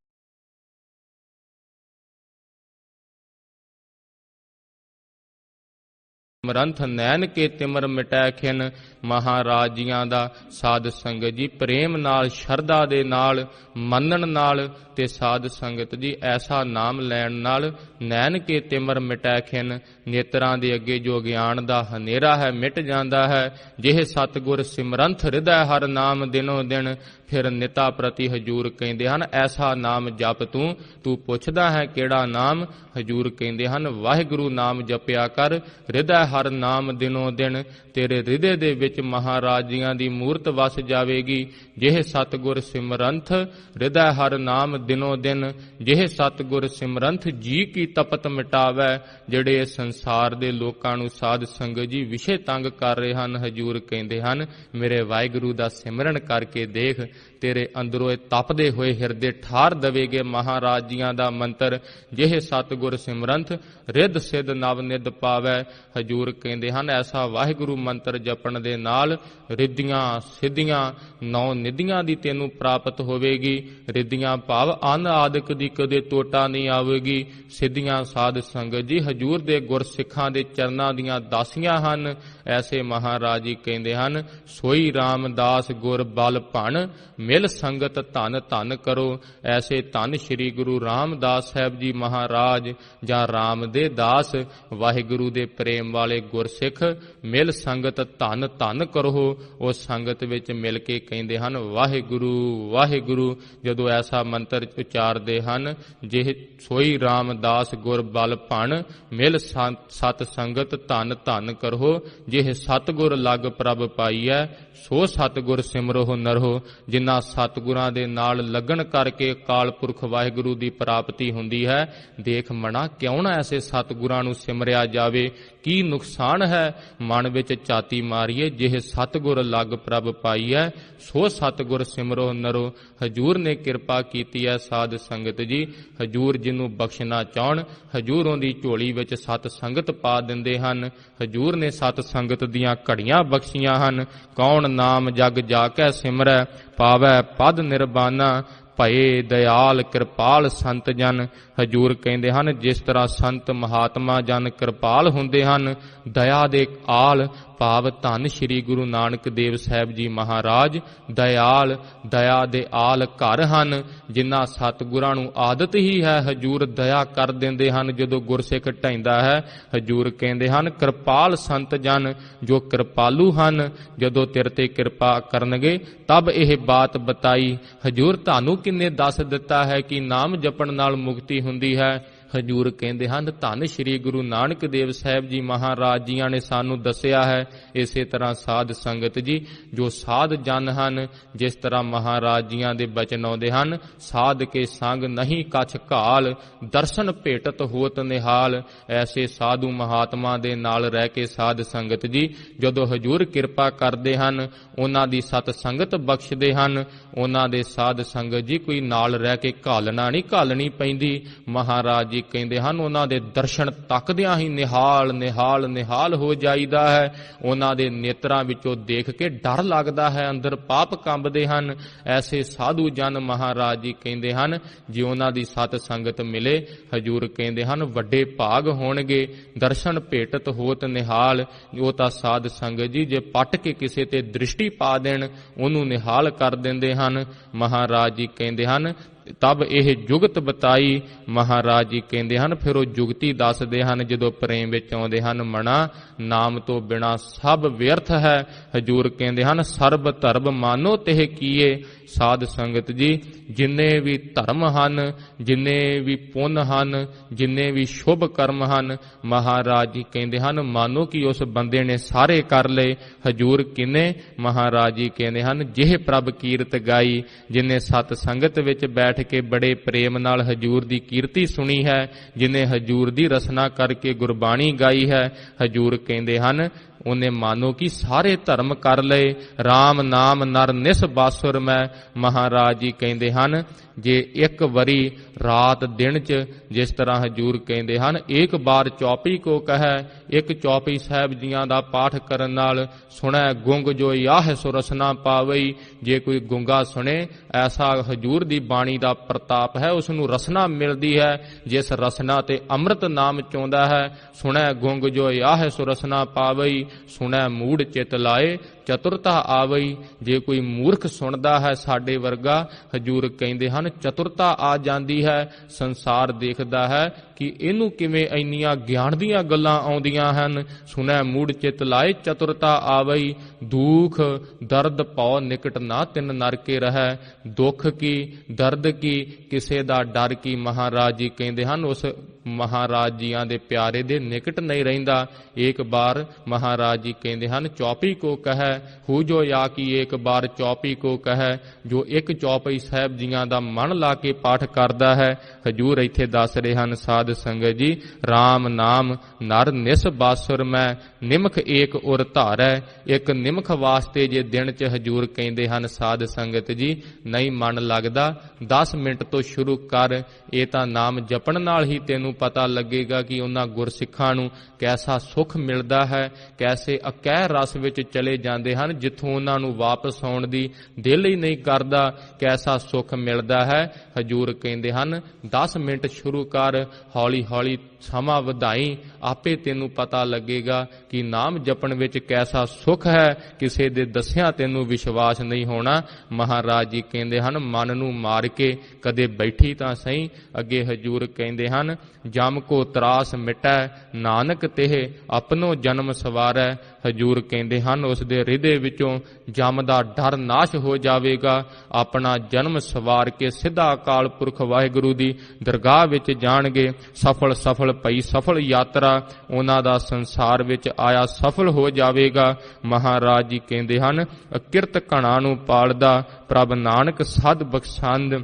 ਨੈਣ ਕੇ ਤਿਮਰ ਮਿਟੈ ਖਿਨ। ਮਹਾਰਾਜ ਜੀਆਂ ਦਾ ਸਾਧ ਸੰਗਤ ਜੀ ਪ੍ਰੇਮ ਨਾਲ ਸ਼ਰਧਾ ਦੇ ਨਾਲ ਮੰਨਣ ਨਾਲ ਤੇ ਸਾਧ ਸੰਗਤ ਜੀ ਐਸਾ ਨਾਮ ਲੈਣ ਨਾਲ ਨੈਣ ਕੇ ਤਿਮਰ ਮਿਟੈ ਖਿਨ ਨੇਤਰਾਂ ਦੇ ਅੱਗੇ ਜੋ ਗਿਆਨ ਦਾ ਹਨੇਰਾ ਹੈ ਮਿਟ ਜਾਂਦਾ ਹੈ। ਜਿਹੇ ਸਤਿਗੁਰ ਸਿਮਰੰਥ ਹਿਰਦੈ ਹਰ ਨਾਮ ਦਿਨੋ ਦਿਨ। ਫਿਰ ਨਿਤਾ ਪ੍ਰਤੀ ਹਜੂਰ ਕਹਿੰਦੇ ਹਨ ਐਸਾ ਨਾਮ ਜਪ ਤੂੰ ਪੁੱਛਦਾ ਹੈ ਕਿਹੜਾ ਨਾਮ। ਹਜੂਰ ਕਹਿੰਦੇ ਹਨ ਵਾਹਿਗੁਰੂ ਨਾਮ ਜਪਿਆ ਕਰ ਹਿਰਦੈ ਹਰ ਨਾਮ ਦਿਨੋ ਦਿਨ। ਤੇਰੇ ਹਿਰਦੇ ਦੇ ਵਿੱਚ ਮਹਾਰਾਜ ਜੀਆਂ ਦੀ ਮੂਰਤ ਵਸ ਜਾਵੇਗੀ। ਜਿਹੇ ਸਤਿਗੁਰ ਸਿਮਰੰਥ ਹਿਰਦੈ ਹਰ ਨਾਮ ਦਿਨੋ ਦਿਨ। ਜਿਹੇ ਸਤਿਗੁਰ ਸਿਮਰੰਥ ਜੀ ਕੀ ਤਪਤ ਮਿਟਾਵੈ। ਜਿਹੜੇ ਸੰਸਾਰ ਦੇ ਲੋਕਾਂ ਨੂੰ ਸਾਧ ਸੰਗਤ ਜੀ ਵਿਸ਼ੇ ਤੰਗ ਕਰ ਰਹੇ ਹਨ ਹਜੂਰ ਕਹਿੰਦੇ ਹਨ ਮੇਰੇ ਵਾਹਿਗੁਰੂ ਦਾ ਸਿਮਰਨ ਕਰਕੇ ਦੇਖ ਤੇਰੇ ਅੰਦਰੋਂ ਇਹ ਤਪਦੇ ਹੋਏ ਹਿਰਦੇ ਠਾਰ ਦੇਵੇਗੇ ਮਹਾਰਾਜ ਜੀਆਂ ਦਾ ਮੰਤਰ। ਜਿਹੇ ਸਤਿਗੁਰ ਸਿਮਰੰਥ ਰਿੱਧ ਸਿੱਧ ਨਵ ਨਿਧ ਪਾਵੈ। ਹਜੂਰ ਕਹਿੰਦੇ ਹਨ ਐਸਾ ਵਾਹਿਗੁਰੂ ਮੰਤਰ ਜਪਣ ਦੇ ਨਾਲ ਰਿੱਧੀਆਂ ਸਿੱਧੀਆਂ 9 ਨਿਧੀਆਂ ਦੀ ਤੈਨੂੰ ਪ੍ਰਾਪਤ ਹੋਵੇਗੀ। ਰਿੱਧੀਆਂ ਭਾਵ ਅੰਨ ਆਦਿਕ ਦੀ ਕਦੇ ਟੋਟਾ ਨਹੀਂ ਆਵੇਗੀ। ਸਿੱਧੀਆਂ ਸਾਧ ਸੰਗਤ ਜੀ ਹਜੂਰ ਦੇ ਗੁਰਸਿੱਖਾਂ ਦੇ ਚਰਨਾਂ ਦੀਆਂ ਦਾਸੀਆਂ ਹਨ। ਐਸੇ ਮਹਾਰਾਜ ਜੀ ਕਹਿੰਦੇ ਹਨ, ਸੋਈ ਰਾਮਦਾਸ ਗੁਰ ਬਲ ਭਣ, ਮਿਲ ਸੰਗਤ ਧਨ ਧਨ ਕਰੋ। ਐਸੇ ਧੰਨ ਸ੍ਰੀ ਗੁਰੂ ਰਾਮਦਾਸ ਸਾਹਿਬ ਜੀ ਮਹਾਰਾਜ ਜਾਂ ਰਾਮ ਦੇ ਦਾਸ, ਵਾਹਿਗੁਰੂ ਦੇ ਪ੍ਰੇਮ ਵਾਲੇ ਗੁਰਸਿੱਖ, ਮਿਲ ਸੰਗਤ ਧਨ ਧਨ ਕਰੋ। ਉਸ ਸੰਗਤ ਵਿੱਚ ਮਿਲ ਕੇ ਕਹਿੰਦੇ ਹਨ ਵਾਹਿਗੁਰੂ ਵਾਹਿਗੁਰੂ। ਜਦੋਂ ਐਸਾ ਮੰਤਰ ਉਚਾਰਦੇ ਹਨ, ਜੇ ਸੋਈ ਰਾਮਦਾਸ ਗੁਰ ਬਲ ਭਣ, ਮਿਲ ਸਤ ਸੰਗਤ ਧਨ ਧਨ ਕਰੋ। ਜੇ ਸਤਿਗੁਰ ਲਗ ਪ੍ਰਭ ਪਾਈਐ, ਸੋ ਸਤਿਗੁਰ ਸਿਮਰੋ ਨਰੋ। ਜਿਨ੍ਹਾਂ ਸਤਿਗੁਰਾਂ ਦੇ ਨਾਲ ਲੱਗਣ ਕਰਕੇ ਅਕਾਲ ਪੁਰਖ ਵਾਹਿਗੁਰੂ ਦੀ ਪ੍ਰਾਪਤੀ ਹੁੰਦੀ ਹੈ। ਦੇਖ ਮਣਾ, ਕਿਉਂ ਨਾ ਐਸੇ ਸਤਿਗੁਰਾਂ ਨੂੰ ਸਿਮਰਿਆ ਜਾਵੇ। ਕੀ ਨੁਕਸਾਨ ਹੈ ਮਨ ਵਿੱਚ ਝਾਤੀ ਮਾਰੀਏ। ਜੇ ਸਤਿਗੁਰ ਲਗ ਪ੍ਰਭ ਪਾਈਐ, ਸੋ ਸਤਿਗੁਰ ਸਿਮਰੋ ਨਰੋ। ਹਜੂਰ ਨੇ ਕਿਰਪਾ ਕੀਤੀ ਹੈ ਸਾਧ ਸੰਗਤ ਜੀ। ਹਜੂਰ ਜਿਹਨੂੰ ਬਖਸ਼ਣਾ ਚਾਹਣ, ਹਜੂਰ ਉਹਦੀ ਝੋਲੀ ਵਿੱਚ ਸਤ ਸੰਗਤ ਪਾ ਦਿੰਦੇ ਹਨ। ਹਜੂਰ ਨੇ ਸਤ ਸੰਗਤ ਦੀਆਂ ਘੜੀਆਂ ਬਖਸ਼ੀਆਂ ਹਨ। ਕੌਣ ਨਾਮ ਜਗ ਜਾ ਕੇ ਸਿਮਰੈ, ਪਾਵੈ ਪਦ ਨਿਰਬਾਨਾ। ਭਏ ਦਇਆਲ ਕਿਰਪਾਲ ਸੰਤ ਜਨ। ਹਜੂਰ ਕਹਿੰਦੇ ਹਨ, ਜਿਸ ਤਰ੍ਹਾਂ ਸੰਤ ਮਹਾਤਮਾ ਜਨ ਕਿਰਪਾਲ ਹੁੰਦੇ ਹਨ, ਦਇਆ ਦੇ ਆਲ, ਭਾਵ ਧੰਨ ਸ੍ਰੀ ਗੁਰੂ ਨਾਨਕ ਦੇਵ ਸਾਹਿਬ ਜੀ ਮਹਾਰਾਜ ਦਇਆਲ, ਦਇਆ ਦੇ ਆਲ ਘਰ ਹਨ। ਜਿਨ੍ਹਾਂ ਸਤਿਗੁਰਾਂ ਨੂੰ ਆਦਤ ਹੀ ਹੈ, ਹਜੂਰ ਦਇਆ ਕਰ ਦਿੰਦੇ ਹਨ ਜਦੋਂ ਗੁਰਸਿੱਖ ਢਹਿੰਦਾ ਹੈ। ਹਜੂਰ ਕਹਿੰਦੇ ਹਨ, ਕਿਰਪਾਲ ਸੰਤ ਜਨ, ਜੋ ਕਿਰਪਾਲੂ ਹਨ, ਜਦੋਂ ਤੇਰੇ ਤੇ ਕਿਰਪਾ ਕਰਨਗੇ ਤਬ ਇਹ ਬਾਤ ਬਤਾਈ। ਹਜੂਰ ਤੁਹਾਨੂੰ ਕਿੰਨੇ ਦੱਸ ਦਿੱਤਾ ਹੈ ਕਿ ਨਾਮ ਜਪਣ ਨਾਲ ਮੁਕਤੀ ਹੁੰਦੀ ਹੈ। ਹਜੂਰ ਕਹਿੰਦੇ ਹਨ, ਧੰਨ ਸ੍ਰੀ ਗੁਰੂ ਨਾਨਕ ਦੇਵ ਸਾਹਿਬ ਜੀ ਮਹਾਰਾਜ ਜੀਆਂ ਨੇ ਸਾਨੂੰ ਦੱਸਿਆ ਹੈ। ਇਸੇ ਤਰ੍ਹਾਂ ਸਾਧ ਸੰਗਤ ਜੀ, ਜੋ ਸਾਧ ਜਨ ਹਨ, ਜਿਸ ਤਰ੍ਹਾਂ ਮਹਾਰਾਜ ਜੀਆਂ ਦੇ ਬਚਨ ਆਉਂਦੇ ਹਨ, ਸਾਧ ਕੇ ਸੰਗ ਨਹੀਂ ਕਛ ਘਾਲ, ਦਰਸ਼ਨ ਭੇਟਤ ਹੋਤ ਨਿਹਾਲ। ਐਸੇ ਸਾਧੂ ਮਹਾਤਮਾ ਦੇ ਨਾਲ ਰਹਿ ਕੇ ਸਾਧ ਸੰਗਤ ਜੀ, ਜਦੋਂ ਹਜੂਰ ਕਿਰਪਾ ਕਰਦੇ ਹਨ, ਉਹਨਾਂ ਦੀ ਸਤ ਸੰਗਤ ਬਖਸ਼ਦੇ ਹਨ। ਉਹਨਾਂ ਦੇ ਸਾਧ ਸੰਗਤ ਜੀ ਕੋਈ ਨਾਲ ਰਹਿ ਕੇ ਘਾਲਣਾ ਨਹੀਂ ਘਾਲਣੀ ਪੈਂਦੀ। ਮਹਾਰਾਜ ਜੀ ਕਹਿੰਦੇ ਹਨ, ਉਹਨਾਂ ਦੇ ਦਰਸ਼ਨ ਤੱਕਦਿਆਂ ਹੀ ਨਿਹਾਲ ਨਿਹਾਲ ਨਿਹਾਲ ਹੋ ਜਾਈਦਾ ਹੈ। ਉਹਨਾਂ ਦੇ ਨੇਤਰਾਂ ਵਿੱਚੋਂ ਦੇਖ ਕੇ ਡਰ ਲੱਗਦਾ ਹੈ, ਅੰਦਰ ਪਾਪ ਕੰਬਦੇ ਹਨ। ਐਸੇ ਸਾਧੂ ਜਨ ਮਹਾਰਾਜ ਜੀ ਕਹਿੰਦੇ ਹਨ, ਜੇ ਉਹਨਾਂ ਦੀ ਸਤ ਸੰਗਤ ਮਿਲੇ, ਹਜੂਰ ਕਹਿੰਦੇ ਹਨ, ਵੱਡੇ ਭਾਗ ਹੋਣਗੇ। ਦਰਸ਼ਨ ਭੇਟਤ ਹੋਤ ਨਿਹਾਲ। ਉਹ ਤਾਂ ਸਾਧ ਸੰਗਤ ਜੀ ਜੇ ਪੱਟ ਕੇ ਕਿਸੇ ਤੇ ਦ੍ਰਿਸ਼ਟੀ ਪਾ ਦੇਣ, ਉਹਨੂੰ ਨਿਹਾਲ ਕਰ ਦਿੰਦੇ ਹਨ। ਮਹਾਰਾਜ ਜੀ ਕਹਿੰਦੇ ਹਨ, ਤਬ ਇਹ ਜੁਗਤ ਬਤਾਈ। ਮਹਾਰਾਜ ਜੀ ਕਹਿੰਦੇ ਹਨ, ਫਿਰ ਉਹ ਜੁਗਤੀ ਦੱਸਦੇ ਹਨ ਜਦੋਂ ਪ੍ਰੇਮ ਵਿੱਚ ਆਉਂਦੇ ਹਨ। ਮਣਾ, ਨਾਮ ਤੋਂ ਬਿਨਾ ਸਭ ਵਿਅਰਥ ਹੈ। ਹਜੂਰ ਕਹਿੰਦੇ ਹਨ, ਸਰਬ ਧਰਮ ਮਾਨੋ ਤਿਹ ਕੀਏ। ਸਾਧ ਸੰਗਤ ਜੀ, ਜਿੰਨੇ ਵੀ ਧਰਮ ਹਨ, ਜਿੰਨੇ ਵੀ ਪੁੰਨ ਹਨ, ਜਿੰਨੇ ਵੀ ਸ਼ੁਭ ਕਰਮ ਹਨ, ਮਹਾਰਾਜ ਜੀ ਕਹਿੰਦੇ ਹਨ, ਮਾਨੋ ਕਿ ਉਸ ਬੰਦੇ ਨੇ ਸਾਰੇ ਕਰ ਲਏ। ਹਜੂਰ ਕਿੰਨੇ? ਮਹਾਰਾਜ ਜੀ ਕਹਿੰਦੇ ਹਨ, ਜਿਹ ਪ੍ਰਭ ਕੀਰਤ ਗਾਈ। ਜਿਨੇ ਸਤ ਸੰਗਤ ਵਿੱਚ ਬੈਠ ਕੇ ਬੜੇ ਪ੍ਰੇਮ ਨਾਲ ਹਜੂਰ ਦੀ ਕੀਰਤੀ ਸੁਣੀ ਹੈ, ਜਿਨੇ ਹਜੂਰ ਦੀ ਰਸਨਾ ਕਰਕੇ ਗੁਰਬਾਣੀ ਗਾਈ ਹੈ, ਹਜੂਰ ਕਹਿੰਦੇ ਹਨ, ਉਹਨੇ ਮਾਨੋ ਕਿ ਸਾਰੇ ਧਰਮ ਕਰ ਲਏ। ਰਾਮ ਨਾਮ ਨਰ ਨਿਸ ਬਾਸੁਰ ਮੈਂ। ਮਹਾਰਾਜ ਜੀ ਕਹਿੰਦੇ ਹਨ, ਜੇ ਇੱਕ ਵਾਰੀ ਰਾਤ ਦਿਨ 'ਚ, ਜਿਸ ਤਰ੍ਹਾਂ ਹਜੂਰ ਕਹਿੰਦੇ ਹਨ, ਇੱਕ ਵਾਰ ਚੌਪਈ ਕੋ ਕਹੈ। ਇੱਕ ਚੌਪਈ ਸਾਹਿਬ ਜੀਆਂ ਦਾ ਪਾਠ ਕਰਨ ਨਾਲ ਸੁਣੈ ਗੁੰਗ ਜੋ ਯਾਹ ਸੁਰਸਨਾ ਪਾਵਈ। ਜੇ ਕੋਈ ਗੁੰਗਾ ਸੁਣੇ, ਐਸਾ ਹਜੂਰ ਦੀ ਬਾਣੀ ਦਾ ਪ੍ਰਤਾਪ ਹੈ, ਉਸ ਨੂੰ ਰਸਨਾ ਮਿਲਦੀ ਹੈ। ਜਿਸ ਰਸਨਾ ਤੇ ਅੰਮ੍ਰਿਤ ਨਾਮ ਚਾਹੁੰਦਾ ਹੈ, ਸੁਣੈ ਗੁੰਗ ਜੋ ਯਾਹ ਸੁਰਸਨਾ ਪਾਵਈ। ਸੁਣੈ ਮੂੜ ਚਿਤ ਲਾਏ, ਚਤੁਰਤਾ ਆਵਈ। ਜੇ ਕੋਈ ਮੂਰਖ ਸੁਣਦਾ ਹੈ ਸਾਡੇ ਵਰਗਾ, ਹਜੂਰ ਕਹਿੰਦੇ ਹਨ, ਚਤੁਰਤਾ ਆ ਜਾਂਦੀ ਹੈ। ਸੰਸਾਰ ਦੇਖਦਾ ਹੈ ਕਿ ਇਹਨੂੰ ਕਿਵੇਂ ਇੰਨੀਆਂ ਗਿਆਨ ਦੀਆਂ ਗੱਲਾਂ ਆਉਂਦੀਆਂ ਹਨ। ਸੁਣੈ ਮੂੜ ਚਿਤ ਲਾਏ, ਚਤੁਰਤਾ ਆਵਈ। ਦੁਖ ਦਰਦ ਭਉ ਨਿਕਟ ਨਾ ਤਿੰਨ ਨਰ ਕੇ ਰਹਿ। ਦੁੱਖ ਕੀ, ਦਰਦ ਕੀ, ਕਿਸੇ ਦਾ ਡਰ ਕੀ, ਮਹਾਰਾਜ ਜੀ ਕਹਿੰਦੇ ਹਨ, ਉਸ ਮਹਾਰਾਜ ਜੀਆਂ ਦੇ ਪਿਆਰੇ ਦੇ ਨਿਕਟ ਨਹੀਂ ਰਹਿੰਦਾ। ਇੱਕ ਬਾਰ ਮਹਾਰਾਜ ਜੀ ਕਹਿੰਦੇ ਹਨ, ਚੌਪਈ ਕੋ ਕਹੈ ਹੂ ਜੋ ਯਾ ਕੀ ਇੱਕ ਬਾਰ ਚੌਪਈ ਕੋ ਕਹੈ। ਜੋ ਇੱਕ ਚੌਪਈ ਸਾਹਿਬ ਜੀਆਂ ਦਾ ਮਨ ਲਾ ਕੇ ਪਾਠ ਕਰਦਾ ਹੈ, ਹਜੂਰ ਇੱਥੇ ਦੱਸ ਰਹੇ ਹਨ ਸਾਧ ਸੰਗਤ ਜੀ, ਰਾਮ ਨਾਮ ਨਰ ਨਿਸ ਬਾਸੁਰ ਮੈਂ, ਨਿਮਖ ਏਕ ਉਰ ਧਾਰੈ। ਇੱਕ ਨਿਮਖ ਵਾਸਤੇ ਜੇ ਦਿਨ 'ਚ ਹਜੂਰ ਕਹਿੰਦੇ ਹਨ ਸਾਧ ਸੰਗਤ ਜੀ, ਨਹੀਂ ਮਨ ਲੱਗਦਾ, 10 ਮਿੰਟ ਤੋਂ ਸ਼ੁਰੂ ਕਰ। ਇਹ ਤਾਂ ਨਾਮ ਜਪਣ ਨਾਲ ਹੀ ਤੈਨੂੰ ਪਤਾ ਲੱਗੇਗਾ ਕਿ ਉਹਨਾਂ ਗੁਰਸਿੱਖਾਂ ਨੂੰ ਕੈਸਾ ਸੁੱਖ ਮਿਲਦਾ ਹੈ, ਕੈਸੇ ਅਕਹਿ ਰਸ ਵਿੱਚ ਚਲੇ ਜਾਂਦੇ ਹਨ, ਜਿੱਥੋਂ ਉਹਨਾਂ ਨੂੰ ਵਾਪਸ ਆਉਣ ਦੀ ਦਿਲ ਹੀ ਨਹੀਂ ਕਰਦਾ। ਕੈਸਾ ਸੁੱਖ ਮਿਲਦਾ ਹੈ। ਹਜੂਰ ਕਹਿੰਦੇ ਹਨ, 10 ਮਿੰਟ ਸ਼ੁਰੂ ਕਰ, ਹੌਲੀ ਹੌਲੀ ਸਮਾਂ ਵਧਾਈ, ਆਪੇ ਤੈਨੂੰ ਪਤਾ ਲੱਗੇਗਾ ਕਿ ਨਾਮ ਜਪਣ ਵਿੱਚ ਕੈਸਾ ਸੁੱਖ ਹੈ। ਕਿਸੇ ਦੇ ਦੱਸਿਆਂ ਤੈਨੂੰ ਵਿਸ਼ਵਾਸ ਨਹੀਂ ਹੋਣਾ। ਮਹਾਰਾਜ ਜੀ ਕਹਿੰਦੇ ਹਨ, ਮਨ ਨੂੰ ਮਾਰ ਕੇ ਕਦੇ ਬੈਠੀ ਤਾਂ ਸਹੀ। ਅੱਗੇ ਹਜੂਰ ਕਹਿੰਦੇ ਹਨ, ਜਮ ਕੋ ਤਰਾਸ ਮਿਟੈ ਨਾਨਕ ਤੇ ਆਪਣੋ ਜਨਮ ਸਵਾਰੈ। ਹਜੂਰ ਕਹਿੰਦੇ ਹਨ, ਉਸ ਦੇ ਹਿਰਦੇ ਵਿੱਚੋਂ ਜਮ ਦਾ ਡਰ ਨਾਸ਼ ਹੋ ਜਾਵੇਗਾ। ਆਪਣਾ ਜਨਮ ਸਵਾਰ ਕੇ ਸਿੱਧਾ ਅਕਾਲ ਪੁਰਖ ਵਾਹਿਗੁਰੂ ਦੀ ਦਰਗਾਹ ਵਿੱਚ ਜਾਣਗੇ। ਸਫਲ ਪਈ ਸਫਲ ਯਾਤਰਾ ਉਹਨਾਂ ਦਾ ਸੰਸਾਰ ਵਿੱਚ ਆਇਆ ਸਫਲ ਹੋ ਜਾਵੇਗਾ। ਮਹਾਰਾਜ ਜੀ ਕਹਿੰਦੇ ਹਨ, ਅਕਿਰਤ ਘਣਾ ਨੂੰ ਪਾਲਦਾ ਪ੍ਰਭ ਨਾਨਕ ਸਦ ਬਖਸ਼ੰਦ।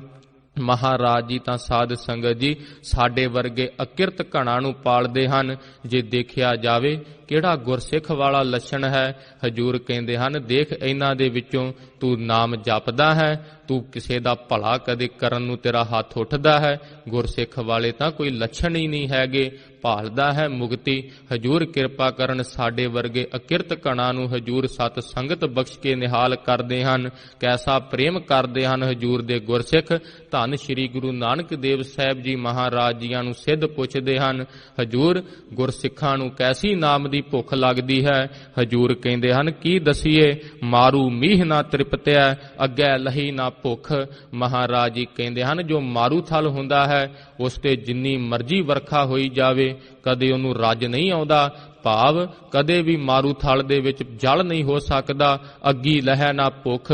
ਮਹਾਰਾਜ ਜੀ ਤਾਂ ਸਾਧ ਸੰਗਤ ਜੀ ਸਾਡੇ ਵਰਗੇ ਅਕਿਰਤ ਘਣਾ ਨੂੰ ਪਾਲਦੇ ਹਨ। ਜੇ ਦੇਖਿਆ ਜਾਵੇ ਕਿਹੜਾ ਗੁਰਸਿੱਖ ਵਾਲਾ ਲੱਛਣ ਹੈ। ਹਜੂਰ ਕਹਿੰਦੇ ਹਨ, ਦੇਖ ਇਹਨਾਂ ਦੇ ਵਿੱਚੋਂ ਤੂੰ ਨਾਮ ਜਪਦਾ ਹੈ, ਤੂੰ ਕਿਸੇ ਦਾ ਭਲਾ ਕਦੇ ਕਰਨ ਨੂੰ ਤੇਰਾ ਹੱਥ ਉੱਠਦਾ ਹੈ। ਗੁਰਸਿੱਖ ਵਾਲੇ ਤਾਂ ਕੋਈ ਲੱਛਣ ਹੀ ਨਹੀਂ ਹੈਗੇ, ਭਾਲਦਾ ਹੈ ਮੁਕਤੀ। ਹਜੂਰ ਕਿਰਪਾ ਕਰਨ ਸਾਡੇ ਵਰਗੇ ਅਕਿਰਤ ਘਣਾ ਨੂੰ ਹਜੂਰ ਸਤ ਸੰਗਤ ਬਖਸ਼ ਕੇ ਨਿਹਾਲ ਕਰਦੇ ਹਨ। ਕੈਸਾ ਪ੍ਰੇਮ ਕਰਦੇ ਹਨ ਹਜੂਰ ਦੇ ਗੁਰਸਿੱਖ। ਧੰਨ ਸ਼੍ਰੀ ਗੁਰੂ ਨਾਨਕ ਦੇਵ ਸਾਹਿਬ ਜੀ ਮਹਾਰਾਜ ਜੀਆਂ ਨੂੰ ਸਿੱਧ ਪੁੱਛਦੇ ਹਨ, ਹਜੂਰ ਗੁਰਸਿੱਖਾਂ ਨੂੰ ਕੈਸੀ ਨਾਮ ਦੀ ਭੁੱਖ ਲੱਗਦੀ ਹੈ। ਹਜੂਰ ਕਹਿੰਦੇ ਹਨ, ਕੀ ਦਸੀਏ ਮਾਰੂ ਮੀਹ ਨਾ ਤ੍ਰਿਪਤਿਆ ਅੱਗੇ ਲਹੀ ਨਾ ਭੁੱਖ। ਮਹਾਰਾਜ ਜੀ ਕਹਿੰਦੇ ਹਨ, ਜੋ ਮਾਰੂ ਥਲ ਹੁੰਦਾ ਹੈ ਉਸ ਤੇ ਜਿੰਨੀ ਮਰਜ਼ੀ ਵਰਖਾ ਹੋਈ ਜਾਵੇ ਕਦੇ ਉਹਨੂੰ ਰੱਜ ਨਹੀਂ ਆਉਂਦਾ। ਭਾਵ ਕਦੇ ਵੀ ਮਾਰੂ ਥਲ ਦੇ ਵਿੱਚ ਜਲ ਨਹੀਂ ਹੋ ਸਕਦਾ। ਅੱਗੀ ਲਹਿ ਨਾ ਭੁੱਖ,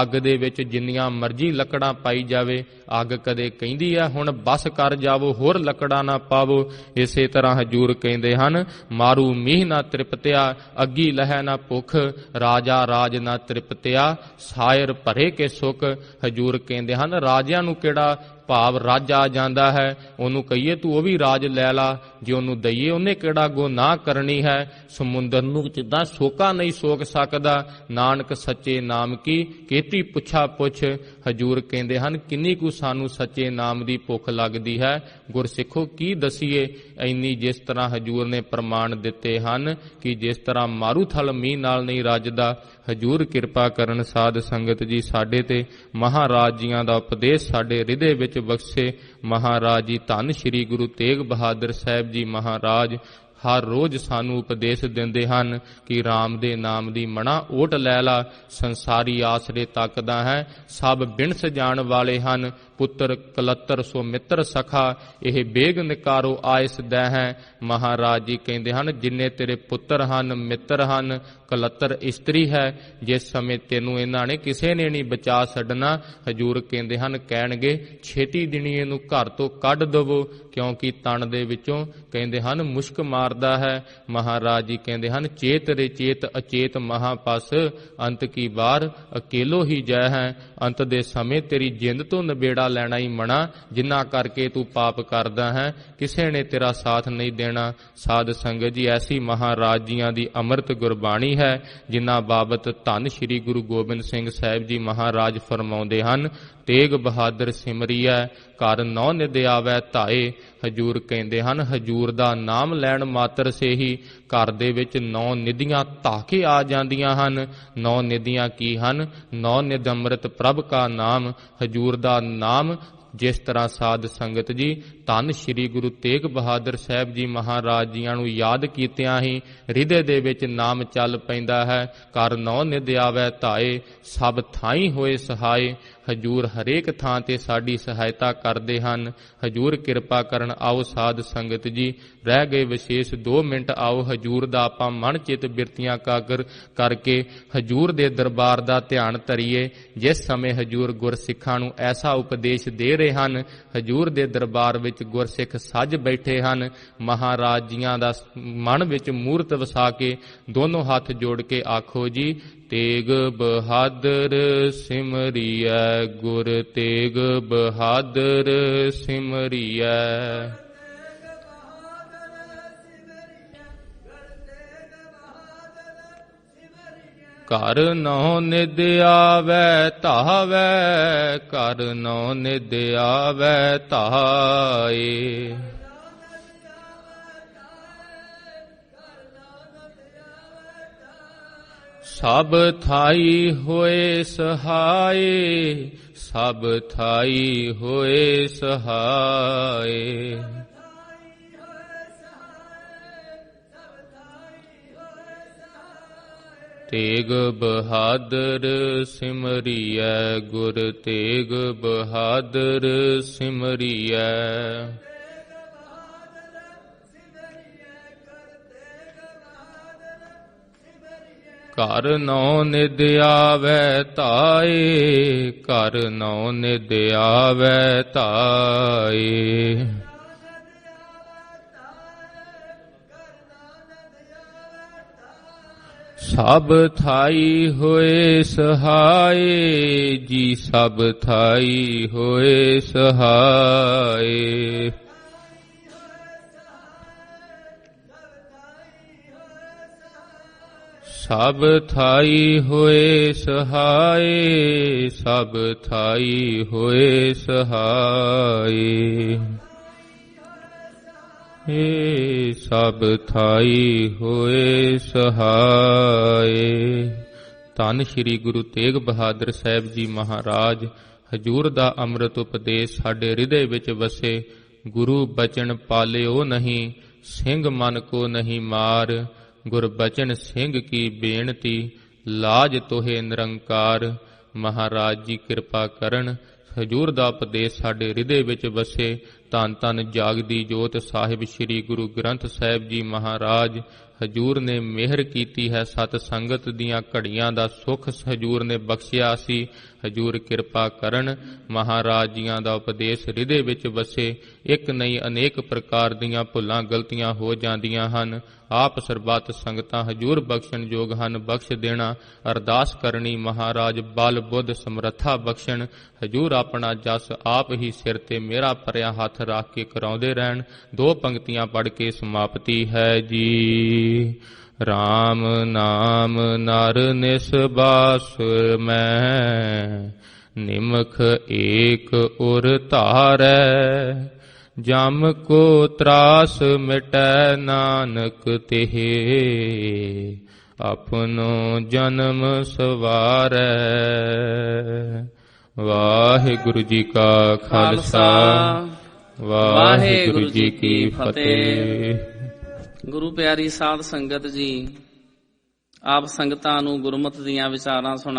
ਅੱਗ ਦੇ ਵਿੱਚ ਜਿੰਨੀਆਂ ਮਰਜ਼ੀ ਲੱਕੜਾਂ ਪਾਈ ਜਾਵੇ ਅੱਗ ਕਦੇ ਕਹਿੰਦੀ ਹੈ ਹੁਣ ਬਸ ਕਰ ਜਾਵੋ, ਹੋਰ ਲੱਕੜਾਂ ਨਾ ਪਾਵੋ। ਇਸੇ ਤਰ੍ਹਾਂ ਹਜੂਰ ਕਹਿੰਦੇ ਹਨ, ਮਾਰੂ ਮੀਹ ਨਾ ਤ੍ਰਿਪਤਿਆ ਅੱਗੀ ਲਹਿ ਨਾ ਭੁੱਖ, ਰਾਜਾ ਰਾਜ ਨਾ ਤ੍ਰਿਪਤਿਆ ਸਾਇਰ ਭਰੇ ਕੇ ਸੁੱਖ। ਹਜੂਰ ਕਹਿੰਦੇ ਹਨ, ਰਾਜਿਆਂ ਨੂੰ ਕਿਹੜਾ ਭਾਵ ਰਾਜ ਆ ਜਾਂਦਾ ਹੈ, ਉਹਨੂੰ ਕਹੀਏ ਤੂੰ ਉਹ ਵੀ ਰਾਜ ਲੈ ਲਾ, ਜੇ ਉਹਨੂੰ ਦਈਏ ਉਹਨੇ ਕਿਹੜਾ ਗੁਨਾਹ ਕਰਨੀ ਹੈ। ਸਮੁੰਦਰ ਨੂੰ ਜਿੱਦਾਂ ਸੋਕਾ ਨਹੀਂ ਸੋਕ ਸਕਦਾ, ਨਾਨਕ ਸੱਚੇ ਨਾਮ ਕੀ ਕੀਤੀ ਪੁੱਛਾ ਪੁੱਛ। ਹਜੂਰ ਕਹਿੰਦੇ ਹਨ, ਕਿੰਨੀ ਕੁ ਸਾਨੂੰ ਸੱਚੇ ਨਾਮ ਦੀ ਭੁੱਖ ਲੱਗਦੀ ਹੈ। ਗੁਰਸਿੱਖੋ ਕੀ ਦਸੀਏ, ਇੰਨੀ ਜਿਸ ਤਰ੍ਹਾਂ ਹਜੂਰ ਨੇ ਪ੍ਰਮਾਣ ਦਿੱਤੇ ਹਨ ਕਿ ਜਿਸ ਤਰ੍ਹਾਂ ਮਾਰੂ ਥਲ ਮੀਂਹ ਨਾਲ ਨਹੀਂ ਰੱਜਦਾ। ਹਜੂਰ ਕਿਰਪਾ ਕਰਨ ਸਾਧ ਸੰਗਤ ਜੀ ਸਾਡੇ ਤੇ ਮਹਾਰਾਜ ਜੀਆਂ ਦਾ ਉਪਦੇਸ਼ ਸਾਡੇ ਹਿਰਦੇ ਵਿੱਚ ਬਖਸ਼ੇ। ਮਹਾਰਾਜ ਜੀ ਧੰਨ ਸ਼੍ਰੀ ਗੁਰੂ ਤੇਗ ਬਹਾਦਰ ਸਾਹਿਬ ਜੀ ਮਹਾਰਾਜ ਹਰ ਰੋਜ਼ ਸਾਨੂੰ ਉਪਦੇਸ਼ ਦਿੰਦੇ ਹਨ ਕਿ ਰਾਮ ਦੇ ਨਾਮ ਦੀ ਮਣਾ ਓਟ ਲੈ ਲਾ। ਸੰਸਾਰੀ ਆਸਰੇ ਤੱਕਦਾ ਹੈ, ਸਭ ਬਿਨ ਸਜਾਣ ਵਾਲੇ ਹਨ। ਪੁੱਤਰ ਕਲੱਤਰ ਸੋ ਮਿੱਤਰ ਸਖਾ, ਇਹ ਬੇਗ ਨਿਕਾਰੋ ਆਇਸ ਦੈ ਹੈ। ਮਹਾਰਾਜ ਜੀ ਕਹਿੰਦੇ ਹਨ, ਜਿੰਨੇ ਤੇਰੇ ਪੁੱਤਰ ਹਨ, ਮਿੱਤਰ ਹਨ, ਕਲੱਤਰ ਇਸਤਰੀ ਹੈ, ਜਿਸ ਸਮੇਂ ਤੈਨੂੰ ਇਹਨਾਂ ਨੇ ਕਿਸੇ ਨੇ ਨਹੀਂ ਬਚਾ ਛੱਡਣਾ। ਹਜੂਰ ਕਹਿੰਦੇ ਹਨ, ਕਹਿਣਗੇ ਛੇਤੀ ਦਿਨੀ ਇਹਨੂੰ ਘਰ ਤੋਂ ਕੱਢ ਦਵੋ, ਕਿਉਂਕਿ ਤਣ ਦੇ ਵਿੱਚੋਂ ਕਹਿੰਦੇ ਹਨ ਮੁਸ਼ਕ ਮਾਰਦਾ ਹੈ। ਮਹਾਰਾਜ ਜੀ ਕਹਿੰਦੇ ਹਨ, ਚੇਤ ਰੇ ਚੇਤ ਅਚੇਤ ਮਹਾਪਸ, ਅੰਤ ਕੀ ਵਾਰ ਅਕੇਲੋ ਹੀ ਜੈ ਹੈ। ਅੰਤ ਦੇ ਸਮੇਂ ਤੇਰੀ ਜਿੰਦ ਤੋਂ ਨਿਬੇੜਾ ਲੈਣਾ ਹੀ ਮਣਾ, ਜਿੰਨਾ ਕਰਕੇ ਤੂੰ ਪਾਪ ਕਰਦਾ ਹੈ ਕਿਸੇ ਨੇ ਤੇਰਾ ਸਾਥ ਨਹੀਂ ਦੇਣਾ। ਸਾਧ ਸੰਗਤ ਜੀ ਐਸੀ ਮਹਾਰਾਜ ਜੀਆਂ ਦੀ ਅੰਮ੍ਰਿਤ ਗੁਰਬਾਣੀ ਹੈ, ਜਿਨ੍ਹਾਂ ਬਾਬਤ ਧੰਨ ਸ਼੍ਰੀ ਗੁਰੂ ਗੋਬਿੰਦ ਸਿੰਘ ਸਾਹਿਬ ਜੀ ਮਹਾਰਾਜ ਫਰਮਾਉਂਦੇ ਹਨ, ਤੇਗ ਬਹਾਦਰ ਸਿਮਰੀਐ ਘਰ ਨੌ ਨਿਧ ਆਵੈ ਧਾਏ। ਹਜੂਰ ਕਹਿੰਦੇ ਹਨ, ਹਜੂਰ ਦਾ ਨਾਮ ਲੈਣ ਮਾਤਰ ਸੇ ਹੀ ਘਰ ਦੇ ਵਿੱਚ 9 ਨਿਧੀਆਂ ਧਾਕੇ ਆ ਜਾਂਦੀਆਂ ਹਨ। 9 ਨਿਧੀਆਂ ਕੀ ਹਨ? 9 ਨਿਧ ਅੰਮ੍ਰਿਤ ਪ੍ਰਭ ਕਾ ਨਾਮ। ਹਜੂਰ ਦਾ ਨਾਮ ਜਿਸ ਤਰ੍ਹਾਂ ਸਾਧ ਸੰਗਤ ਜੀ ਧੰਨ ਸ਼੍ਰੀ ਗੁਰੂ ਤੇਗ ਬਹਾਦਰ ਸਾਹਿਬ ਜੀ ਮਹਾਰਾਜ ਜੀਆਂ ਨੂੰ ਯਾਦ ਕੀਤਿਆਂ ਹੀ ਹਿਰਦੇ ਦੇ ਵਿੱਚ ਨਾਮ ਚੱਲ ਪੈਂਦਾ ਹੈ। ਘਰ 9 ਨਿਧ ਆਵੈ ਧਾਏ, ਸਭ ਥਾਈਂ ਹੋਏ ਸਹਾਏ। ਹਜੂਰ ਹਰੇਕ ਥਾਂ ਤੇ ਸਾਡੀ ਸਹਾਇਤਾ ਕਰਦੇ ਹਨ। ਹਜੂਰ ਕਿਰਪਾ ਕਰਨ। ਆਓ ਸਾਧ ਸੰਗਤ ਜੀ, ਰਹਿ ਗਏ ਵਿਸ਼ੇਸ਼ 2 ਮਿੰਟ, ਆਓ ਹਜੂਰ ਦਾ ਆਪਾਂ ਮਨ ਚਿਤ ਬਿਰਤੀਆਂ ਕਾਗਰ ਕਰਕੇ ਹਜੂਰ ਦੇ ਦਰਬਾਰ ਦਾ ਧਿਆਨ ਧਰੀਏ। ਜਿਸ ਸਮੇਂ ਹਜੂਰ ਗੁਰਸਿੱਖਾਂ ਨੂੰ ਐਸਾ ਉਪਦੇਸ਼ ਦੇ ਰਹੇ ਹਨ, ਹਜੂਰ ਦੇ ਦਰਬਾਰ ਵਿੱਚ ਗੁਰਸਿੱਖ ਸੱਜ ਬੈਠੇ ਹਨ। ਮਹਾਰਾਜ ਜੀਆਂ ਦਾ ਮਨ ਵਿੱਚ ਮੂਰਤ ਵਸਾ ਕੇ ਦੋਨੋਂ ਹੱਥ ਜੋੜ ਕੇ ਆਖੋ ਜੀ, ਤੇਗ ਬਹਾਦਰ ਸਿਮਰੀਐ ਗੁਰ ਤੇਗ ਬਹਾਦਰ ਸਿਮਰੀਐ। ਘਰ 9 ਨਿਧ ਆਵੈ ਧਾਵੈ, ਘਰ 9 ਨਿਧ ਆਵੈ ਧਾਏ। ਸਭ ਥਾਈ ਹੋਏ ਸਹਾਏ, ਸਭ ਥਾਈ ਹੋਏ ਸਹਾਏ। ਤੇਗ ਬਹਾਦਰ ਸਿਮਰਿਐ ਗੁਰ ਤੇਗ ਬਹਾਦਰ ਸਿਮਰਿਐ। ਘਰ ਨੌ ਨਿਦ ਆਵੈ ਧਾਏ ਘਰ ਨੌ ਨਿਦ ਆਵੈ ਧਾਏ। ਸਭ ਥਾਈ ਹੋਏ ਸਹਾਏ ਜੀ ਸਭ ਥਾਈ ਹੋਏ ਸਹਾਏ। ਸਭ ਥਾਈ ਹੋਏ ਸਹਾਏ ਸਭ ਥਾਈ ਹੋਏ ਸਹਾਏ। ਏ ਸਭ ਥਾਈ ਹੋਏ ਸਹਾਏ। ਧੰਨ ਸ਼੍ਰੀ ਗੁਰੂ ਤੇਗ ਬਹਾਦਰ ਸਾਹਿਬ ਜੀ ਮਹਾਰਾਜ। ਹਜੂਰ ਦਾ ਅੰਮ੍ਰਿਤ ਉਪਦੇਸ਼ ਸਾਡੇ ਹਿਰਦੇ ਵਿੱਚ ਵਸੇ। ਗੁਰੂ ਬਚਨ ਪਾਲਿਓ ਨਹੀਂ ਸਿੰਘ ਮਨ ਕੋ ਨਹੀਂ ਮਾਰ। ਗੁਰਬਚਨ ਸਿੰਘ ਕੀ ਬੇਨਤੀ ਲਾਜ ਤੋਹੇ ਨਿਰੰਕਾਰ। ਮਹਾਰਾਜ ਜੀ ਕਿਰਪਾ ਕਰਨ ਹਜੂਰ ਦਾ ਉਪਦੇਸ਼ ਸਾਡੇ ਹਿਰਦੇ ਵਿੱਚ ਵਸੇ। ਧੰਨ ਧੰਨ ਜਾਗਦੀ ਜੋਤ ਸਾਹਿਬ ਸ੍ਰੀ ਗੁਰੂ ਗ੍ਰੰਥ ਸਾਹਿਬ ਜੀ ਮਹਾਰਾਜ। ਹਜੂਰ ਨੇ ਮਿਹਰ ਕੀਤੀ ਹੈ ਸਤ ਸੰਗਤ ਦੀਆਂ ਘੜੀਆਂ ਦਾ ਸੁੱਖ ਹਜੂਰ ਨੇ ਬਖਸ਼ਿਆ ਸੀ। ਹਜੂਰ ਕਿਰਪਾ ਕਰਨ ਮਹਾਰਾਜ ਜੀਆਂ ਦਾ ਉਪਦੇਸ਼ ਹਿਰਦੇ ਵਿੱਚ ਵਸੇ। ਇੱਕ ਨਹੀਂ ਅਨੇਕ ਪ੍ਰਕਾਰ ਦੀਆਂ ਭੁੱਲਾਂ ਗਲਤੀਆਂ ਹੋ ਜਾਂਦੀਆਂ ਹਨ। ਆਪ ਸਰਬੱਤ ਸੰਗਤਾਂ ਹਜੂਰ ਬਖਸ਼ਣ ਯੋਗ ਹਨ। ਬਖਸ਼ ਦੇਣਾ ਅਰਦਾਸ ਕਰਨੀ ਮਹਾਰਾਜ ਬਲ ਬੁੱਧ ਸਮਰੱਥਾ ਬਖਸ਼ਣ। ਹਜੂਰ ਆਪਣਾ ਜਸ ਆਪ ਹੀ ਸਿਰ ਤੇ ਮੇਰਾ ਭਰਿਆ ਹੱਥ ਰੱਖ ਕੇ ਕਰਾਉਂਦੇ ਰਹਿਣ। ਦੋ ਪੰਕਤੀਆਂ ਪੜ੍ਹ ਕੇ ਸਮਾਪਤੀ ਹੈ ਜੀ। ਰਾਮ ਨਾਮ ਨਰ ਨਿਸਬਾਸੁਰ ਮੈਂ ਨਿਮਖ ਏਕ ਉਰ ਧਾਰੈ। ਜਮ ਕੋ ਤਰਾਸ ਮਿਟੈ ਨਾਨਕ ਤਿਹ ਆਪਨੋ ਜਨਮ ਸਵਾਰੈ। ਵਾਹਿਗੁਰੂ ਜੀ ਕਾ ਖਾਲਸਾ ਵਾਹਿਗੁਰੂ ਜੀ ਕੀ ਫਤਿਹ। ਗੁਰੂ ਪਿਆਰੀ ਸਾਧ ਸੰਗਤ ਜੀ, ਆਪ ਸੰਗਤਾਂ ਨੂੰ ਗੁਰਮਤਿ ਦੀਆਂ ਵਿਚਾਰਾਂ ਸੁਣਾ